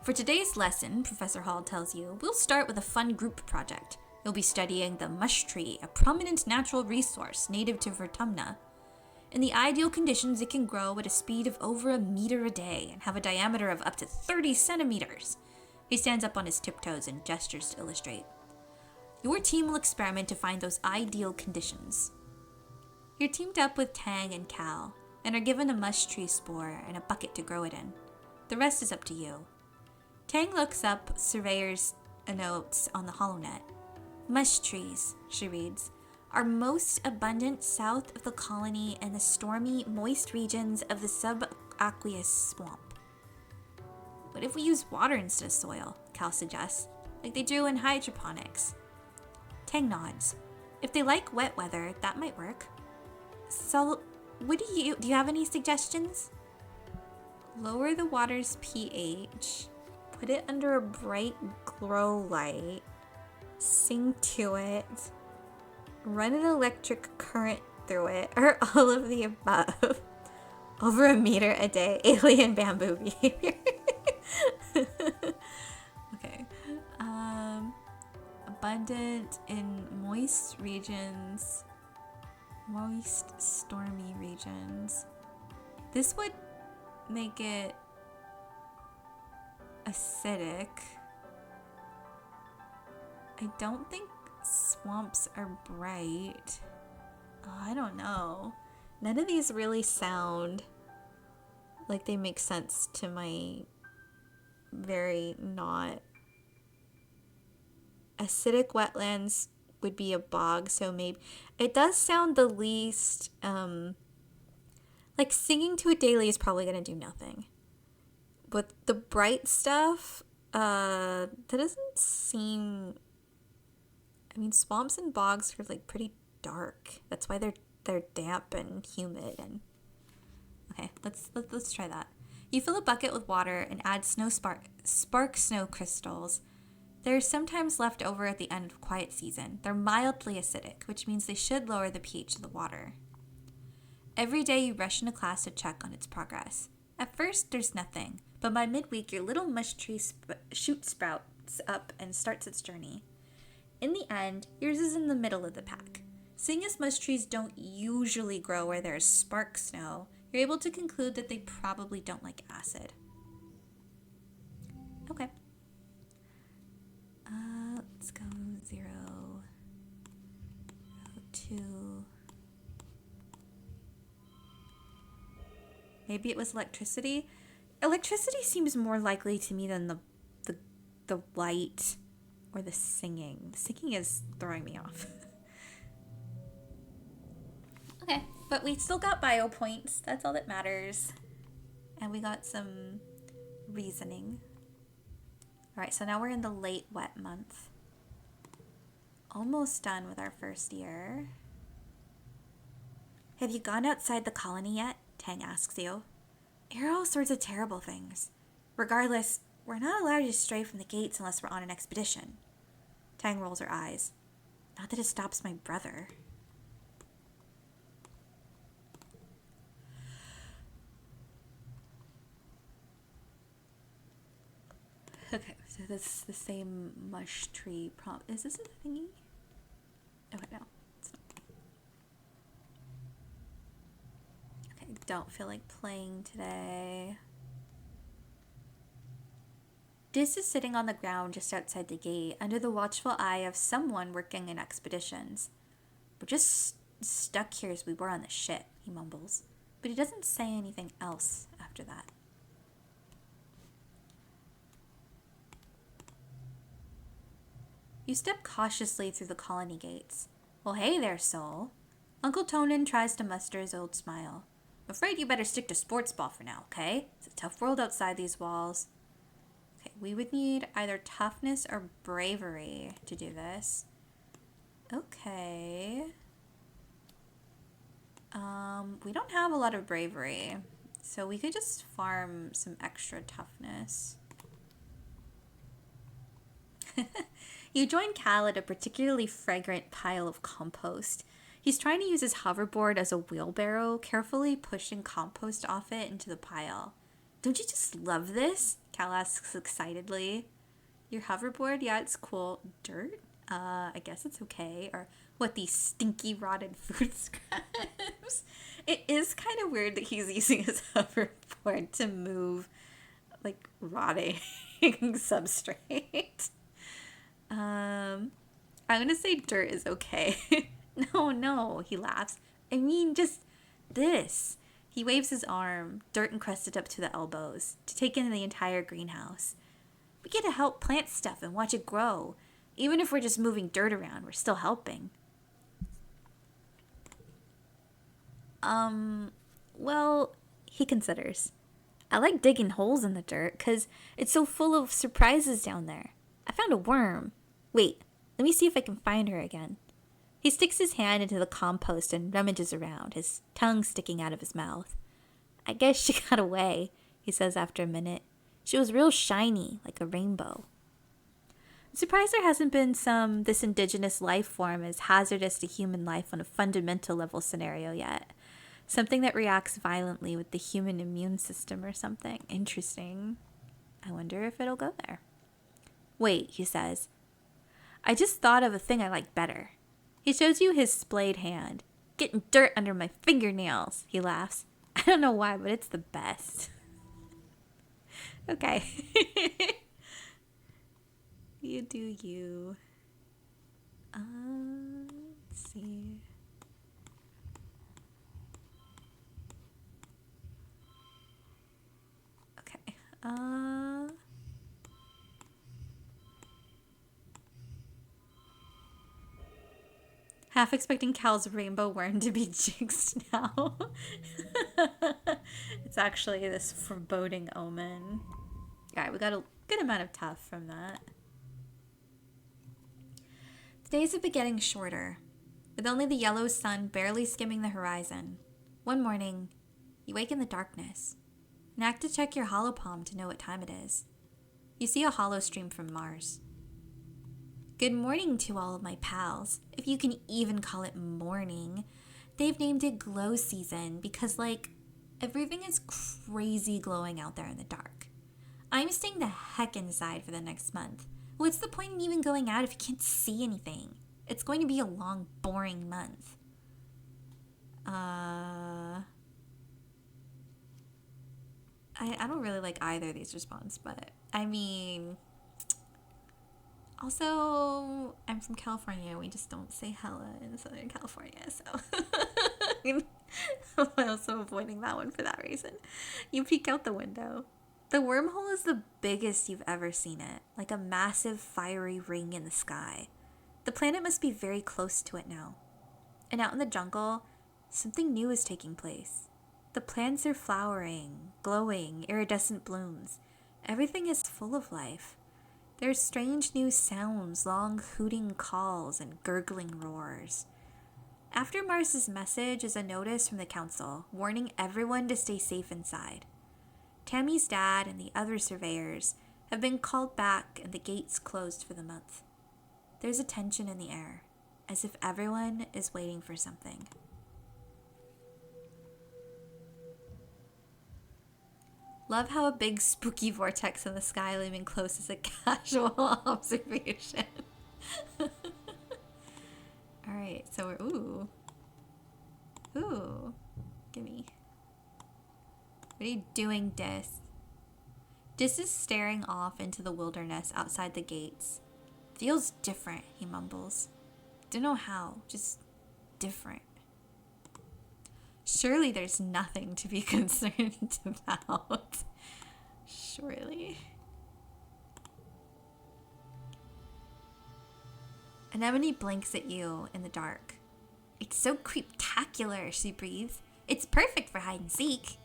For today's lesson, Professor Hall tells you, we'll start with a fun group project. You'll be studying the mush tree, a prominent natural resource native to Vertumna. In the ideal conditions, it can grow at a speed of over 1 meter a day and have a diameter of up to 30 centimeters. He stands up on his tiptoes and gestures to illustrate. Your team will experiment to find those ideal conditions. You're teamed up with Tang and Cal, and are given a mush tree spore and a bucket to grow it in. The rest is up to you. Tang looks up Surveyor's notes on the HoloNet. Mush trees, she reads, are most abundant south of the colony and the stormy, moist regions of the subaqueous swamp. What if we use water instead of soil? Cal suggests, like they do in hydroponics. Tang nods. If they like wet weather, that might work. So, do you have any suggestions? Lower the water's pH. Put it under a bright grow light. sing to it, run an electric current through it, or all of the above. Over a meter a day, alien bamboo behavior. Okay. Abundant in moist regions, moist, stormy regions. This would make it acidic. I don't think swamps are bright. Oh, I don't know. None of these really sound like they make sense to my very not. Acidic wetlands would be a bog, so maybe it does sound the least like singing to it daily is probably gonna do nothing. But the bright stuff, that doesn't seem. I mean, swamps and bogs are like pretty dark. That's why they're damp and humid. And okay, let's try that. You fill a bucket with water and add spark snow crystals. They're sometimes left over at the end of quiet season. They're mildly acidic, which means they should lower the pH of the water. Every day you rush into class to check on its progress. At first, there's nothing, but by midweek, your little mush tree shoot sprouts up and starts its journey. In the end, yours is in the middle of the pack. Seeing as mush trees don't usually grow where there's spark snow, you're able to conclude that they probably don't like acid. Okay. Let's go 0, 2. Maybe it was electricity. Electricity seems more likely to me than the light or the singing. The singing is throwing me off. Okay, but we still got bio points. That's all that matters. And we got some reasoning. All right, so now we're in the late wet month. Almost done with our first year. Have you gone outside the colony yet? Tang asks you. I hear all sorts of terrible things. Regardless, we're not allowed to stray from the gates unless we're on an expedition. Tang rolls her eyes. Not that it stops my brother. Okay, so this is the same mush tree prompt. Is this a thingy? Okay, no, it's not. Okay, don't feel like playing today. Dis is sitting on the ground just outside the gate, under the watchful eye of someone working in expeditions. We're just stuck here as we were on the ship, he mumbles, but he doesn't say anything else after that. You step cautiously through the colony gates. Well, hey there, Soul. Uncle Tonin tries to muster his old smile. I'm afraid you better stick to sports ball for now, okay? It's a tough world outside these walls. Okay, we would need either toughness or bravery to do this. Okay. We don't have a lot of bravery, so we could just farm some extra toughness. You join Cal at a particularly fragrant pile of compost. He's trying to use his hoverboard as a wheelbarrow, carefully pushing compost off it into the pile. Don't you just love this? Cal asks excitedly. Your hoverboard? Yeah, it's cool. Dirt? I guess it's okay. Or what, these stinky rotted food scraps? It is kind of weird that he's using his hoverboard to move, like, rotting substrate. I'm gonna say dirt is okay. No, he laughs. I mean, just this. He waves his arm, dirt encrusted up to the elbows, to take in the entire greenhouse. We get to help plant stuff and watch it grow. Even if we're just moving dirt around, we're still helping. Well, he considers. I like digging holes in the dirt because it's so full of surprises down there. I found a worm. Wait, let me see if I can find her again. He sticks his hand into the compost and rummages around, his tongue sticking out of his mouth. I guess she got away, he says after a minute. She was real shiny, like a rainbow. surprised there hasn't been this indigenous life form as hazardous to human life on a fundamental level scenario yet. Something that reacts violently with the human immune system or something. Interesting. I wonder if it'll go there. Wait, he says. I just thought of a thing I like better. He shows you his splayed hand. Getting dirt under my fingernails, he laughs. I don't know why, but it's the best. Okay. You do you. Let's see. Okay. Half expecting Cal's rainbow worm to be jinxed now. It's actually this foreboding omen. Alright, we got a good amount of tough from that. The days have been getting shorter, with only the yellow sun barely skimming the horizon. One morning, you wake in the darkness and act to check your holopalm to know what time it is. You see a hollow stream from Mars. Good morning to all of my pals, if you can even call it morning. They've named it glow season because, everything is crazy glowing out there in the dark. I'm staying the heck inside for the next month. What's the point in even going out if you can't see anything? It's going to be a long, boring month. I don't really like either of these responses, but I mean, also, I'm from California. We just don't say hella in Southern California, so I'm also avoiding that one for that reason. You peek out the window. The wormhole is the biggest you've ever seen it, like a massive fiery ring in the sky. The planet must be very close to it now. And out in the jungle, something new is taking place. The plants are flowering, glowing, iridescent blooms. Everything is full of life. There are strange new sounds, long hooting calls, and gurgling roars. After Mars's message is a notice from the council, warning everyone to stay safe inside. Tammy's dad and the other surveyors have been called back and the gates closed for the month. There's a tension in the air, as if everyone is waiting for something. Love how a big spooky vortex in the sky looming close is a casual observation. Alright, so we're, ooh, gimme. What are you doing, Dis? Dis is staring off into the wilderness outside the gates. Feels different, he mumbles. Don't know how, just different. Surely there's nothing to be concerned about. Surely. Anemone blinks at you in the dark. It's so creeptacular, she breathes. It's perfect for hide and seek.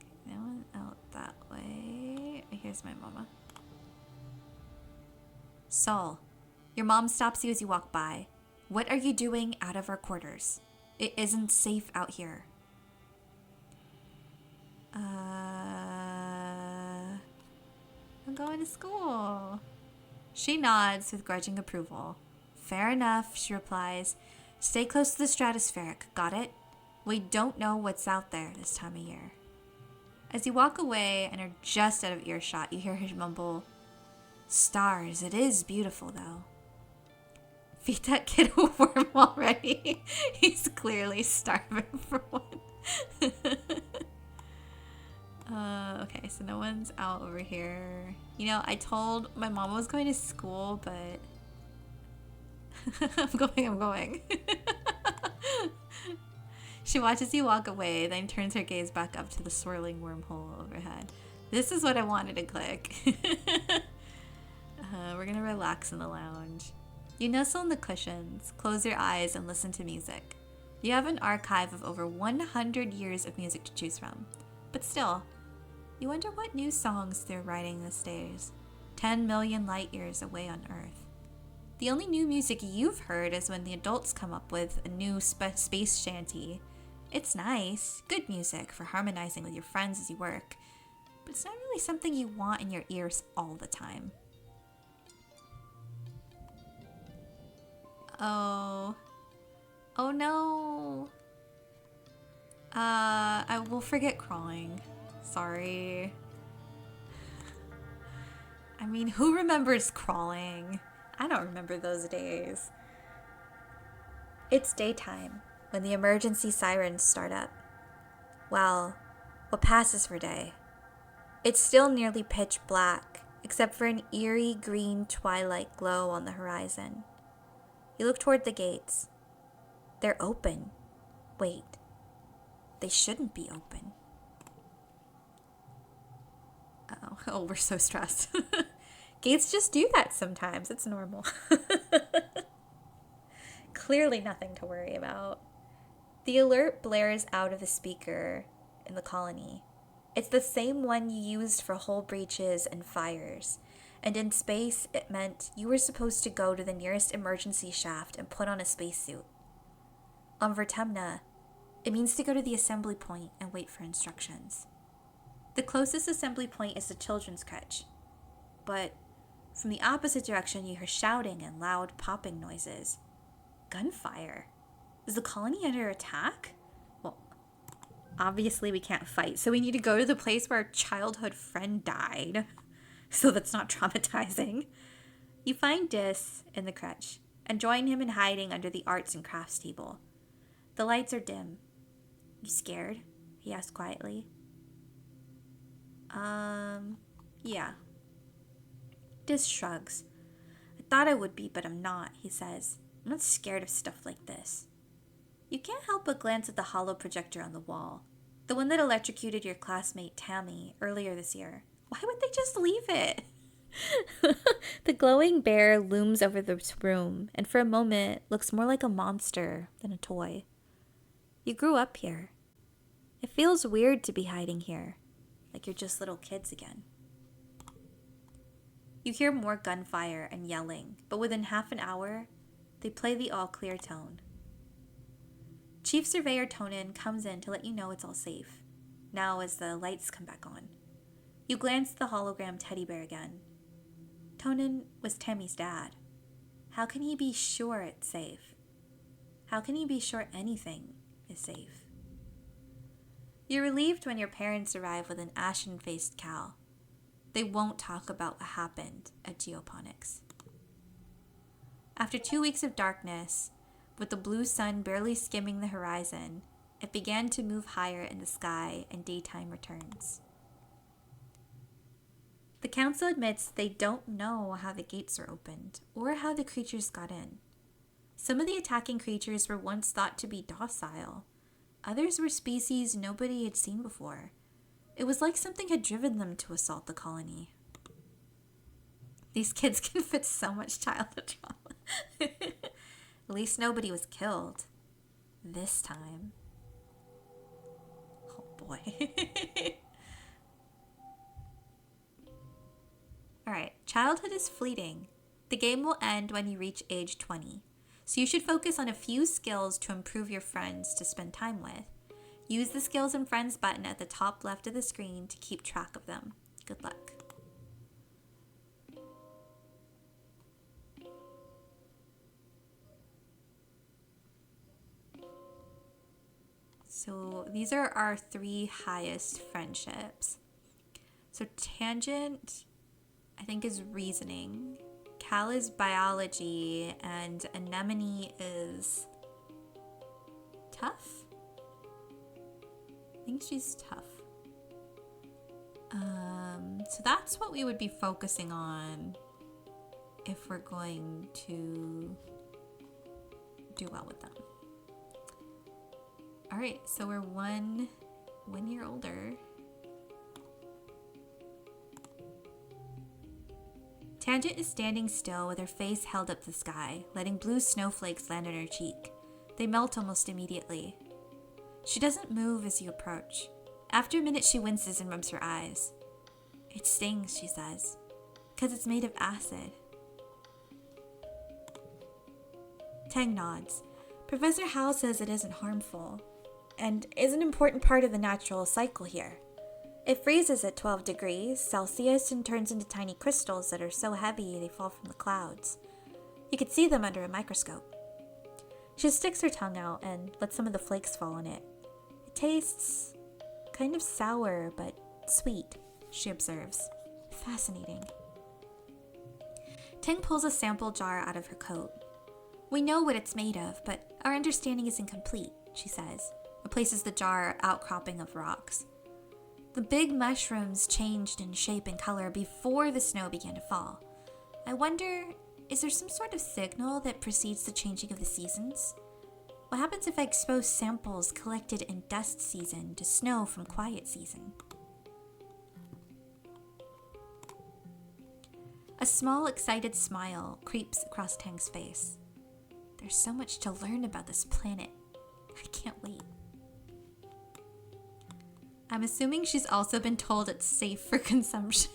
Okay, that one out that way. Here's my mama. Saul, your mom stops you as you walk by. What are you doing out of our quarters? It isn't safe out here. I'm going to school. She nods with grudging approval. Fair enough, she replies. Stay close to the stratospheric, got it? We don't know what's out there this time of year. As you walk away and are just out of earshot, you hear her mumble, Stars, it is beautiful though. Feed that kid a worm already. He's clearly starving for one. Okay, so no one's out over here. You know, I told my mom I was going to school, but I'm going. She watches you walk away, then turns her gaze back up to the swirling wormhole overhead. This is what I wanted to click. We're gonna relax in the lounge. You nestle in the cushions, close your eyes, and listen to music. You have an archive of over 100 years of music to choose from. But still, you wonder what new songs they're writing these days, 10 million light years away on Earth. The only new music you've heard is when the adults come up with a new space shanty. It's nice, good music for harmonizing with your friends as you work. but it's not really something you want in your ears all the time. Oh. Oh no. I will forget crawling. Sorry. I mean, who remembers crawling? I don't remember those days. It's daytime when the emergency sirens start up. Well, what passes for day. It's still nearly pitch black, except for an eerie green twilight glow on the horizon. You look toward the gates. They're open. Wait, they shouldn't be open. Oh, we're so stressed. Gates just do that sometimes. It's normal. Clearly nothing to worry about. The alert blares out of the speaker in the colony. It's the same one you used for hull breaches and fires. And in space, it meant you were supposed to go to the nearest emergency shaft and put on a spacesuit. On Vertemna, it means to go to the assembly point and wait for instructions. The closest assembly point is the children's crèche. But from the opposite direction, you hear shouting and loud popping noises. Gunfire. Is the colony under attack? Well, obviously we can't fight, so we need to go to the place where our childhood friend died. So that's not traumatizing. You find Dis in the crèche and join him in hiding under the arts and crafts table. The lights are dim. You scared? He asked quietly. Yeah. Dis shrugs. I thought I would be, but I'm not, he says. I'm not scared of stuff like this. You can't help but glance at the hollow projector on the wall. The one that electrocuted your classmate Tammy earlier this year. Why would they just leave it? The glowing bear looms over the room and for a moment looks more like a monster than a toy. You grew up here. It feels weird to be hiding here, like you're just little kids again. You hear more gunfire and yelling, but within half an hour, they play the all-clear tone. Chief Surveyor Tonin comes in to let you know it's all safe, now as the lights come back on. You glance at the hologram teddy bear again. Tonin was Tammy's dad. How can he be sure it's safe? How can he be sure anything is safe? You're relieved when your parents arrive with an ashen-faced Cal. They won't talk about what happened at Geoponics. After 2 weeks of darkness, with the blue sun barely skimming the horizon, it began to move higher in the sky and daytime returns. The council admits they don't know how the gates were opened or how the creatures got in. Some of the attacking creatures were once thought to be docile. Others were species nobody had seen before. It was like something had driven them to assault the colony. These kids can fit so much childhood trauma. At least nobody was killed. This time. Oh boy. Alright, childhood is fleeting. The game will end when you reach age 20. So you should focus on a few skills to improve your friends to spend time with. Use the Skills and Friends button at the top left of the screen to keep track of them. Good luck. So these are our 3 highest friendships. So Tangent, I think, is reasoning. Cal is biology, and Anemone is tough. I think she's tough. So that's what we would be focusing on if we're going to do well with them. All right, so we're one year older. Tangent is standing still with her face held up to the sky, letting blue snowflakes land on her cheek. They melt almost immediately. She doesn't move as you approach. After a minute, she winces and rubs her eyes. It stings, she says, because it's made of acid. Tang nods. Professor Howell says it isn't harmful, and is an important part of the natural cycle here. It freezes at 12 degrees Celsius and turns into tiny crystals that are so heavy they fall from the clouds. You could see them under a microscope. She sticks her tongue out and lets some of the flakes fall on it. It tastes kind of sour but sweet, she observes. Fascinating. Ting pulls a sample jar out of her coat. We know what it's made of, but our understanding is incomplete, she says, and places the jar outcropping of rocks. The big mushrooms changed in shape and color before the snow began to fall. I wonder, is there some sort of signal that precedes the changing of the seasons? What happens if I expose samples collected in dust season to snow from quiet season? A small, excited smile creeps across Tang's face. There's so much to learn about this planet. I can't wait. I'm assuming she's also been told it's safe for consumption.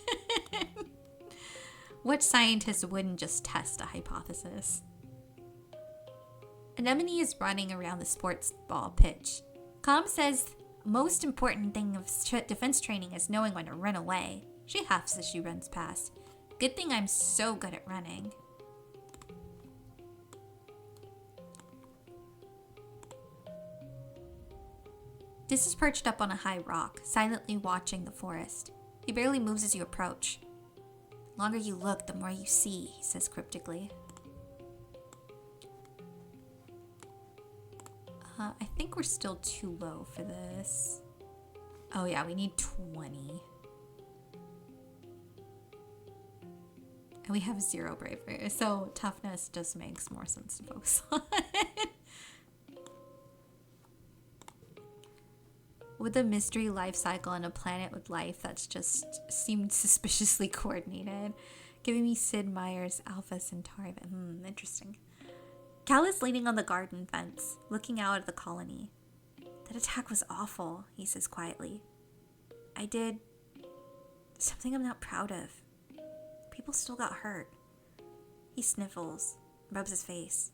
What scientist wouldn't just test a hypothesis? Anemone is running around the sports ball pitch. Com says most important thing of defense training is knowing when to run away. She huffs as she runs past. Good thing I'm so good at running. Dis is perched up on a high rock, silently watching the forest. He barely moves as you approach. The longer you look, the more you see, he says cryptically. I think we're still too low for this. Oh yeah, we need 20. And we have 0 bravery, so toughness just makes more sense to focus on. With a mystery life cycle on a planet with life that's just seemed suspiciously coordinated, giving me Sid Meier's Alpha Centauri. Interesting. Cal is leaning on the garden fence, looking out at the colony. That attack was awful, he says quietly. I did something I'm not proud of. People still got hurt. He sniffles, rubs his face.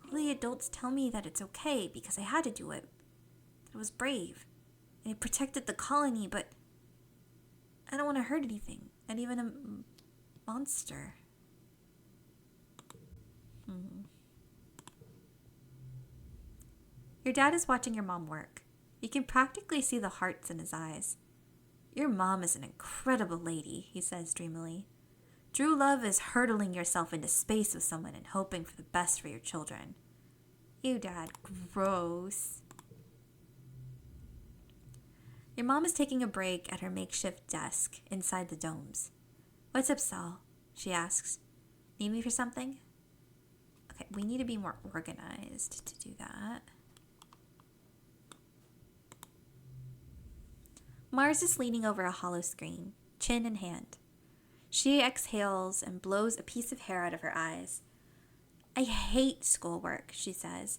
All the adults tell me that it's okay because I had to do it. That it was brave. And it protected the colony, but I don't want to hurt anything. Not even a monster. Your dad is watching your mom work. You can practically see the hearts in his eyes. Your mom is an incredible lady, he says dreamily. True love is hurtling yourself into space with someone and hoping for the best for your children. Ew, Dad. Gross. Your mom is taking a break at her makeshift desk inside the domes. What's up, Sal? She asks. Need me for something? Okay, we need to be more organized to do that. Mars is leaning over a hollow screen, chin in hand. She exhales and blows a piece of hair out of her eyes. I hate schoolwork, she says,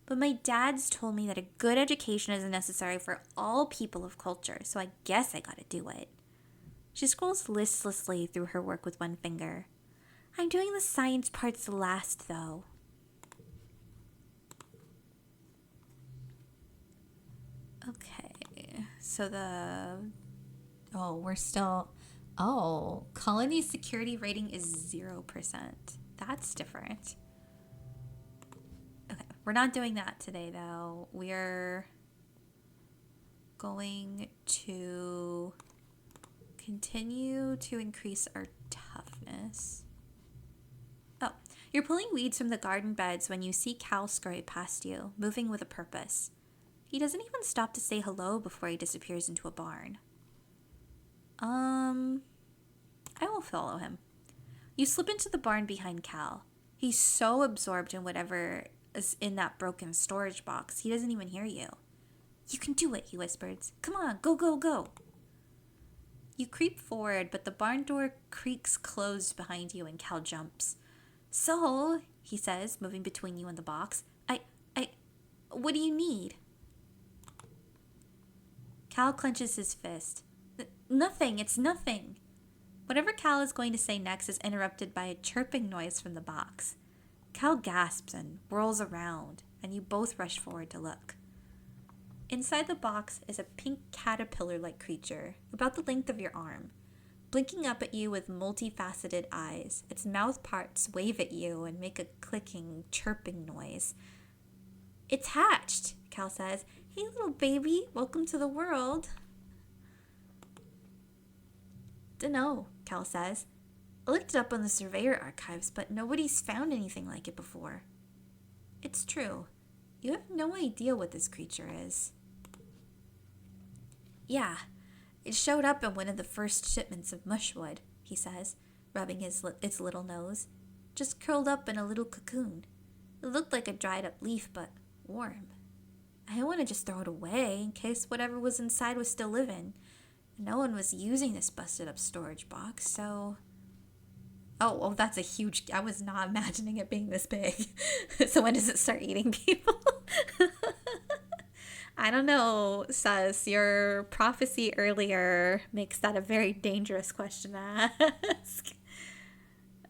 but my dad's told me that a good education is necessary for all people of culture, so I guess I gotta do it. She scrolls listlessly through her work with one finger. I'm doing the science parts last, though. Okay, so colony security rating is 0%. That's different. Okay, we're not doing that today, though. We're going to continue to increase our toughness. Oh, you're pulling weeds from the garden beds when you see Cal scurry past you, moving with a purpose. He doesn't even stop to say hello before he disappears into a barn. I will follow him. You slip into the barn behind Cal. He's so absorbed in whatever is in that broken storage box, he doesn't even hear you. You can do it, he whispers. Come on, go, go, go. You creep forward, but the barn door creaks closed behind you and Cal jumps. So, he says, moving between you and the box, what do you need? Cal clenches his fist. Nothing, it's nothing. Whatever Cal is going to say next is interrupted by a chirping noise from the box. Cal gasps and whirls around, and you both rush forward to look. Inside the box is a pink caterpillar-like creature, about the length of your arm, blinking up at you with multifaceted eyes. Its mouth parts wave at you and make a clicking, chirping noise. It's hatched, Cal says. Hey, little baby, welcome to the world. Dunno, Cal says. I looked it up on the Surveyor archives, but nobody's found anything like it before. It's true. You have no idea what this creature is. Yeah, it showed up in one of the first shipments of mushwood, he says, rubbing its little nose. Just curled up in a little cocoon. It looked like a dried up leaf, but warm. I didn't want to just throw it away in case whatever was inside was still living. No one was using this busted up storage box, so... Oh, that's a huge... I was not imagining it being this big. So when does it start eating people? I don't know, Sus. Your prophecy earlier makes that a very dangerous question to ask.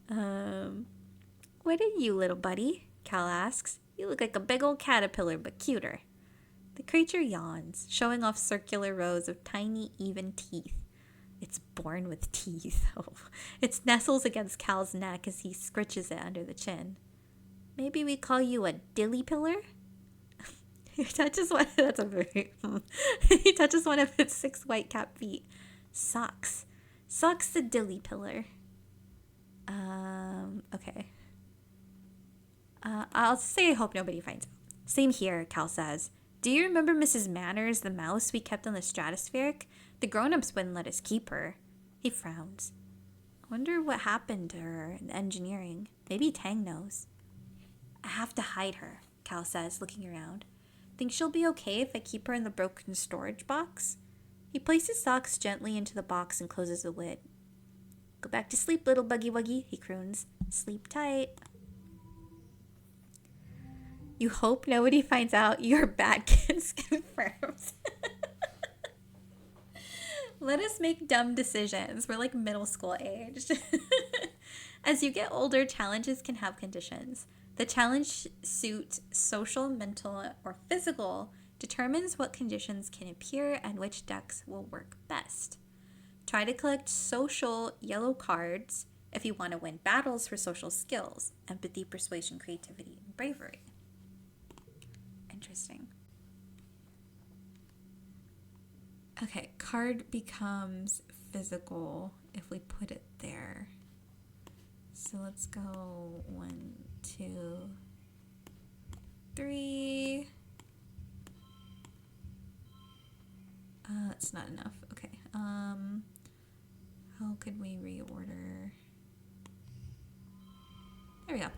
What are you, little buddy? Cal asks. You look like a big old caterpillar, but cuter. The creature yawns, showing off circular rows of tiny, even teeth. It's born with teeth. Oh. It nestles against Cal's neck as he scritches it under the chin. Maybe we call you a dilly pillar? He touches one. That's a very. He touches one of its 6 white cap feet. Socks the dilly pillar. Okay. I'll say I hope nobody finds out. Same here, Cal says. Do you remember Mrs. Manners, the mouse we kept on the stratospheric? The grown-ups wouldn't let us keep her. He frowns. I wonder what happened to her in engineering. Maybe Tang knows. I have to hide her, Cal says, looking around. Think she'll be okay if I keep her in the broken storage box? He places socks gently into the box and closes the lid. Go back to sleep, little buggy wuggy, he croons. Sleep tight. You hope nobody finds out you're bad kids confirmed. Let us make dumb decisions. We're like middle school age. As you get older, challenges can have conditions. The challenge suit, social, mental, or physical, determines what conditions can appear and which decks will work best. Try to collect social yellow cards if you want to win battles for social skills, empathy, persuasion, creativity, and bravery. Interesting. Okay, card becomes physical if we put it there. So let's go 1, 2, 3. That's not enough. Okay. How could we reorder? There we go.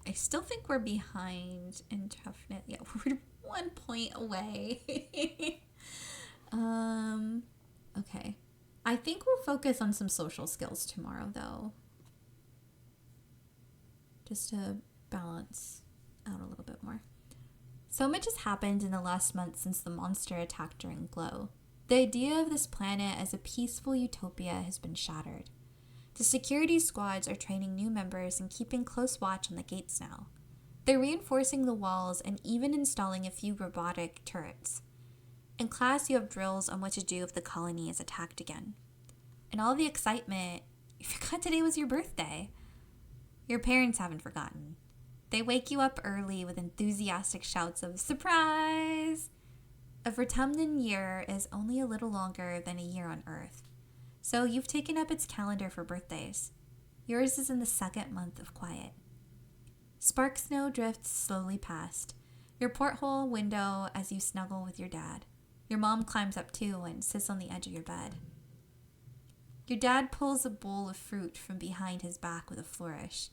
I still think we're behind in toughness. Yeah, we're 1 point away. Okay. I think we'll focus on some social skills tomorrow, though. Just to balance out a little bit more. So much has happened in the last month since the monster attacked during Glow. The idea of this planet as a peaceful utopia has been shattered. The security squads are training new members and keeping close watch on the gates now. They're reinforcing the walls and even installing a few robotic turrets. In class, you have drills on what to do if the colony is attacked again. In all the excitement, you forgot today was your birthday. Your parents haven't forgotten. They wake you up early with enthusiastic shouts of surprise! A Vertumnan year is only a little longer than a year on Earth. So you've taken up its calendar for birthdays. Yours is in the 2nd month of quiet. Spark snow drifts slowly past. Your porthole window as you snuggle with your dad. Your mom climbs up too and sits on the edge of your bed. Your dad pulls a bowl of fruit from behind his back with a flourish,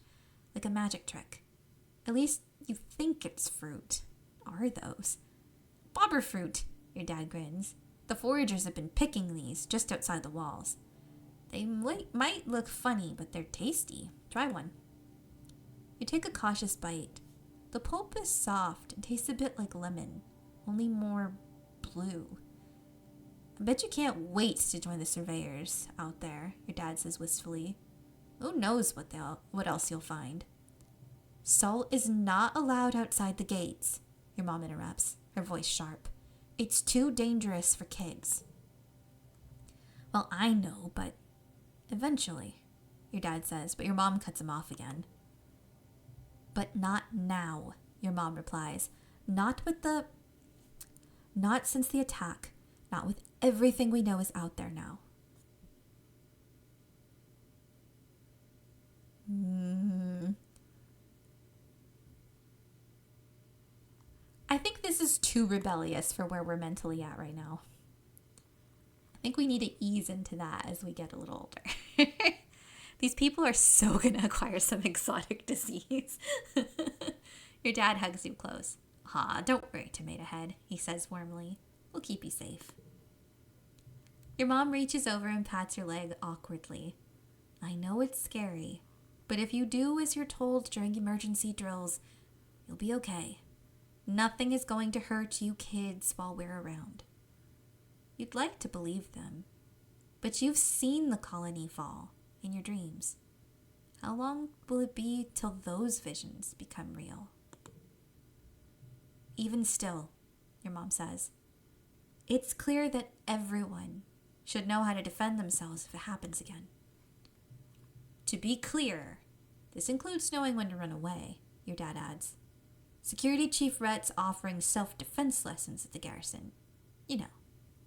like a magic trick. At least you think it's fruit. Are those? Bobber fruit, your dad grins. The foragers have been picking these just outside the walls. They might look funny, but they're tasty. Try one. You take a cautious bite. The pulp is soft and tastes a bit like lemon, only more blue. I bet you can't wait to join the surveyors out there, your dad says wistfully. Who knows what else you'll find. Salt is not allowed outside the gates, your mom interrupts, her voice sharp. It's too dangerous for kids. Well, I know, but eventually, your dad says, but your mom cuts him off again. But not now, your mom replies. Not since the attack. Not with everything we know is out there now. I think this is too rebellious for where we're mentally at right now. I think we need to ease into that as we get a little older. These people are so going to acquire some exotic disease. Your dad hugs you close. Don't worry, Tomato Head, he says warmly. We'll keep you safe. Your mom reaches over and pats your leg awkwardly. I know it's scary, but if you do as you're told during emergency drills, you'll be okay. Nothing is going to hurt you kids while we're around. You'd like to believe them, but you've seen the colony fall in your dreams. How long will it be till those visions become real? Even still, your mom says, it's clear that everyone should know how to defend themselves if it happens again. To be clear, this includes knowing when to run away, your dad adds. Security Chief Rhett's offering self-defense lessons at the garrison. You know,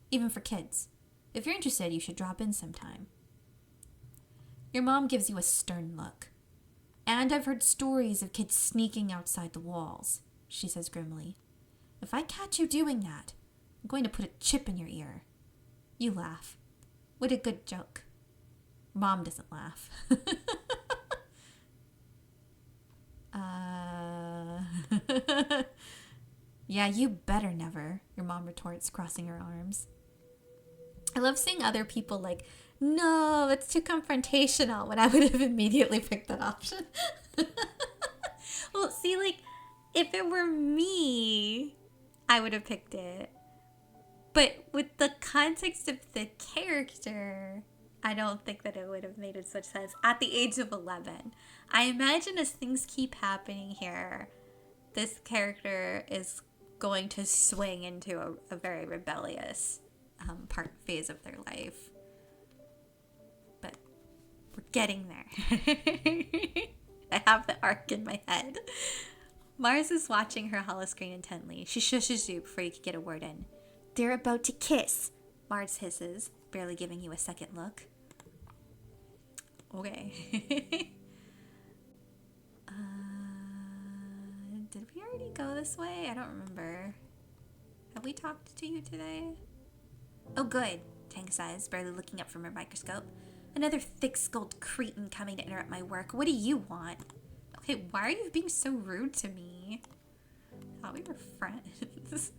even for kids. If you're interested, you should drop in sometime. Your mom gives you a stern look. And I've heard stories of kids sneaking outside the walls, she says grimly. If I catch you doing that, I'm going to put a chip in your ear. You laugh. What a good joke. Mom doesn't laugh. Yeah, you better never, your mom retorts, crossing her arms. I love seeing other people like, no, that's too confrontational, when I would have immediately picked that option. Well, see, like, if it were me, I would have picked it. But with the context of the character, I don't think that it would have made as much sense at the age of 11. I imagine as things keep happening here, this character is going to swing into a very rebellious phase of their life. But we're getting there. I have the arc in my head. Mars is watching her holoscreen intently. She shushes you before you can get a word in. They're about to kiss, Mars hisses, barely giving you a second look. Okay. Did we already go this way? I don't remember. Have we talked to you today? Oh, good, Tang says, barely looking up from her microscope. Another thick-skulled cretin coming to interrupt my work. What do you want? Okay, why are you being so rude to me? I thought we were friends.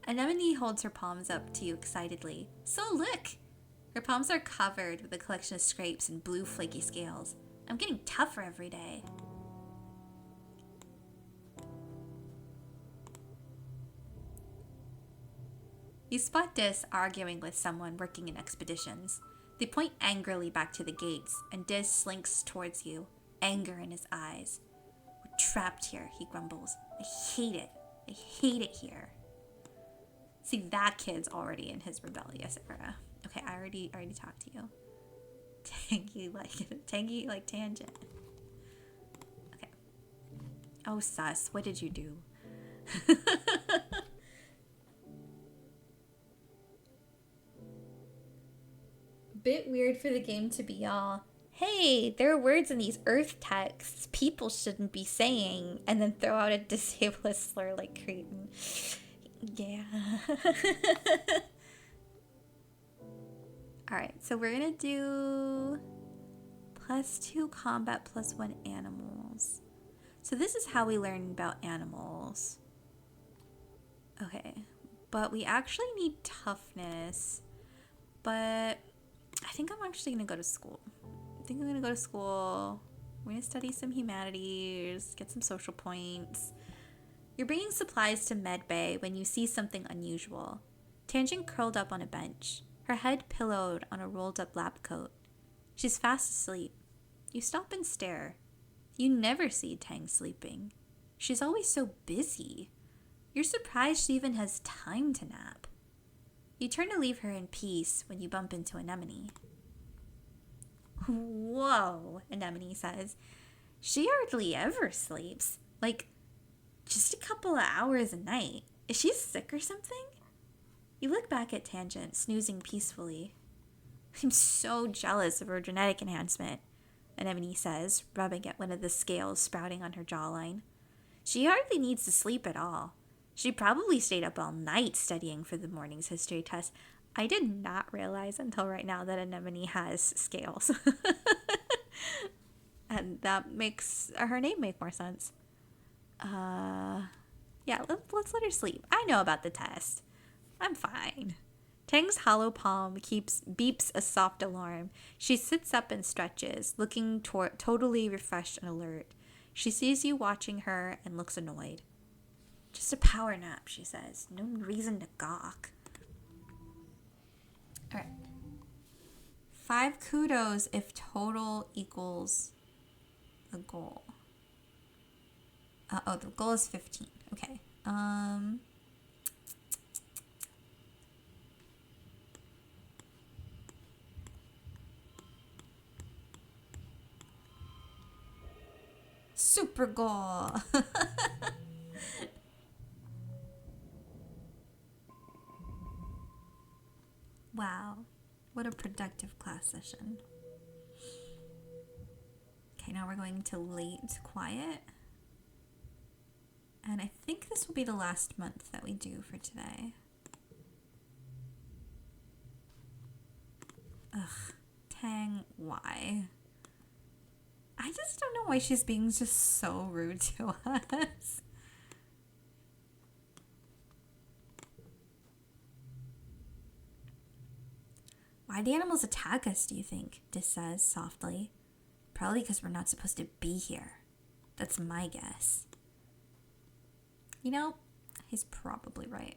Anemone holds her palms up to you excitedly. So look! Her palms are covered with a collection of scrapes and blue flaky scales. I'm getting tougher every day. You spot Diz arguing with someone working in expeditions. They point angrily back to the gates, and Diz slinks towards you, anger in his eyes. We're trapped here, he grumbles. I hate it. I hate it here. See, that kid's already in his rebellious era. Okay, I already talked to you. Tangy like tangent. Okay. Oh, sus, what did you do? Bit weird for the game to be all, hey, there are words in these Earth texts people shouldn't be saying, and then throw out a disableist slur like cretin. Yeah. Alright, so we're gonna do +2 combat, +1 animals. So this is how we learn about animals. Okay, but we actually need toughness, but I think I'm actually gonna go to school. We're gonna study some humanities, get some social points. You're bringing supplies to Med Bay when you see something unusual. Tangent curled up on a bench, her head pillowed on a rolled-up lab coat. She's fast asleep. You stop and stare. You never see Tang sleeping. She's always so busy. You're surprised she even has time to nap. You turn to leave her in peace when you bump into Anemone. Whoa, Anemone says. She hardly ever sleeps. Like, just a couple of hours a night. Is she sick or something? You look back at Tangent, snoozing peacefully. I'm so jealous of her genetic enhancement, Anemone says, rubbing at one of the scales sprouting on her jawline. She hardly needs to sleep at all. She probably stayed up all night studying for the morning's history test. I did not realize until right now that Anemone has scales. And that makes her name make more sense. Yeah, let's let her sleep. I know about the test. I'm fine. Tang's hollow palm beeps a soft alarm. She sits up and stretches, looking totally refreshed and alert. She sees you watching her and looks annoyed. Just a power nap, she says. No reason to gawk. All right. 5 kudos if total equals the goal. The goal is 15. Okay. Super goal. Wow. What a productive class session. Okay, now we're going to late quiet. And I think this will be the last month that we do for today. Ugh, Tang, why? I just don't know why she's being just so rude to us. Why'd the animals attack us, do you think? Dis says softly. Probably because we're not supposed to be here. That's my guess. You know, he's probably right.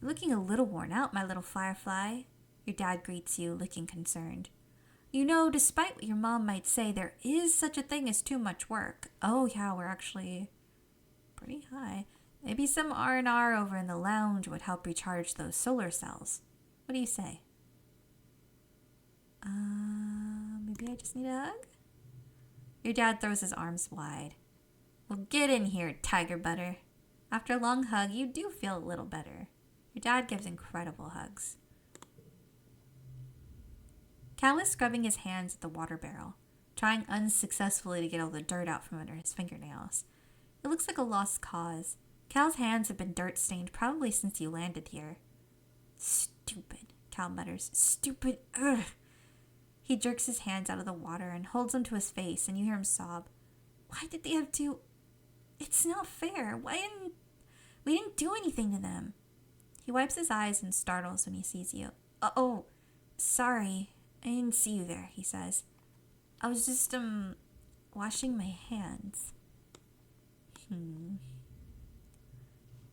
You're looking a little worn out, my little firefly. Your dad greets you, looking concerned. You know, despite what your mom might say, there is such a thing as too much work. Oh yeah, we're actually pretty high. Maybe some R&R over in the lounge would help recharge those solar cells. What do you say? Maybe I just need a hug? Your dad throws his arms wide. Well, get in here, tiger butter. After a long hug, you do feel a little better. Your dad gives incredible hugs. Cal is scrubbing his hands at the water barrel, trying unsuccessfully to get all the dirt out from under his fingernails. It looks like a lost cause. Cal's hands have been dirt-stained probably since you landed here. Stupid, Cal mutters. Stupid, ugh. He jerks his hands out of the water and holds them to his face, and you hear him sob. Why did they have to... It's not fair. We didn't do anything to them. He wipes his eyes and startles when he sees you. Oh, sorry. I didn't see you there, he says. I was just, washing my hands.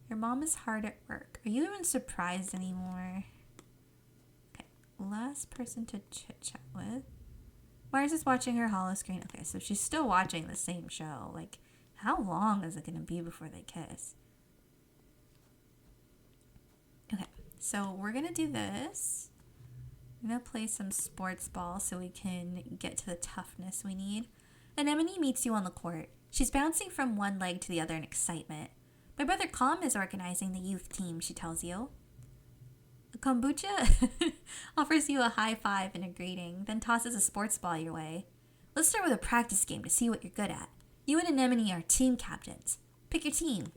Your mom is hard at work. Are you even surprised anymore? Okay, last person to chit-chat with. Mars is watching her holoscreen. Okay, so she's still watching the same show. Like, how long is it going to be before they kiss? Okay, so we're going to do this. I'm going to play some sports ball so we can get to the toughness we need. Anemone meets you on the court. She's bouncing from one leg to the other in excitement. My brother Calm is organizing the youth team, she tells you. Kombucha offers you a high five and a greeting, then tosses a sports ball your way. Let's start with a practice game to see what you're good at. You and Anemone are team captains. Pick your team.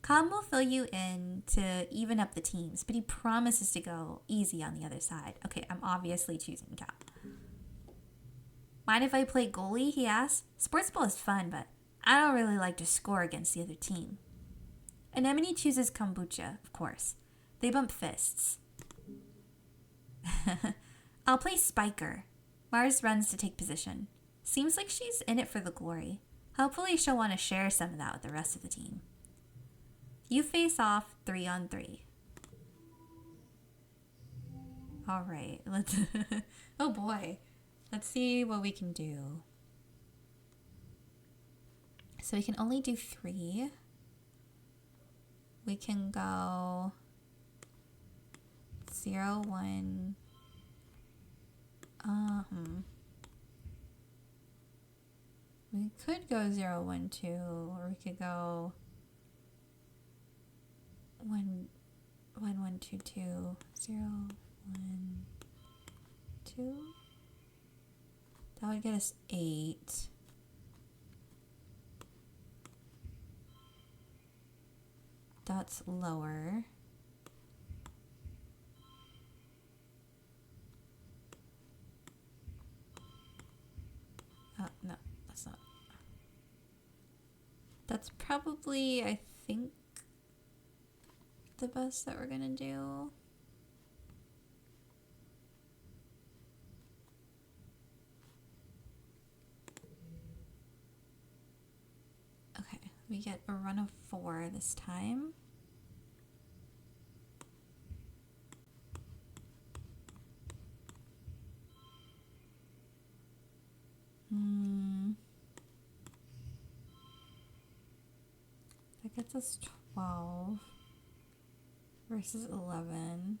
Calm will fill you in to even up the teams, but he promises to go easy on the other side. Okay, I'm obviously choosing Cal. Mind if I play goalie, he asks. Sports ball is fun, but I don't really like to score against the other team. Anemone chooses kombucha, of course. They bump fists. I'll play spiker. Mars runs to take position. Seems like she's in it for the glory. Hopefully she'll want to share some of that with the rest of the team. You face off 3-on-3. All right, let's. Oh boy, let's see what we can do. So we can only do 3. We can go 0, 1. We could go 0, 1, 2, or we could go 1, 1, 1, 2, 2, 0, 1, 2. That would get us 8. That's lower. Oh, no, that's not. That's probably, I think, the best that we're gonna do. Okay, we get a run of 4 this time. That gets us 12 versus 11.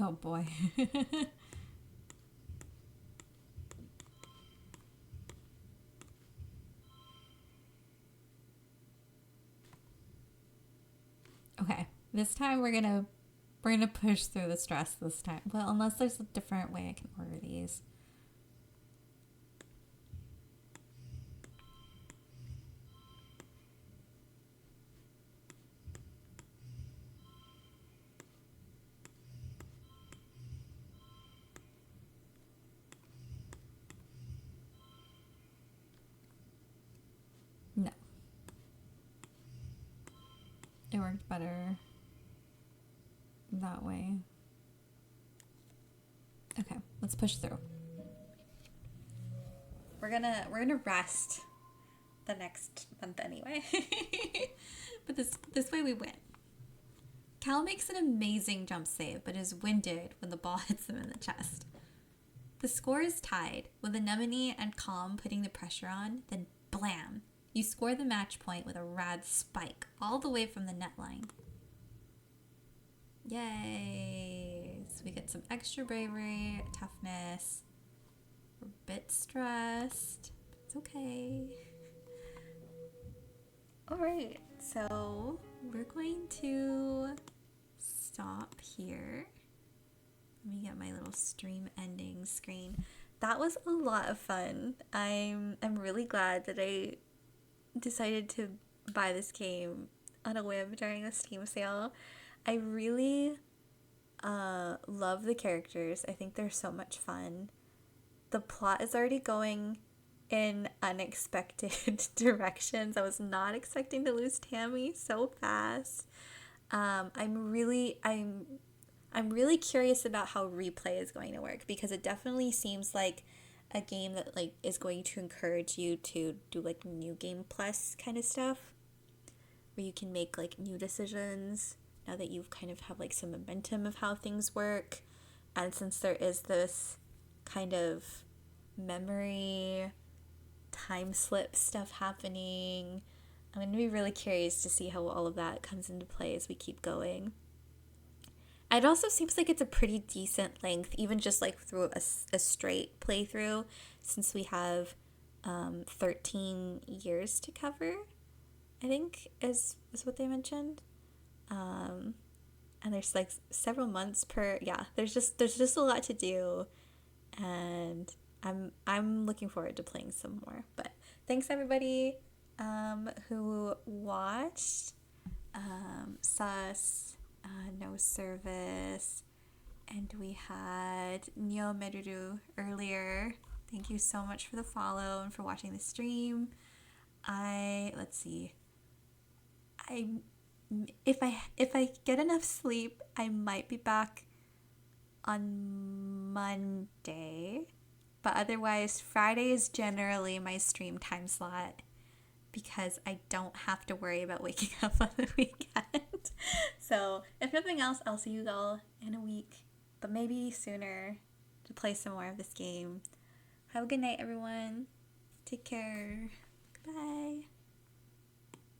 Oh boy. Okay, this time we're gonna push through the stress this time. Well, unless there's a different way I can order these. No. It worked better that way. Okay, let's push through. We're gonna rest the next month anyway. But this way we win. Cal makes an amazing jump save, but is winded when the ball hits him in the chest. The score is tied, with Anemone and Calm putting the pressure on, then blam! You score the match point with a rad spike, all the way from the net line. Yay! So we get some extra bravery, toughness. We're a bit stressed, but it's okay. Alright, so we're going to stop here. Let me get my little stream ending screen. That was a lot of fun. I'm really glad that I decided to buy this game on a whim during the Steam sale. I really love the characters. I think they're so much fun. The plot is already going in unexpected directions. I was not expecting to lose Tammy so fast. I'm really curious about how replay is going to work, because it definitely seems like a game that like is going to encourage you to do like new game plus kind of stuff, where you can make like new decisions now that you've kind of have like some momentum of how things work. And since there is this kind of memory time slip stuff happening, I'm going to be really curious to see how all of that comes into play as we keep going. It also seems like it's a pretty decent length, even just like through a straight playthrough, since we have 13 years to cover, I think is what they mentioned. And there's like several months per, there's just a lot to do, and I'm looking forward to playing some more. But thanks everybody who watched. Sus, No Service, and we had Neo Meruru earlier. Thank you so much for the follow and for watching the stream. Let's see. If I get enough sleep, I might be back on Monday. But otherwise, Friday is generally my stream time slot because I don't have to worry about waking up on the weekend. So, if nothing else, I'll see you all in a week, but maybe sooner, to play some more of this game. Have a good night, everyone. Take care. Bye.